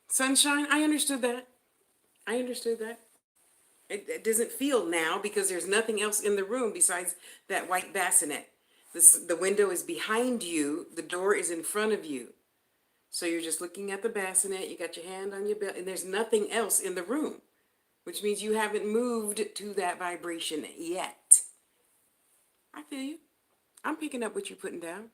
Sunshine, I understood that. I understood that. It doesn't feel now because there's nothing else in the room besides that white bassinet. The window is behind you, the door is in front of you. So you're just looking at the bassinet, you got your hand on your belt, and there's nothing else in the room, which means you haven't moved to that vibration yet. I feel you. I'm picking up what you're putting down.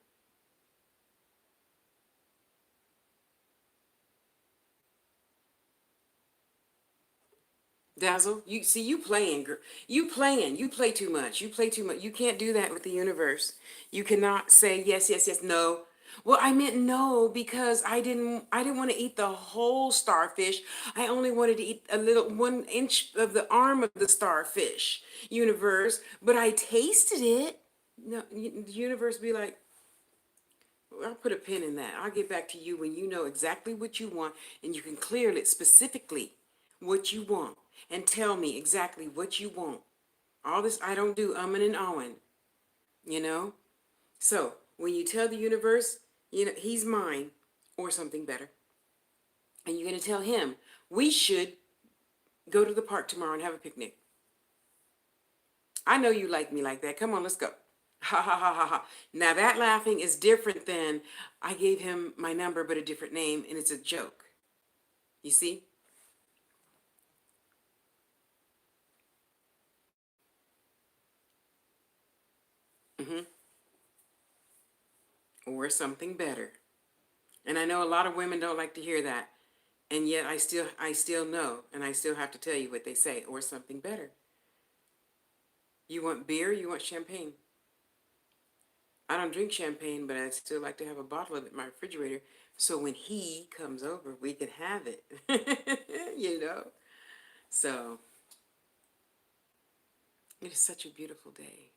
Dazzle, you see, you playing, girl. You play too much. You play too much. You can't do that with the universe. You cannot say yes, yes, yes, no. Well, I meant no because I didn't want to eat the whole starfish. I only wanted to eat a little 1 inch of the arm of the starfish, universe. But I tasted it. No, the universe be like, I'll put a pin in that. I'll get back to you when you know exactly what you want and you can clear it specifically what you want and tell me exactly what you want. All this I don't do and ahhing, you know? So when you tell the universe, he's mine or something better, and you're going to tell him, we should go to the park tomorrow and have a picnic. I know you like me like that. Come on, let's go. Ha ha ha ha ha. Now that laughing is different than I gave him my number but a different name and it's a joke. You see? Mm-hmm. Or something better. And I know a lot of women don't like to hear that. And yet I still know and I still have to tell you what they say or something better. You want beer, you want champagne. I don't drink champagne, but I'd still like to have a bottle of it in my refrigerator so when he comes over, we can have it. you know? So, it is such a beautiful day.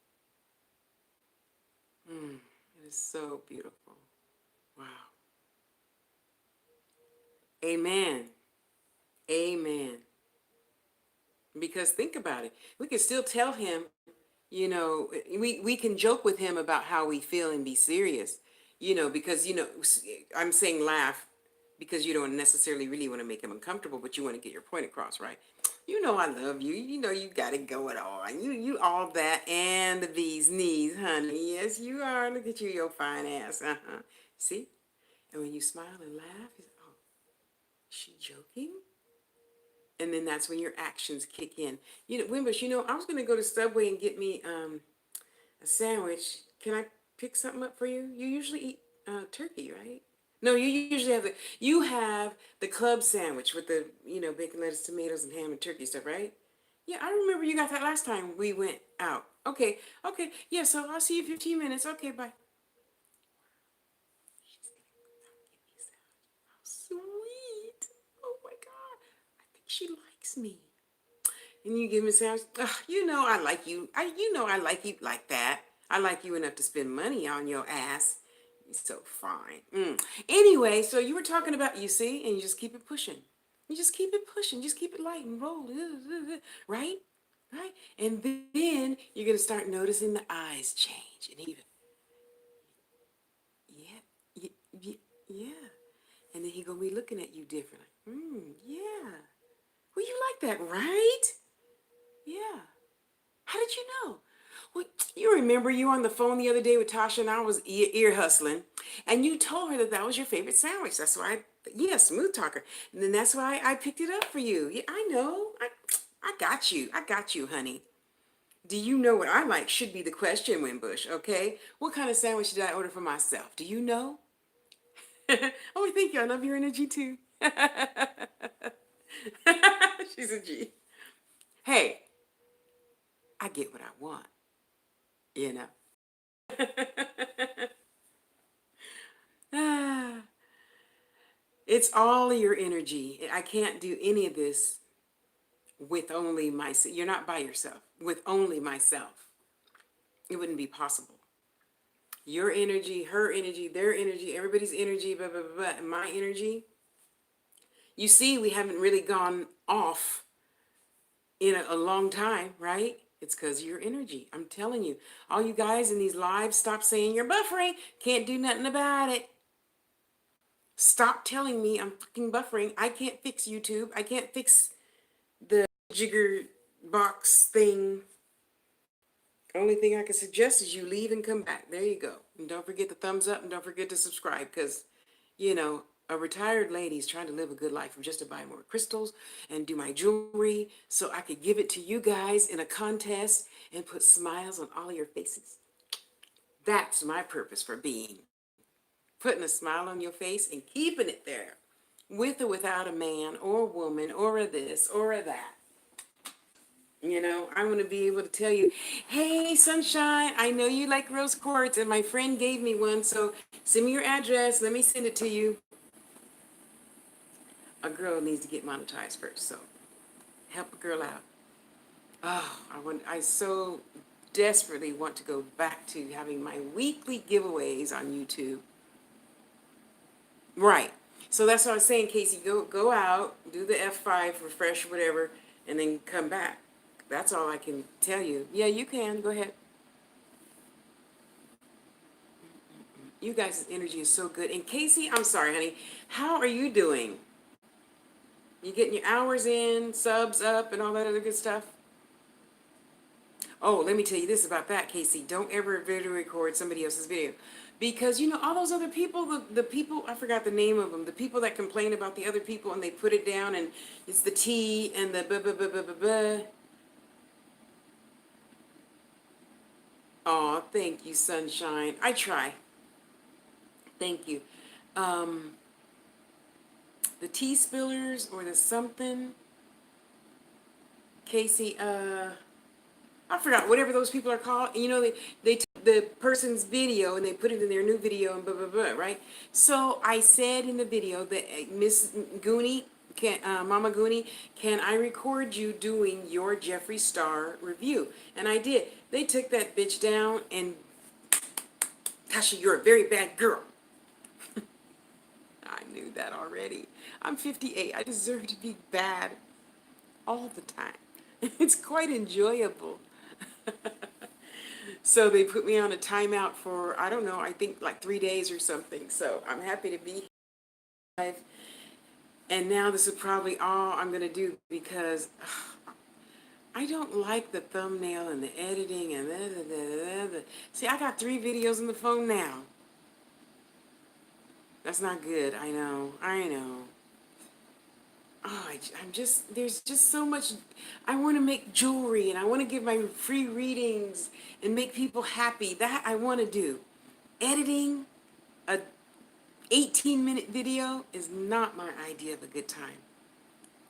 It is so beautiful. Wow. Amen. Amen. Because think about it. We can still tell him, we can joke with him about how we feel and be serious, because, I'm saying laugh because you don't necessarily really want to make him uncomfortable, but you want to get your point across, right? I love you. You got it going on. You all that and the bee's knees, honey. Yes, you are. Look at you, your fine ass. Uh-huh. See? And when you smile and laugh, oh, is she joking? And then that's when your actions kick in. Wimbush, I was going to go to Subway and get me a sandwich. Can I pick something up for you? You usually eat turkey, right? No, you have the club sandwich with the bacon, lettuce, tomatoes, and ham and turkey stuff, right? Yeah, I remember you got that last time we went out. Okay, okay, yeah. So I'll see you in 15 minutes. Okay, bye. She's gonna give me a sandwich. How sweet! Oh my God, I think she likes me. And you give me a sandwich. Ugh, I like you. I like you like that. I like you enough to spend money on your ass. You're so fine. Anyway, so you were talking about, you see, and you just keep it pushing. You just keep it pushing, just keep it light and roll, right? Right? And then you're going to start noticing the eyes change. And even, yeah, yeah, yeah. And then he going to be looking at you differently. Yeah. Well, you like that, right? Yeah. How did you know? Well, you remember you were on the phone the other day with Tasha and I was ear hustling, and you told her that that was your favorite sandwich. That's why, yeah, smooth talker. And then that's why I picked it up for you. Yeah, I know. I got you. I got you, honey. Do you know what I like? Should be the question, Winbush. Okay. What kind of sandwich did I order for myself? Do you know? Oh, thank you. I love your energy too. She's a G. Hey, I get what I want. You know. Ah, it's all your energy. I can't do any of this with only myself. You're not by yourself. With only myself, it wouldn't be possible. Your energy, her energy, their energy, everybody's energy, blah, blah, blah, blah, and my energy. You see, we haven't really gone off in a long time, right? It's because of your energy. I'm telling you. All you guys in these lives, stop saying you're buffering. Can't do nothing about it. Stop telling me I'm fucking buffering. I can't fix YouTube. I can't fix the jigger box thing. Only thing I can suggest is you leave and come back. There you go. And don't forget the thumbs up and don't forget to subscribe because, you know, a retired lady's trying to live a good life. I'm just to buy more crystals and do my jewelry so I could give it to you guys in a contest and put smiles on all of your faces. That's my purpose for being. Putting a smile on your face and keeping it there. With or without a man or a woman or a this or a that. You know, I want to be able to tell you, hey, sunshine, I know you like rose quartz, and my friend gave me one, so send me your address. Let me send it to you. A girl needs to get monetized first, so help a girl out. Oh, I so desperately want to go back to having my weekly giveaways on YouTube. Right. So that's what I was saying, Casey. Go out, do the F5, refresh, whatever, and then come back. That's all I can tell you. Yeah, you can. Go ahead. You guys' energy is so good. And Casey, I'm sorry, honey. How are you doing? You getting your hours in, subs up, and all that other good stuff? Oh, let me tell you this about that, Casey. Don't ever video record somebody else's video. Because, you know, all those other people, the people, I forgot the name of them, the people that complain about the other people and they put it down and it's the T and the blah, blah, blah, blah, blah, blah. Oh, thank you, sunshine. I try. Thank you. Um, the tea spillers or the something, Casey, I forgot, whatever those people are called. You know, they took the person's video and they put it in their new video and blah, blah, blah, right? So I said in the video that Miss Goonie, Mama Goonie, can I record you doing your Jeffree Star review? And I did. They took that bitch down and, Tasha, you're a very bad girl. I knew that already. I'm 58. I deserve to be bad all the time. It's quite enjoyable. So they put me on a timeout for, I don't know, I think like 3 days or something. So I'm happy to be here. And now this is probably all I'm going to do because I don't like the thumbnail and the editing and See, I got 3 videos on the phone now. That's not good. I know. I know. Oh, I'm just, there's just so much. I want to make jewelry and I want to give my free readings and make people happy. That I want to do. Editing a 18-minute video is not my idea of a good time.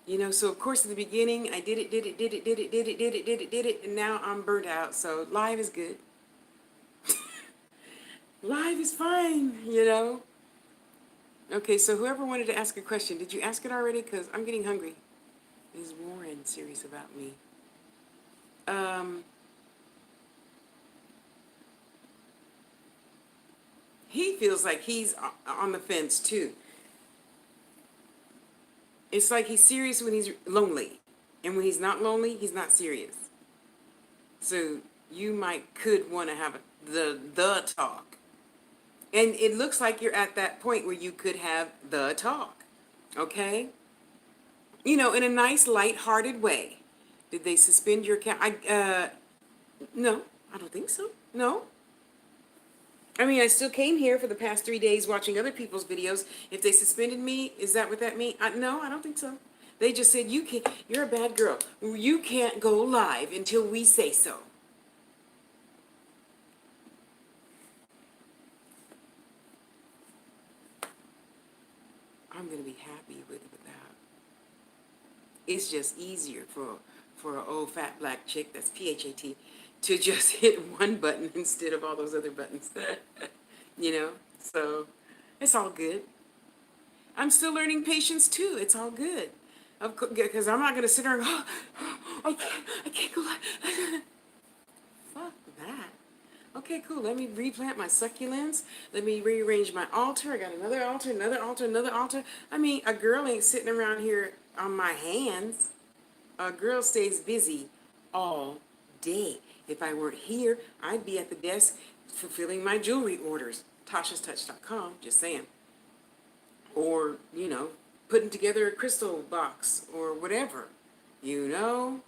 You know, so of course at the beginning I did it, and now I'm burnt out. So live is good. Live is fine, you know. Okay, so whoever wanted to ask a question, did you ask it already? Because I'm getting hungry. Is Warren serious about me? He feels like he's on the fence too. It's like he's serious when he's lonely. And when he's not lonely, he's not serious. So you could want to have the talk. And it looks like you're at that point where you could have the talk. Okay? In a nice, light-hearted way. Did they suspend your account? No, I don't think so. No. I mean, I still came here for the past 3 days watching other people's videos. If they suspended me, is that what that means? No, I don't think so. They just said, you're a bad girl. You can't go live until we say so. I'm going to be happy with that. It's just easier for an old fat black chick, that's PHAT, to just hit one button instead of all those other buttons. So it's all good. I'm still learning patience too. It's all good. Because I'm not going to sit there and go, I can't go live. Fuck that. Okay, cool. Let me replant my succulents. Let me rearrange my altar. I got another altar, another altar, another altar. I mean, a girl ain't sitting around here on my hands. A girl stays busy all day. If I weren't here, I'd be at the desk fulfilling my jewelry orders. tashastouch.com, just saying. Or, putting together a crystal box or whatever. Yeah.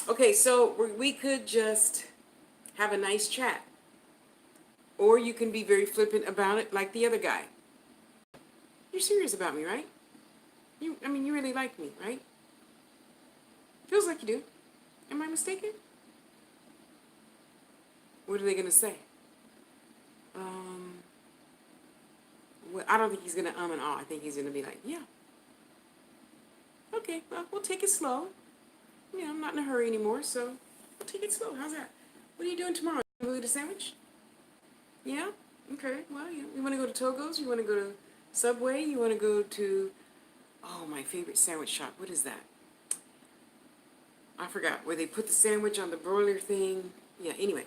Okay, so we could just have a nice chat. Or you can be very flippant about it like the other guy. You're serious about me, right? You really like me, right? Feels like you do. Am I mistaken? What are they going to say? Well, I don't think he's going to and ah. I think he's going to be like, yeah. Okay, well, we'll take it slow. Yeah, I'm not in a hurry anymore, so we'll take it slow. How's that? What are you doing tomorrow? You want to go eat a sandwich? Yeah? Okay, well, you want to go to Togo's? You want to go to Subway? You want to go to, my favorite sandwich shop. What is that? I forgot, where they put the sandwich on the broiler thing. Yeah, anyway.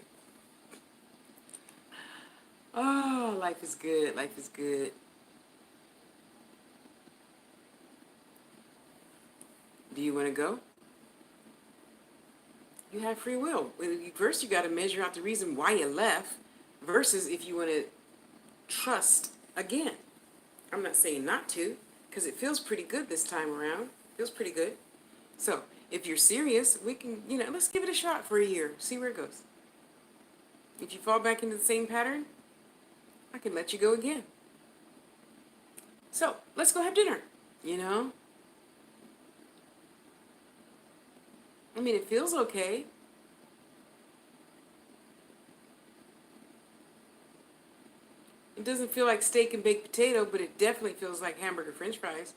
Oh, life is good. Life is good. Do you want to go? You have free will. First, you got to measure out the reason why you left versus if you want to trust again. I'm not saying not to, because it feels pretty good this time around. Feels pretty good. So, if you're serious, we can, let's give it a shot for a year. See where it goes. If you fall back into the same pattern, I can let you go again. So, let's go have dinner, I mean, it feels okay. It doesn't feel like steak and baked potato, but it definitely feels like hamburger french fries.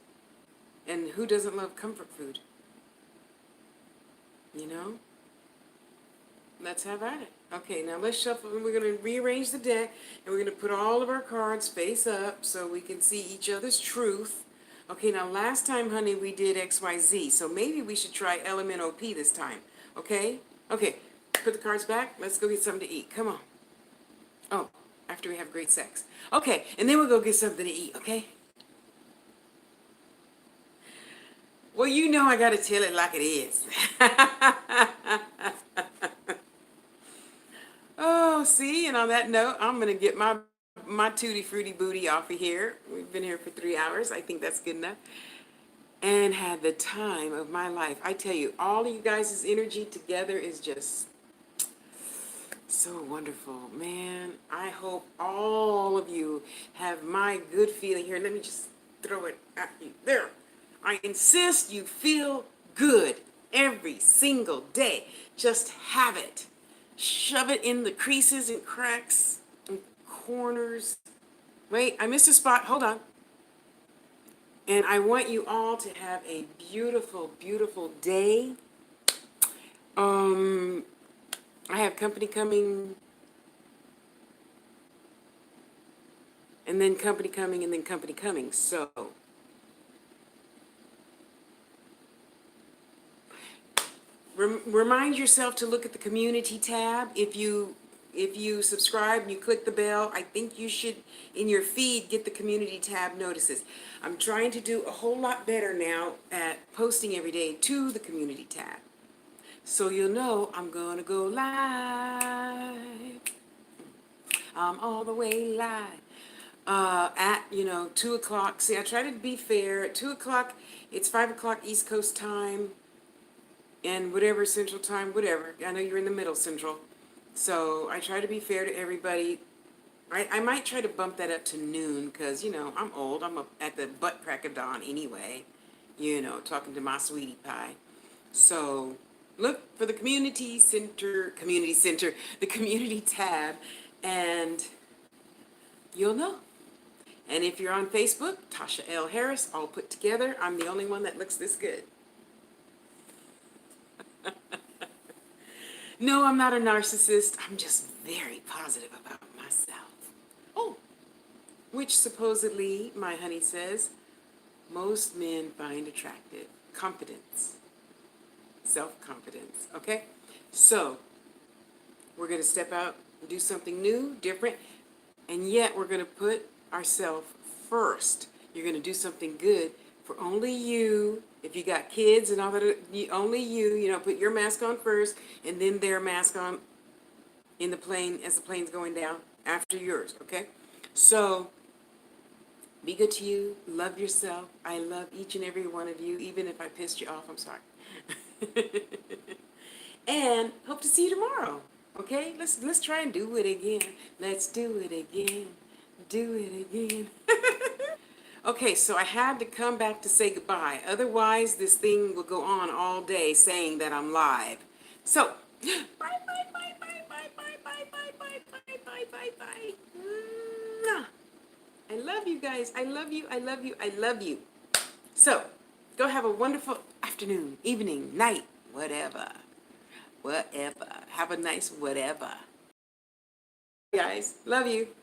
And who doesn't love comfort food? Let's have at it. Okay, now let's shuffle. We're going to rearrange the deck, and we're going to put all of our cards face up so we can see each other's truth. Okay, now last time, honey, we did XYZ, so maybe we should try LMNOP this time. Okay? Okay, put the cards back. Let's go get something to eat. Come on. Oh, after we have great sex. Okay, and then we'll go get something to eat, okay? Well, I got to tell it like it is. Oh, see, and on that note, I'm going to get my tutti frutti booty off of here. We've been here for 3 hours. I think that's good enough. And had the time of my life. I tell you, all of you guys' energy together is just so wonderful. Man, I hope all of you have my good feeling here. Let me just throw it at you. There. I insist you feel good every single day. Just have it. Shove it in the creases and cracks and corners. Wait, I missed a spot. Hold on. And I want you all to have a beautiful, beautiful day. I have company coming, and then company coming, and then company coming. So remind yourself to look at the community tab if you if you subscribe and you click the bell, I think you should, in your feed, get the community tab notices. I'm trying to do a whole lot better now at posting every day to the community tab. So you'll know I'm gonna go live. I'm all the way live. At, 2 o'clock. See, I try to be fair. At 2 o'clock, it's 5 o'clock East Coast time, and whatever Central time, whatever. I know you're in the middle Central. So I try to be fair to everybody. I might try to bump that up to noon because, I'm old. I'm up at the butt crack of dawn anyway, talking to my sweetie pie. So look for the the community tab, and you'll know. And if you're on Facebook, Tasha L. Harris, all put together. I'm the only one that looks this good. No, I'm not a narcissist. I'm just very positive about myself. Oh, which supposedly, my honey says, most men find attractive. Confidence. Self-confidence. Okay? So, we're going to step out and do something new, different, and yet we're going to put ourselves first. You're going to do something good for only you. If you got kids and all that, only you, put your mask on first and then their mask on in the plane as the plane's going down after yours, okay? So be good to you. Love yourself. I love each and every one of you. Even if I pissed you off, I'm sorry. And hope to see you tomorrow. Okay? Let's try and do it again. Let's do it again. Do it again. Okay, so I had to come back to say goodbye. Otherwise, this thing will go on all day saying that I'm live. So, bye, bye, bye, bye, bye, bye, bye, bye, bye, bye, bye, bye, bye. Mwah. I love you guys. I love you. I love you. I love you. So, go have a wonderful afternoon, evening, night, whatever. Whatever. Have a nice whatever. Guys, love you.